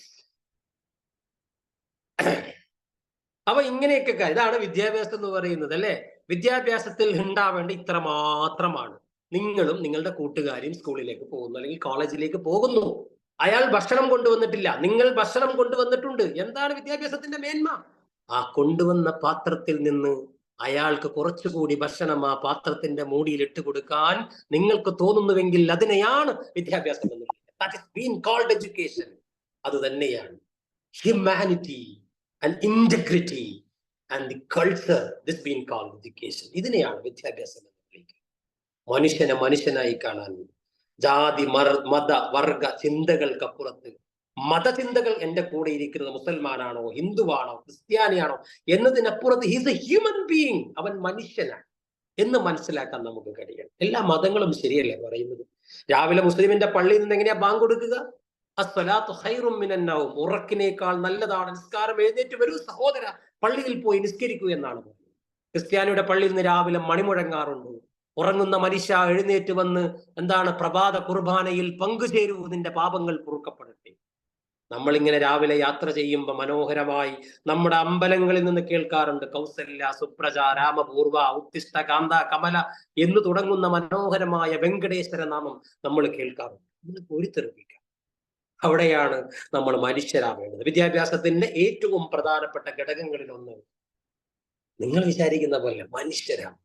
B: അപ്പൊ ഇങ്ങനെയൊക്കെ ഇതാണ് വിദ്യാഭ്യാസം എന്ന് പറയുന്നത്, അല്ലെ? വിദ്യാഭ്യാസത്തിൽ ഉണ്ടാവേണ്ട ഇത്ര മാത്രമാണ്. നിങ്ങളും നിങ്ങളുടെ കൂട്ടുകാരും സ്കൂളിലേക്ക് പോകുന്നു അല്ലെങ്കിൽ കോളേജിലേക്ക് പോകുന്നു. അയാൾ ഭക്ഷണം കൊണ്ടുവന്നിട്ടില്ല, നിങ്ങൾ ഭക്ഷണം കൊണ്ടുവന്നിട്ടുണ്ട്. എന്താണ് വിദ്യാഭ്യാസത്തിന്റെ മേന്മ? ആ കൊണ്ടുവന്ന പാത്രത്തിൽ നിന്ന് അയാൾക്ക് കുറച്ചുകൂടി ഭക്ഷണം ആ പാത്രത്തിന്റെ മൂടിയിൽ ഇട്ട് കൊടുക്കാൻ നിങ്ങൾക്ക് തോന്നുന്നുവെങ്കിൽ അതിനെയാണ് വിദ്യാഭ്യാസം എന്ന് പറയുന്നത്. That is being called education. അത് തന്നെയാണ് humanity and integrity and the culture, this being called education. ഇതിനെയാണ് വിദ്യാഭ്യാസം എന്ന് വിളിക്കുന്നത്. മനുഷ്യനെ മനുഷ്യനായി കാണാൻ, ജാതി മത വർഗ ചിന്തകൾക്കപ്പുറത്ത്, മതചിന്തകൾ എന്റെ കൂടെ ഇരിക്കുന്നത് മുസൽമാനാണോ ഹിന്ദുവാണോ ക്രിസ്ത്യാനിയാണോ എന്നതിനപ്പുറത്ത് ഹീസ് എ ഹ്യൂമൻ ബീയിങ്, അവൻ മനുഷ്യനാണ് എന്ന് മനസ്സിലാക്കാൻ നമുക്ക് കഴിയണം. എല്ലാ മതങ്ങളും ശരിയല്ലേ പറയുന്നത്? രാവിലെ മുസ്ലിമിന്റെ പള്ളിയിൽ നിന്ന് എങ്ങനെയാ ബാങ്ക് കൊടുക്കുക? അസ്സലാത്തു ഖൈറും മിനന്നൗം, ഉറക്കിനേക്കാൾ നല്ലതാണ് നിസ്കാരം. എഴുന്നേറ്റ് വരൂ സഹോദര, പള്ളിയിൽ പോയി നിസ്കരിക്കൂ എന്നാണ് പറയുന്നത്. ക്രിസ്ത്യാനിയുടെ പള്ളിയിൽ നിന്ന് രാവിലെ മണിമുഴങ്ങാറുണ്ട്. ഉറങ്ങുന്ന മനുഷ്യ എഴുന്നേറ്റ് വന്ന് എന്താണ് പ്രഭാത കുർബാനയിൽ പങ്കുചേരൂ, നിന്റെ പാപങ്ങൾ പൊറുക്കപ്പെടട്ടെ. നമ്മളിങ്ങനെ രാവിലെ യാത്ര ചെയ്യുമ്പോൾ മനോഹരമായി നമ്മുടെ അമ്പലങ്ങളിൽ നിന്ന് കേൾക്കാറുണ്ട് കൗസല്യ സുപ്രജ രാമപൂർവ ഉത്തിഷ്ഠ കാന്ത കമല എന്ന് തുടങ്ങുന്ന മനോഹരമായ വെങ്കടേശ്വര നാമം നമ്മൾ കേൾക്കാറുണ്ട്. നമ്മൾ പൊരിത്തെറിപ്പിക്കാം. അവിടെയാണ് നമ്മൾ മനുഷ്യരാവേണ്ടത്. വിദ്യാഭ്യാസത്തിന്റെ ഏറ്റവും പ്രധാനപ്പെട്ട ഘടകങ്ങളിൽ ഒന്ന് നിങ്ങൾ വിചാരിക്കുന്ന പോലെ മനുഷ്യരാണ്,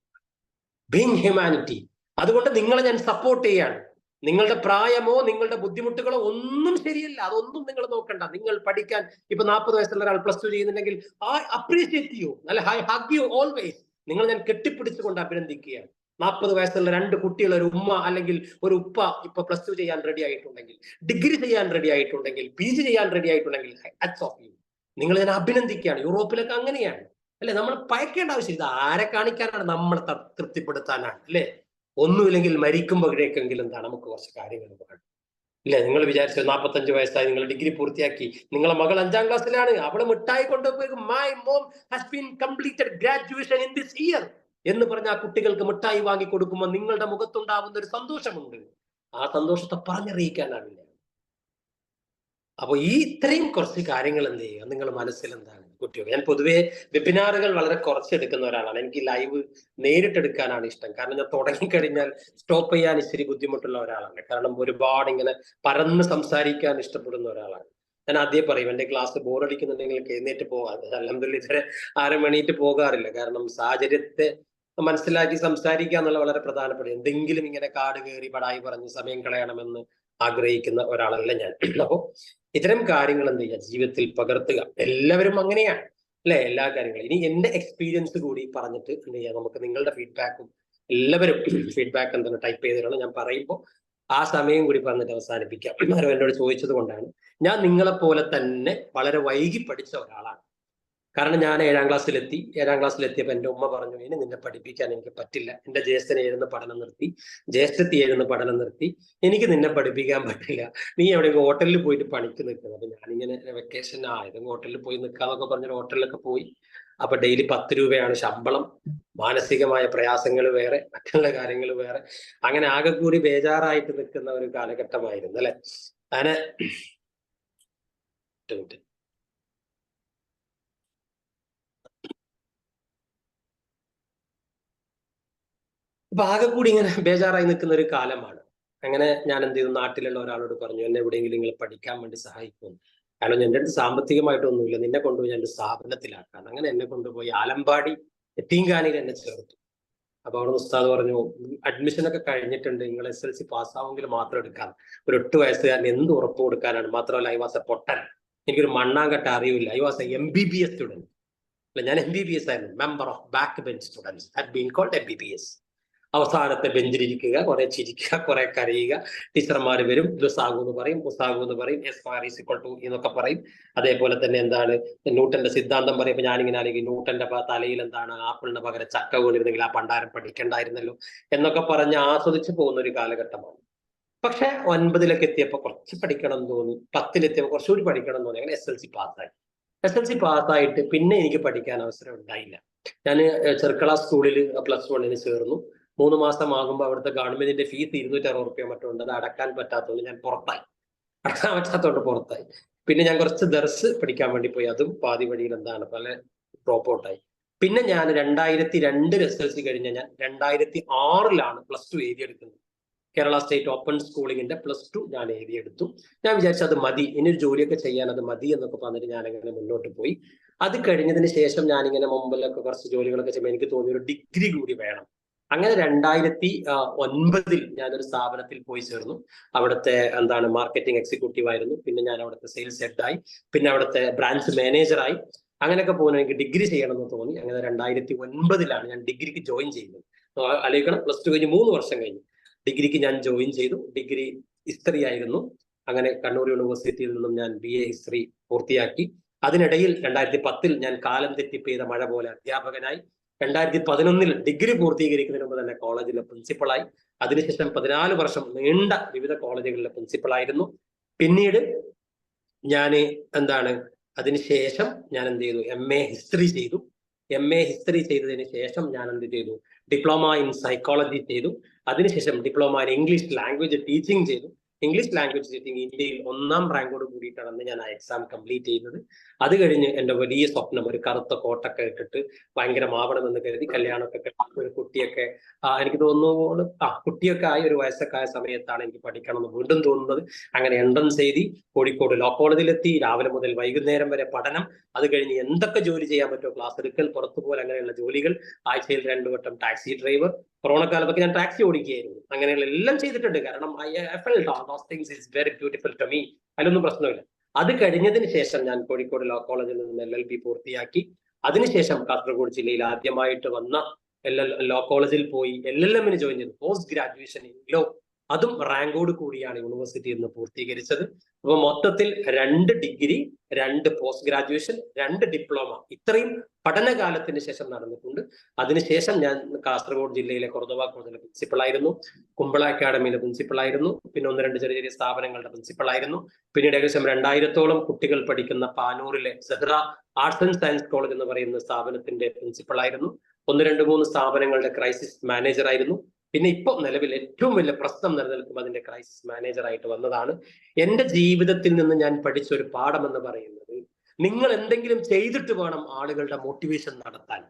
B: ബീങ് ഹ്യൂമാനിറ്റി. അതുകൊണ്ട് നിങ്ങളെ ഞാൻ സപ്പോർട്ട് ചെയ്യാണ്. നിങ്ങളുടെ പ്രായമോ നിങ്ങളുടെ ബുദ്ധിമുട്ടുകളോ ഒന്നും ശരിയല്ല, അതൊന്നും നിങ്ങൾ നോക്കണ്ട. നിങ്ങൾ പഠിക്കാൻ ഇപ്പൊ 40 വയസ്സുള്ള ഒരാൾ +2 ചെയ്യുന്നുണ്ടെങ്കിൽ ഐ അപ്രീഷിയേറ്റ് യു, അല്ല ഐ ഹഗ് യു ഓൾവേസ്. നിങ്ങൾ ഞാൻ കെട്ടിപ്പിടിച്ചുകൊണ്ട് അഭിനന്ദിക്കുകയാണ്. 40 വയസ്സുള്ള 2 കുട്ടികൾ, ഒരു ഉമ്മ അല്ലെങ്കിൽ ഒരു ഉപ്പ ഇപ്പൊ +2 ചെയ്യാൻ റെഡി ആയിട്ടുണ്ടെങ്കിൽ, ഡിഗ്രി ചെയ്യാൻ റെഡി ആയിട്ടുണ്ടെങ്കിൽ, PG ചെയ്യാൻ റെഡി ആയിട്ടുണ്ടെങ്കിൽ ഹാറ്റ്സ് ഓഫ് യു. നിങ്ങൾ ഞാൻ അഭിനന്ദിക്കുകയാണ്. യൂറോപ്പിലൊക്കെ അങ്ങനെയാണ്, അല്ലെ? നമ്മൾ പയക്കേണ്ട ആവശ്യം. ഇത് ആരെ കാണിക്കാനാണ്? നമ്മളെ തൃപ്തിപ്പെടുത്താനാണ്, അല്ലെ? ഒന്നുമില്ലെങ്കിൽ മരിക്കുമ്പോഴേക്കെങ്കിലും എന്താ നമുക്ക് കുറച്ച് കാര്യങ്ങൾ വേണം, ഇല്ല? നിങ്ങൾ വിചാരിച്ചു 45 വയസ്സായി നിങ്ങൾ ഡിഗ്രി പൂർത്തിയാക്കി, നിങ്ങളെ മകൾ 5ാം ക്ലാസ്സിലാണ്, അവള് മിഠായി കൊണ്ടുപോയി my mom has been completed graduation in this year എന്ന് പറഞ്ഞ ആ കുട്ടികൾക്ക് മിഠായി വാങ്ങി കൊടുക്കുമ്പോൾ നിങ്ങളുടെ മുഖത്തുണ്ടാവുന്ന ഒരു സന്തോഷമുണ്ട്. ആ സന്തോഷത്തെ പറഞ്ഞറിയിക്കാനാവില്ല. അപ്പൊ ഈ ഇത്രയും കുറച്ച് കാര്യങ്ങൾ എന്ത് ചെയ്യുക നിങ്ങൾ മനസ്സിൽ എന്താണ് കുട്ടികൾ. ഞാൻ പൊതുവേ വെബിനാറുകൾ വളരെ കുറച്ചെടുക്കുന്ന ഒരാളാണ്. എനിക്ക് ലൈവ് നേരിട്ടെടുക്കാനാണ് ഇഷ്ടം. കാരണം ഞാൻ തുടങ്ങിക്കഴിഞ്ഞാൽ സ്റ്റോപ്പ് ചെയ്യാൻ ഇച്ചിരി ബുദ്ധിമുട്ടുള്ള ഒരാളാണ്. കാരണം ഒരുപാട് ഇങ്ങനെ പരന്ന് സംസാരിക്കാൻ ഇഷ്ടപ്പെടുന്ന ഒരാളാണ്. ഞാൻ ആദ്യം പറയും, എന്റെ ക്ലാസ് ബോറടിക്കുന്നുണ്ടെങ്കിൽ എഴുന്നേറ്റ് പോകാം. അൽഹംദുലില്ലാഹ് ഇതുവരെ ആരും എണീറ്റ് പോകാറില്ല. കാരണം സാഹചര്യത്തെ മനസ്സിലാക്കി സംസാരിക്കുക എന്നുള്ള വളരെ പ്രധാനപ്പെട്ട. എന്തെങ്കിലും ഇങ്ങനെ കാട് കയറി പടായി പറഞ്ഞ് സമയം കളയണമെന്ന് ആഗ്രഹിക്കുന്ന ഒരാളല്ല ഞാൻ. അപ്പോ ഇത്തരം കാര്യങ്ങൾ എന്ത് ചെയ്യുക, ജീവിതത്തിൽ പകർത്തുക. എല്ലാവരും അങ്ങനെയാണ്, അല്ലെ? എല്ലാ കാര്യങ്ങളും. ഇനി എന്റെ എക്സ്പീരിയൻസ് കൂടി പറഞ്ഞിട്ട് എന്ത് ചെയ്യാം, നമുക്ക് നിങ്ങളുടെ ഫീഡ്ബാക്കും എല്ലാവരും ഫീഡ്ബാക്ക് എന്താണ് ടൈപ്പ് ചെയ്തിട്ടാണ് ഞാൻ പറയുമ്പോൾ ആ സമയം കൂടി പറഞ്ഞിട്ട് അവസാനിപ്പിക്കാം. ആരോ എന്നോട് ചോദിച്ചത് കൊണ്ടാണ്. ഞാൻ നിങ്ങളെപ്പോലെ തന്നെ വളരെ വൈകി പഠിച്ച ഒരാളാണ്. കാരണം ഞാൻ 7ാം ക്ലാസ്സിലെത്തി. 7ാം ക്ലാസ്സിലെത്തിയപ്പോൾ എൻ്റെ ഉമ്മ പറഞ്ഞു, ഇനി നിന്നെ പഠിപ്പിക്കാൻ എനിക്ക് പറ്റില്ല. എൻ്റെ ജ്യേഷ്ഠൻ 7ന്ന് പഠനം നിർത്തി, ജ്യേഷ്ഠത്തി 7ന്ന് പഠനം നിർത്തി, എനിക്ക് നിന്നെ പഠിപ്പിക്കാൻ പറ്റില്ല. നീ എവിടെയെങ്കിലും ഹോട്ടലിൽ പോയിട്ട് പണിക്ക് നിൽക്കുന്നത്. അപ്പൊ ഞാനിങ്ങനെ വെക്കേഷൻ ഏതെങ്കിലും ഹോട്ടലിൽ പോയി നിൽക്കാന്നൊക്കെ പറഞ്ഞൊരു ഹോട്ടലിലൊക്കെ പോയി. അപ്പൊ ഡെയിലി 10 രൂപയാണ് ശമ്പളം, മാനസികമായ പ്രയാസങ്ങൾ വേറെ, മറ്റുള്ള കാര്യങ്ങൾ വേറെ. അങ്ങനെ ആകെ കൂടി ബേജാറായിട്ട് നിൽക്കുന്ന ഒരു കാലഘട്ടമായിരുന്നു, അല്ലെ? അങ്ങനെ അപ്പൊ ആകെ കൂടി ഇങ്ങനെ ബേജാറായി നിൽക്കുന്ന ഒരു കാലമാണ്. അങ്ങനെ ഞാൻ എന്ത് ചെയ്തു, നാട്ടിലുള്ള ഒരാളോട് പറഞ്ഞു, എന്നെ എവിടെയെങ്കിലും നിങ്ങൾ പഠിക്കാൻ വേണ്ടി സഹായിക്കുമെന്ന്. കാരണം എൻ്റെ അടുത്ത് സാമ്പത്തികമായിട്ടൊന്നുമില്ല, നിന്നെ കൊണ്ടുപോയി ഞാൻ ഒരു സ്ഥാപനത്തിലാക്കാൻ. അങ്ങനെ എന്നെ കൊണ്ടുപോയി ആലമ്പാടി യത്തീംഖാനയിൽ എന്നെ ചേർത്തു. അപ്പൊ അവിടെ ഉസ്താദ് പറഞ്ഞു, അഡ്മിഷനൊക്കെ കഴിഞ്ഞിട്ടുണ്ട്, നിങ്ങൾ SLC പാസ്സാവെങ്കിൽ മാത്രം എടുക്കാം. ഒരു 8 വയസ്സുകാരൻ എന്ത് ഉറപ്പ് കൊടുക്കാനാണ്? മാത്രമല്ല ഐ വാസ് എ പൊട്ടൻ, എനിക്കൊരു മണ്ണാങ്കട്ട അറിയില്ല. I was a MBBS student. അല്ല, ഞാൻ MBBS ആയിരുന്നു, member of back bench students had been called MBBS. അവസാനത്തെ ബെഞ്ചിലിരിക്കുക, കുറെ ചിരിക്കുക, കുറെ കരയുക. ടീച്ചർമാർ വരും, ദുസാഗു എന്ന് പറയും, ഉസാഗു എന്ന് പറയും, എന്നൊക്കെ പറയും. അതേപോലെ തന്നെ എന്താണ് ന്യൂട്ടന്റെ സിദ്ധാന്തം പറയുമ്പോൾ ഞാനിങ്ങനെ ആണെങ്കിൽ ന്യൂട്ടന്റെ തലയിൽ എന്താണ് ആപ്പിളിന് പകരം ചക്ക വീണിരുന്നെങ്കിൽ ആ പണ്ടാരം പഠിക്കണ്ടായിരുന്നല്ലോ എന്നൊക്കെ പറഞ്ഞ് ആസ്വദിച്ച് പോകുന്ന ഒരു കാലഘട്ടമാണ്. പക്ഷെ 9 എത്തിയപ്പോൾ കുറച്ച് പഠിക്കണം എന്ന് തോന്നി, 10 കുറച്ചുകൂടി പഠിക്കണം എന്ന് തോന്നി. അങ്ങനെ SLC പാസ്സായി. SLC പാസ്സായിട്ട് പിന്നെ എനിക്ക് പഠിക്കാൻ അവസരം ഉണ്ടായില്ല. ഞാൻ ചെർക്കള സ്കൂളിൽ +1 ചേർന്നു. 3 മാസം ആകുമ്പോൾ അവിടുത്തെ ഗവൺമെന്റിന്റെ ഫീസ് 260 രൂപ മറ്റും ഉണ്ട്. അത് അടക്കാൻ പറ്റാത്തതുകൊണ്ട് ഞാൻ പുറത്തായി. അടക്കാൻ പറ്റാത്തതുകൊണ്ട് പുറത്തായി. പിന്നെ ഞാൻ കുറച്ച് ദർസ് പഠിക്കാൻ വേണ്ടി പോയി. അതും പാതി വഴിയിൽ എന്താണ് പല ഡ്രോപ്പ് ഔട്ടായി. പിന്നെ ഞാൻ 2002 SLC കഴിഞ്ഞ ഞാൻ 2006 +2 എഴുതിയെടുക്കുന്നത്. കേരള സ്റ്റേറ്റ് ഓപ്പൺ സ്കൂളിങ്ങിന്റെ +2 ഞാൻ എഴുതിയെടുത്തു. ഞാൻ വിചാരിച്ചു അത് മതി, ഇനിയൊരു ജോലിയൊക്കെ ചെയ്യാൻ അത് മതി എന്നൊക്കെ പറഞ്ഞിട്ട് ഞാൻ അങ്ങനെ മുന്നോട്ട് പോയി. അത് കഴിഞ്ഞതിന് ശേഷം ഞാനിങ്ങനെ മുമ്പിലൊക്കെ കുറച്ച് ജോലികളൊക്കെ ചെയ്യുമ്പോൾ എനിക്ക് തോന്നി ഒരു ഡിഗ്രി കൂടി വേണം. അങ്ങനെ 2009 ഞാനൊരു സ്ഥാപനത്തിൽ പോയി ചേർന്നു. അവിടുത്തെ എന്താണ് മാർക്കറ്റിംഗ് എക്സിക്യൂട്ടീവ് ആയിരുന്നു. പിന്നെ ഞാൻ അവിടുത്തെ സെയിൽസ് ഹെഡായി, പിന്നെ അവിടുത്തെ ബ്രാഞ്ച് മാനേജറായി. അങ്ങനെയൊക്കെ പോകുന്ന എനിക്ക് ഡിഗ്രി ചെയ്യണമെന്ന് തോന്നി. അങ്ങനെ 2009 ഞാൻ ഡിഗ്രിക്ക് ജോയിൻ ചെയ്യുന്നത്. ആലോചിക്കണം, +2 കഴിഞ്ഞ് 3 വർഷം കഴിഞ്ഞു ഡിഗ്രിക്ക് ഞാൻ ജോയിൻ ചെയ്തു. ഡിഗ്രി ഹിസ്റ്ററി ആയിരുന്നു. അങ്ങനെ കണ്ണൂർ യൂണിവേഴ്സിറ്റിയിൽ നിന്നും ഞാൻ BA ഹിസ്റ്ററി പൂർത്തിയാക്കി. അതിനിടയിൽ 2010 ഞാൻ കാലം തെറ്റി പെയ്ത മഴ പോലെ അധ്യാപകനായി. 2011 ഡിഗ്രി പൂർത്തീകരിക്കുന്നതിന് മുമ്പ് തന്നെ കോളേജിലെ പ്രിൻസിപ്പളായി. അതിനുശേഷം 14 വർഷം നീണ്ട വിവിധ കോളേജുകളിലെ പ്രിൻസിപ്പളായിരുന്നു. പിന്നീട് ഞാൻ അതിനുശേഷം ഞാൻ എന്ത് ചെയ്തു, MA ഹിസ്റ്ററി ചെയ്തു. MA ഹിസ്റ്ററി ചെയ്തതിന് ശേഷം ഞാൻ എന്ത് ചെയ്തു, ഡിപ്ലോമ ഇൻ സൈക്കോളജി ചെയ്തു. അതിനുശേഷം diploma in English language teaching ചെയ്തു. ഇംഗ്ലീഷ് ലാംഗ്വേജ് ടീച്ചിങ് ഇന്ത്യയിൽ 1ാം റാങ്കോട് കൂടിയിട്ടാണ് ഞാൻ ആ എക്സാം കംപ്ലീറ്റ് ചെയ്യുന്നത്. അത് കഴിഞ്ഞ് എൻ്റെ വലിയ സ്വപ്നം ഒരു കറുത്ത കോട്ടൊക്കെ ഇട്ടിട്ട് ഭയങ്കര മാവണമെന്ന് കരുതി കല്യാണമൊക്കെ കഴിഞ്ഞ് ഒരു കുട്ടിയൊക്കെ എനിക്ക് തോന്നുന്നു കുട്ടിയൊക്കെ ആയി ഒരു വയസ്സൊക്കെ ആയ സമയത്താണ് എനിക്ക് പഠിക്കണമെന്ന് വീണ്ടും തോന്നുന്നത്. അങ്ങനെ എൻട്രൻസ് എഴുതി കോഴിക്കോട് ലോ കോളേജിലെത്തി. രാവിലെ മുതൽ വൈകുന്നേരം വരെ പഠനം. അത് കഴിഞ്ഞ് എന്തൊക്കെ ജോലി ചെയ്യാൻ പറ്റുമോ ക്ലാസ് എടുക്കൽ, പുറത്തുപോലെ അങ്ങനെയുള്ള ജോലികൾ. ആഴ്ചയിൽ 2 വട്ടം ടാക്സി ഡ്രൈവർ. കൊറോണ കാലത്തൊക്കെ ഞാൻ ടാക്സി ഓടിക്കുകയായിരുന്നു. അങ്ങനെയുള്ള എല്ലാം ചെയ്തിട്ടുണ്ട്. കാരണം I felt all those things is very beautiful to me. അതിലൊന്നും പ്രശ്നമില്ല. അത് കഴിഞ്ഞതിന് ശേഷം ഞാൻ കോഴിക്കോട് ലോ കോളേജിൽ നിന്ന് LLB പൂർത്തിയാക്കി. അതിനുശേഷം കാസർഗോഡ് ജില്ലയിൽ ആദ്യമായിട്ട് വന്ന ലോ കോളേജിൽ പോയി LLM ജോയിൻ ചെയ്തു. Post graduation in law. അതും റാങ്കോട് കൂടിയാണ് യൂണിവേഴ്സിറ്റിയിൽ നിന്ന് പൂർത്തീകരിച്ചത്. അപ്പൊ മൊത്തത്തിൽ 2 ഡിഗ്രി, 2 പോസ്റ്റ് ഗ്രാജുവേഷൻ, 2 ഡിപ്ലോമ, ഇത്രയും പഠനകാലത്തിന് ശേഷം നടന്നിട്ടുണ്ട്. അതിനുശേഷം ഞാൻ കാസർഗോഡ് ജില്ലയിലെ കൊർദോബ കോളേജിലെ പ്രിൻസിപ്പളായിരുന്നു. കുമ്പള അക്കാഡമിയിലെ പ്രിൻസിപ്പളായിരുന്നു. പിന്നെ 1-2 ചെറിയ ചെറിയ സ്ഥാപനങ്ങളുടെ പ്രിൻസിപ്പളായിരുന്നു. പിന്നീട് ഏകദേശം 2000-ഓളം കുട്ടികൾ പഠിക്കുന്ന പാനൂരിലെ Sehra arts and science college എന്ന് പറയുന്ന സ്ഥാപനത്തിന്റെ പ്രിൻസിപ്പളായിരുന്നു. 1-2-3 സ്ഥാപനങ്ങളുടെ ക്രൈസിസ് മാനേജർ ആയിരുന്നു. പിന്നെ ഇപ്പൊ നിലവിൽ ഏറ്റവും വലിയ പ്രശ്നം നിലനിൽക്കുമ്പോൾ അതിന്റെ ക്രൈസിസ് മാനേജറായിട്ട് വന്നതാണ്. എന്റെ ജീവിതത്തിൽ നിന്ന് ഞാൻ പഠിച്ച ഒരു പാഠം എന്ന് പറയുന്നത്, നിങ്ങൾ എന്തെങ്കിലും ചെയ്തിട്ട് വേണം ആളുകളുടെ മോട്ടിവേഷൻ നടത്താൻ.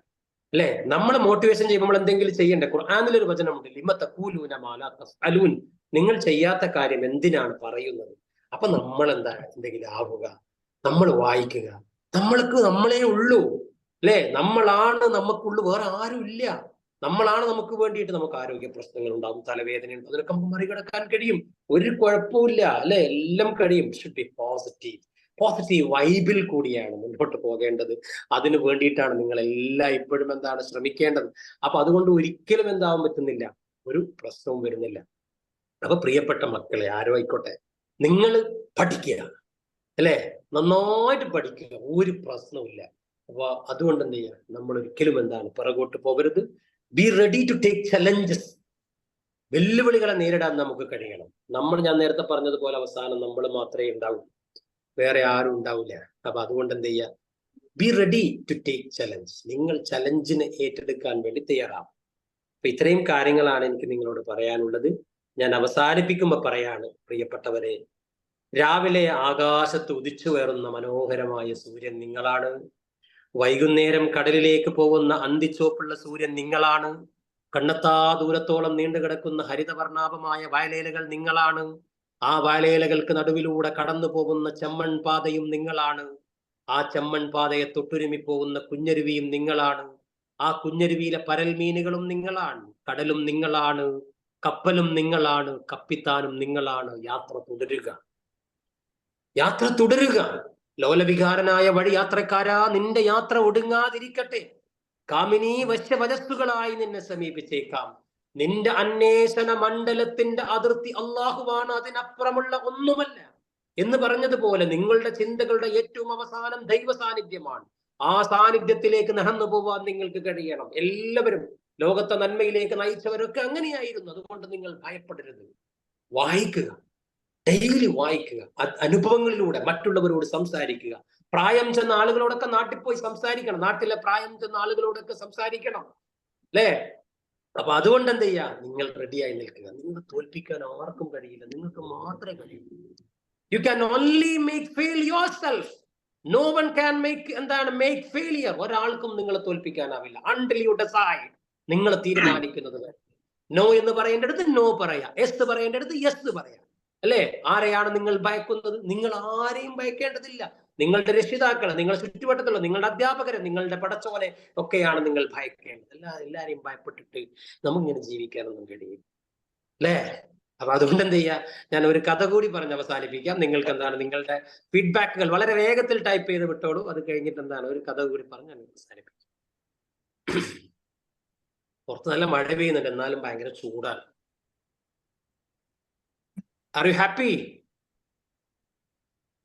B: അല്ലെ, നമ്മൾ മോട്ടിവേഷൻ ചെയ്യുമ്പോൾ നമ്മൾ എന്തെങ്കിലും ചെയ്യണ്ടേ? ഖുർആനിലൊരു വചനമുണ്ട്, ലിമ തഖൂലൂന മാ ലാ തഫ്അലൂൻ. നിങ്ങൾ ചെയ്യാത്ത കാര്യം എന്തിനാണ് പറയുന്നത്? അപ്പൊ നമ്മൾ എന്തെങ്കിലും ആവുക, നമ്മൾ വായിക്കുക. നമ്മളേ ഉള്ളൂ, അല്ലെ? നമ്മളാണ് നമുക്കുള്ളൂ, വേറെ ആരും ഇല്ല. നമ്മളാണ് നമുക്ക് വേണ്ടിയിട്ട്. നമുക്ക് ആരോഗ്യ പ്രശ്നങ്ങൾ ഉണ്ടാവും, തലവേദന ഉണ്ടാവും, അതിനൊക്കെ നമുക്ക് മറികടക്കാൻ കഴിയും. ഒരു കുഴപ്പമില്ല, അല്ലെ? എല്ലാം കഴിയും. ഷുഡ് ബി പോസിറ്റീവ് വൈബിൽ കൂടിയാണ് മുന്നോട്ട് പോകേണ്ടത്. അതിനു വേണ്ടിയിട്ടാണ് നിങ്ങൾ എല്ലാം ഇപ്പോഴും ശ്രമിക്കേണ്ടത്. അപ്പൊ അതുകൊണ്ട് ഒരിക്കലും എന്താവാൻ പറ്റുന്നില്ല, ഒരു പ്രശ്നവും വരുന്നില്ല. അപ്പൊ പ്രിയപ്പെട്ട മക്കളെ, ആരോ ആയിക്കോട്ടെ, നിങ്ങൾ പഠിക്കുക, അല്ലെ? നന്നായിട്ട് പഠിക്കുക, ഒരു പ്രശ്നവുമില്ല. അപ്പൊ അതുകൊണ്ട് എന്ത് ചെയ്യുക, നമ്മൾ ഒരിക്കലും പിറകോട്ട് പോകരുത്. Be ready to take challenges. വെല്ലുവിളികളെ നേരിടാൻ നമുക്ക് കഴിയണം. ഞാൻ നേരത്തെ പറഞ്ഞതുപോലെ അവസാനം നമ്മൾ മാത്രമേ ഉണ്ടാവൂ, വേറെ ആരും ഉണ്ടാവില്ല. അപ്പൊ അതുകൊണ്ട് എന്ത് ചെയ്യുക, be ready to take challenge. നിങ്ങൾ ചലഞ്ചിനെ ഏറ്റെടുക്കാൻ വേണ്ടി തയ്യാറാവും. അപ്പൊ ഇത്രയും കാര്യങ്ങളാണ് എനിക്ക് നിങ്ങളോട് പറയാനുള്ളത്. ഞാൻ അവസാനിപ്പിക്കുമ്പോൾ പറയാണ്, പ്രിയപ്പെട്ടവരെ, രാവിലെ ആകാശത്ത് ഉദിച്ചു കയറുന്ന മനോഹരമായ സൂര്യൻ നിങ്ങളാണ്. വൈകുന്നേരം കടലിലേക്ക് പോകുന്ന അന്തിച്ചോപ്പുള്ള സൂര്യൻ നിങ്ങളാണ്. കണ്ണെത്താ ദൂരത്തോളം നീണ്ടുകിടക്കുന്ന ഹരിതവർണ്ണാഭമായ വയലേലകൾ നിങ്ങളാണ്. ആ വയലേലകൾക്ക് നടുവിലൂടെ കടന്നു പോകുന്ന ചെമ്മൺ പാതയും നിങ്ങളാണ്. ആ ചെമ്മൺ പാതയെ തൊട്ടുരുമി പോകുന്ന കുഞ്ഞരുവിയും നിങ്ങളാണ്. ആ കുഞ്ഞരുവിയിലെ പരൽ മീനുകളും നിങ്ങളാണ്. കടലും നിങ്ങളാണ്, കപ്പലും നിങ്ങളാണ്, കപ്പിത്താനും നിങ്ങളാണ്. യാത്ര തുടരുക. ലോലവികാരനായ വഴിയാത്രക്കാരാ, നിന്റെ യാത്ര ഒടുങ്ങാതിരിക്കട്ടെ. കാമിനി വശ്യവചസ്സുകളായി നിന്നെ സമീപിച്ചേക്കാം. നിന്റെ അന്വേഷണ മണ്ഡലത്തിന്റെ അതിർത്തി അള്ളാഹുവാണ്, അതിനപ്പുറമുള്ള ഒന്നുമല്ല എന്ന് പറഞ്ഞതുപോലെ നിങ്ങളുടെ ചിന്തകളുടെ ഏറ്റവും അവസാനം ദൈവ സാന്നിധ്യമാണ്. ആ സാന്നിധ്യത്തിലേക്ക് നടന്നു പോവാൻ നിങ്ങൾക്ക് കഴിയണം. എല്ലാവരും ലോകത്തെ നന്മയിലേക്ക് നയിച്ചവരൊക്കെ അങ്ങനെയായിരുന്നു. അതുകൊണ്ട് നിങ്ങൾ ഭയപ്പെടരുത്. വായിക്കുക, ഡെയിലി വായിക്കുക, അനുഭവങ്ങളിലൂടെ മറ്റുള്ളവരോട് സംസാരിക്കുക. പ്രായം ചെന്ന ആളുകളോടൊക്കെ നാട്ടിൽ പോയി സംസാരിക്കണം. നാട്ടിലെ പ്രായം ചെന്ന ആളുകളോടൊക്കെ സംസാരിക്കണം, അല്ലേ? അപ്പൊ അതുകൊണ്ട് എന്ത് ചെയ്യാ, നിങ്ങൾ റെഡിയായി നിൽക്കുക. നിങ്ങൾ തോൽപ്പിക്കാൻ ആർക്കും കഴിയില്ല, നിങ്ങൾക്ക് മാത്രമേ കഴിയൂ. You can only make fail yourself. No one can make failure. ഒരാൾക്കും നിങ്ങളെ തോൽപ്പിക്കാനാവില്ല. Until you decide. നിങ്ങൾ തീരുമാനിക്കുന്നത് നോ എന്ന് പറയേണ്ടടുത്ത് നോ പറയാ, യെസ് പറയേണ്ടടുത്ത് യെസ് പറയാ, അല്ലേ? ആരെയാണ് നിങ്ങൾ ഭയക്കുന്നത്? നിങ്ങൾ ആരെയും ഭയക്കേണ്ടതില്ല. നിങ്ങളുടെ രക്ഷിതാക്കളെ, നിങ്ങളുടെ ചുറ്റുവട്ടത്തുള്ള നിങ്ങളുടെ അധ്യാപകരെ, നിങ്ങളുടെ പടച്ചോനെ ഒക്കെയാണ് നിങ്ങൾ ഭയക്കേണ്ടത്. എല്ലാരെയും ഭയപ്പെട്ടിട്ട് നമുക്കിങ്ങനെ ജീവിക്കാനൊന്നും കഴിയും, അല്ലേ? അപ്പൊ അതുകൊണ്ട് എന്ത് ചെയ്യാ, ഞാൻ ഒരു കഥ കൂടി പറഞ്ഞ് അവസാനിപ്പിക്കാം. നിങ്ങൾക്ക് എന്താണ്, നിങ്ങളുടെ ഫീഡ്ബാക്കുകൾ വളരെ വേഗത്തിൽ ടൈപ്പ് ചെയ്ത് വിട്ടോളൂ. അത് കഴിഞ്ഞിട്ട് എന്താണ്, ഒരു കഥ കൂടി പറഞ്ഞ് ഞാൻ അവസാനിപ്പിക്കാം. പുറത്ത് നല്ല മഴ പെയ്യുന്നുണ്ട്, എന്നാലും ഭയങ്കര ചൂടാണ്. Are you happy?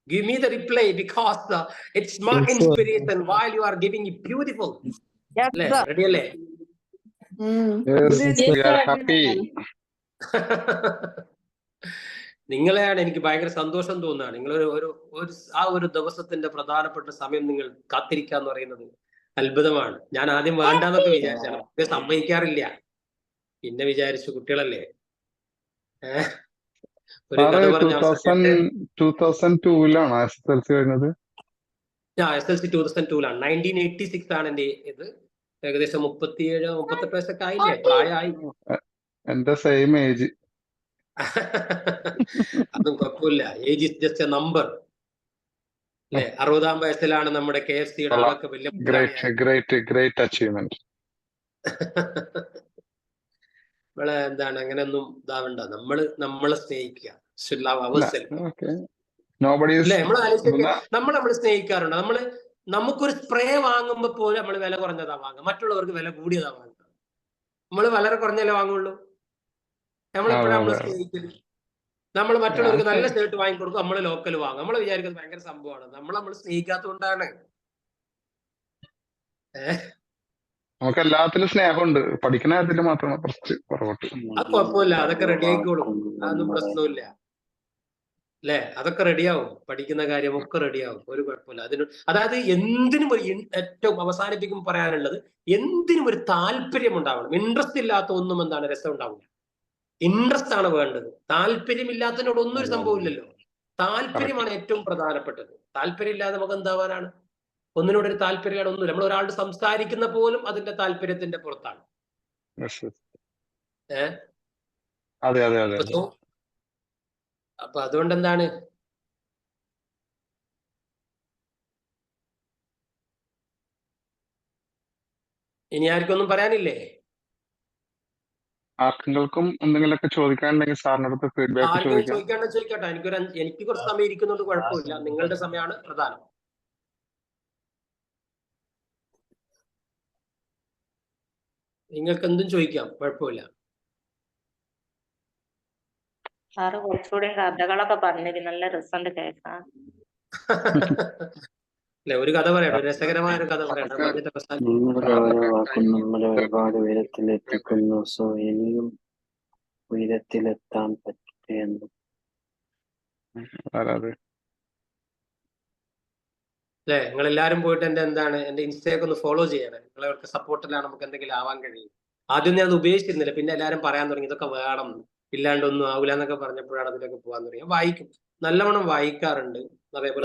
B: Give me the reply, because it's my inspiration while you are giving it beautiful.
E: Yes, sir.
B: Ready alle?
C: Yes, we are happy.
B: നിങ്ങളെയാണ് എനിക്ക് ഭയങ്കര സന്തോഷം തോന്നുകയാണ്. നിങ്ങൾ ആ ഒരു ദിവസത്തിന്റെ പ്രധാനപ്പെട്ട സമയം നിങ്ങൾ കാത്തിരിക്കാന്ന് പറയുന്നത് അത്ഭുതമാണ്. ഞാൻ ആദ്യം വേണ്ടാന്നൊക്കെ വിചാരിച്ചാണ്, ഇത് സംഭവിക്കാറില്ല. പിന്നെ വിചാരിച്ചു കുട്ടികളല്ലേ. ഒരു കഥ പറഞ്ഞ
C: 2002-ലാണ് SSLC കഴിഞ്ഞത്.
B: SSLC 2002-ലാണ്. 1986 ആണ് എന്റെ ഇത്. ഏകദേശം 37-38 വയസ്സൊക്കെ ആയില്ലേ, പ്രായമായി.
C: എന്റെ സെയിം ഏജ്.
B: അതും കുഴപ്പമില്ല, age is just a number, അല്ലെ? 60-ാം വയസ്സിലാണ് നമ്മുടെ KFC-യുടെ ആളൊക്കെ വലിയ
C: ഗ്രേറ്റ് അച്ചീവ്മെന്റ്.
B: നമ്മളെ എന്താണ്, അങ്ങനെയൊന്നും ഇതാവണ്ട. നമ്മളെ സ്നേഹിക്കുക. നമ്മളെ സ്നേഹിക്കാറുണ്ട്. നമുക്കൊരു സ്പ്രേ വാങ്ങുമ്പോ പോലും നമ്മൾ വില കുറഞ്ഞതാ വാങ്ങുക, മറ്റുള്ളവർക്ക് വില കൂടിയതാ വാങ്ങുക. നമ്മൾ വളരെ കുറഞ്ഞല്ലേ വാങ്ങുള്ളൂ. നമ്മളെപ്പോഴും നമ്മളെ സ്നേഹിക്കല്. നമ്മൾ മറ്റുള്ളവർക്ക് നല്ല ഷർട്ട് വാങ്ങിക്കൊടുക്കും, നമ്മൾ ലോക്കൽ വാങ്ങും. നമ്മൾ വിചാരിക്കുന്നത് ഭയങ്കര സംഭവമാണ്. നമ്മൾ സ്നേഹിക്കാത്തതുകൊണ്ടാണ്.
C: നമുക്ക് എല്ലാത്തിലും സ്നേഹമുണ്ട്, പഠിക്കുന്ന കാര്യത്തിൽ മാത്രം കുറച്ച് പുറകോട്ട്.
B: അത് കുഴപ്പമില്ല, അതൊക്കെ റെഡി ആയിക്കോളും, അതൊന്നും പ്രശ്നമില്ല, അല്ലെ? അതൊക്കെ റെഡിയാവും. പഠിക്കുന്ന കാര്യമൊക്കെ റെഡിയാവും, ഒരു കുഴപ്പമില്ല. അതായത് എന്തിനും ഏറ്റവും അവസാനിപ്പിക്കും പറയാനുള്ളത്, എന്തിനും ഒരു താല്പര്യം ഉണ്ടാവണം. ഇൻട്രസ്റ്റ് ഇല്ലാത്ത ഒന്നും എന്താണ് രസം ഉണ്ടാവില്ല. ഇൻട്രസ്റ്റ് ആണ് വേണ്ടത്. താല്പര്യമില്ലാത്തതിനോട് ഒന്നും ഒരു സംഭവമില്ലല്ലോ. താല്പര്യമാണ് ഏറ്റവും പ്രധാനപ്പെട്ടത്. താല്പര്യം ഇല്ലാതെ നമുക്ക് എന്താവാനാണ്? ഒന്നിനോടൊരു താല്പര്യമാണ് ഒന്നുമില്ല. നമ്മൾ ഒരാളുടെ സംസാരിക്കുന്ന പോലും അതിന്റെ താല്പര്യത്തിന്റെ പുറത്താണ്. അപ്പൊ അതുകൊണ്ട് എന്താണ്, ഇനി ആർക്കൊന്നും പറയാനില്ലേ?
C: ആർക്കെങ്കിലും എന്തെങ്കിലുമൊക്കെ ചോദിക്കാനുണ്ടെങ്കിൽ സാറിനടുത്ത് ഫീഡ്ബാക്ക്
B: ചോദിക്കട്ടെ. എനിക്ക് കുറച്ച് സമയം ഇരിക്കുന്നുണ്ട്, കുഴപ്പമില്ല. നിങ്ങളുടെ സമയമാണ് പ്രധാനം. നിങ്ങൾക്ക് എന്തും ചോദിക്കാം, കുഴപ്പമില്ല.
F: സാറ് കുറച്ചുകൂടി കഥകളൊക്കെ പറഞ്ഞിട്ട് നല്ല രസമുണ്ട് കേൾക്കാൻ.
B: അല്ലെ, ഒരു കഥ പറയണം, രസകരമായ ഒരു കഥ പറയണം.
G: നിങ്ങളുടെ ഓരോ വാക്കും നമ്മളെ ഒരുപാട് ഉയരത്തിലെത്തിക്കുന്നു. സോ ഇനിയും ഉയരത്തിലെത്താൻ പറ്റുകയെന്ന്.
B: അല്ലെ, നിങ്ങൾ എല്ലാരും പോയിട്ട് എന്റെ ഇൻസ്റ്റയൊക്കെ ഒന്ന് ഫോളോ ചെയ്യണം. നിങ്ങളവർക്ക് സപ്പോർട്ടിലാണ് നമുക്ക് എന്തെങ്കിലും ആവാൻ കഴിയും. ആദ്യം ഞാൻ അത് ഉപേക്ഷിച്ചിരുന്നില്ല, പിന്നെ എല്ലാരും പറയാൻ തുടങ്ങി ഇതൊക്കെ വേണം, ഇല്ലാണ്ടൊന്നും ആവില്ല എന്നൊക്കെ പറഞ്ഞപ്പോഴാണ് അതിലൊക്കെ പോകാൻ തുടങ്ങി. വായിക്കും, നല്ലവണ്ണം വായിക്കാറുണ്ട്. അതേപോലെ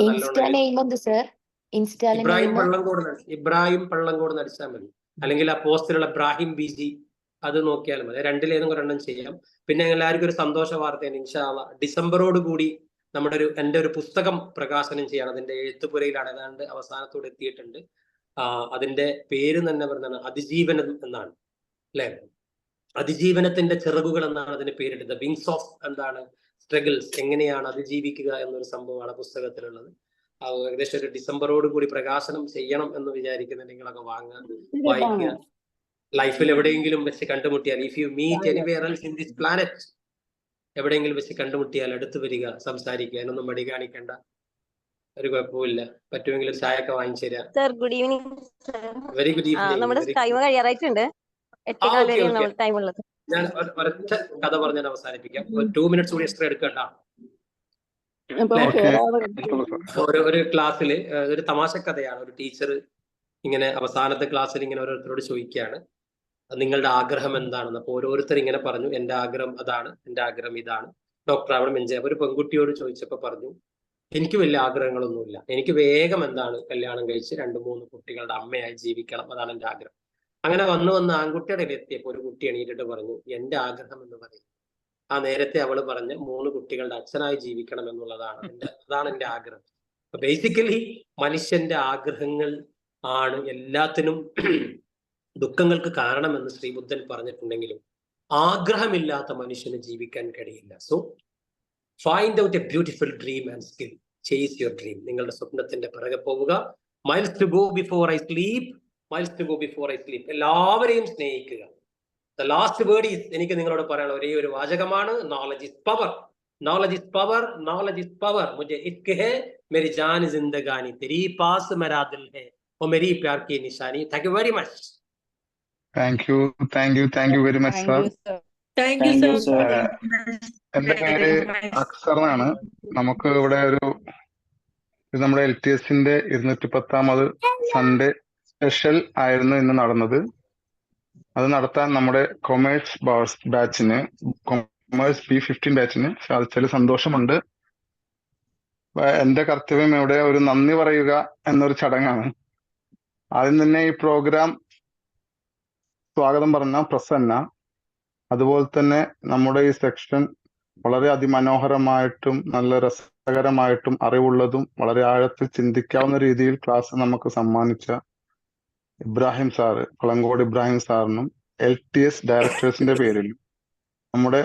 B: ഇബ്രാഹിം പള്ളങ്കോട് അടിച്ചാൽ മതി, അല്ലെങ്കിൽ ആ പോസ്റ്റിലുള്ള ഇബ്രാഹിം BG അത് നോക്കിയാലും മതി. രണ്ടിലേതും ഒരെണ്ണം ചെയ്യാം. പിന്നെ എല്ലാവർക്കും ഒരു സന്തോഷ വാർത്തയാണ്. ഇൻഷാ അല്ലാഹ് ഡിസംബറോട് കൂടി എൻ്റെ ഒരു പുസ്തകം പ്രകാശനം ചെയ്യാണ്. അതിന്റെ എഴുത്തുപുരയിലാണ്, ഏതാണ്ട് അവസാനത്തോടെ എത്തിയിട്ടുണ്ട്. അതിന്റെ പേര് തന്നെ പറഞ്ഞാണ് അതിജീവനം എന്നാണ്, അല്ലെ? അതിജീവനത്തിന്റെ ചിറകുകൾ എന്നാണ് അതിന് പേരിട്ടത്. വിങ്സ് ഓഫ് സ്ട്രഗിൾസ്, എങ്ങനെയാണ് അതിജീവിക്കുക എന്നൊരു സംഭവമാണ് പുസ്തകത്തിലുള്ളത്. ഏകദേശം ഒരു ഡിസംബറോട് കൂടി പ്രകാശനം ചെയ്യണം എന്ന് വിചാരിക്കുന്ന നിങ്ങളൊക്കെ വായിക്കുക, ലൈഫിൽ എവിടെയെങ്കിലും വെച്ച് കണ്ടുമുട്ടിയാൽ, if you meet anywhere else in this planet, എവിടെയെങ്കിലും വെച്ച് കണ്ടുമുട്ടിയാൽ അടുത്ത് വരിക, സംസാരിക്കുക, അതിനൊന്നും മടി കാണിക്കണ്ട, ഒരു കുഴപ്പമില്ല. പറ്റുമെങ്കിൽ ഒരു ചായയൊക്കെ വാങ്ങിച്ചു തരാം.
H: Sir good evening.
B: Very good evening.
H: നമ്മുടെ ടൈം കഴിയാറായിട്ടുണ്ട്. 8:15 വരെയാണ് ടൈം ഉള്ളത്.
B: ഞാൻ ഒരൊറ്റ കഥ പറഞ്ഞാൽ അവസാനിപ്പിക്കാം. ഒരു 2 minutes കൂടി എക്സ്ട്രാ എടുക്കണ്ട. ഒരു ക്ലാസ്സില് ഒരു തമാശ കഥയാണ്. ഒരു ടീച്ചർ ഇങ്ങനെ അവസാനത്തെ ക്ലാസ്സിൽ ഇങ്ങനെ ഓരോരുത്തരോട് ചോദിക്കുകയാണ്, നിങ്ങളുടെ ആഗ്രഹം എന്താണെന്ന്. അപ്പൊ ഓരോരുത്തർ ഇങ്ങനെ പറഞ്ഞു, എന്റെ ആഗ്രഹം അതാണ്, എന്റെ ആഗ്രഹം ഇതാണ്. ഡോക്ടർ ആവണം, എഞ്ചിനീയർ. ഒരു പെൺകുട്ടിയോട് ചോദിച്ചപ്പോ പറഞ്ഞു, എനിക്ക് വലിയ ആഗ്രഹങ്ങളൊന്നുമില്ല, എനിക്ക് വേഗം എന്താണ് കല്യാണം കഴിച്ച് 2-3 കുട്ടികളുടെ അമ്മയായി ജീവിക്കണം, അതാണ് എന്റെ ആഗ്രഹം. അങ്ങനെ വന്ന് ആൺകുട്ടിയുടെ എത്തിയപ്പോൾ ഒരു കുട്ടി എണീറ്റിട്ട് പറഞ്ഞു, എന്റെ ആഗ്രഹം എന്ന് പറയും ആ നേരത്തെ അവള് പറഞ്ഞ 3 കുട്ടികളുടെ അച്ഛനായി ജീവിക്കണം എന്നുള്ളതാണ് അതാണ് എന്റെ ആഗ്രഹം. ബേസിക്കലി മനുഷ്യന്റെ ആഗ്രഹങ്ങൾ ആണ് എല്ലാത്തിനും ദുഃഖങ്ങൾക്ക് കാരണമെന്ന് ശ്രീബുദ്ധൻ പറഞ്ഞിട്ടുണ്ടെങ്കിലും ആഗ്രഹമില്ലാത്ത മനുഷ്യന് ജീവിക്കാൻ കഴിയില്ല. So find out a beautiful dream and skill, chase your dream. നിങ്ങളുടെ സ്വപ്നത്തിന്റെ പിറകെ പോവുക. Miles to go before I sleep, miles to go before I sleep. എല്ലാവരെയും സ്നേഹിക്കുക. ദ ലാസ്റ്റ് വേർഡ് ഈസ്, എനിക്ക് നിങ്ങളോട് പറയാനുള്ള ഒരേ ഒരു വാചകമാണ്, knowledge is power. Knowledge is power, knowledge is power. മുझे इश्क है मेरी जान जिंदगानी, तेरी पास मेरा दिल है, वो मेरी प्यार की निशानी. Thank you very much.
C: Thank you very much sir.
F: Thank you, sir.
C: എന്റെ പേര് അക്സർ എന്നാണ്. നമുക്ക് ഇവിടെ ഇത് നമ്മുടെ LTSന്റെ 210ാമത് സൺഡേ സ്പെഷ്യൽ ആയിരുന്നു ഇന്ന് നടന്നത്. അത് നടത്താൻ നമ്മുടെ കൊമേഴ്സ് B15 ബാച്ചിന് സാധിച്ചതിൽ സന്തോഷമുണ്ട്. എന്റെ കർത്തവ്യം ഇവിടെ ഒരു നന്ദി പറയുക എന്നൊരു ചടങ്ങാണ്. ആദ്യം തന്നെ ഈ പ്രോഗ്രാം സ്വാഗതം പറഞ്ഞ പ്രസന്ന, അതുപോലെ തന്നെ നമ്മുടെ ഈ സെക്ഷൻ വളരെ അതിമനോഹരമായിട്ടും നല്ല രസകരമായിട്ടും അറിവുള്ളതും വളരെ ആഴത്തിൽ ചിന്തിക്കാവുന്ന രീതിയിൽ ക്ലാസ് നമുക്ക് സമ്മാനിച്ച ഇബ്രാഹിം സാറ്, കൊളങ്കോട് ഇബ്രാഹിം സാറിനും LTS ഡയറക്ടേഴ്സിന്റെ പേരിലും നമ്മുടെ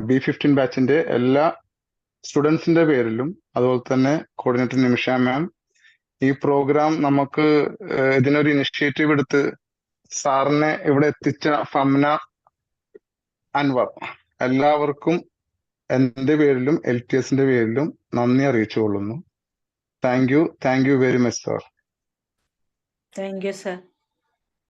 C: B15 ബാച്ചിന്റെ എല്ലാ സ്റ്റുഡൻസിന്റെ പേരിലും, അതുപോലെ തന്നെ കോർഡിനേറ്റർ നിമിഷ മാം, ഈ പ്രോഗ്രാം നമുക്ക് ഇതിനൊരു ഇനിഷ്യേറ്റീവ് എടുത്ത് സാറിനെ ഇവിടെ എത്തിച്ച ഫംന, അൻവർ, എല്ലാവർക്കും എന്റെ പേരിലും LTSന്റെ പേരിലും നന്ദി അറിയിച്ചുകൊള്ളുന്നു. Thank you very much sir.
F: Thank you, sir.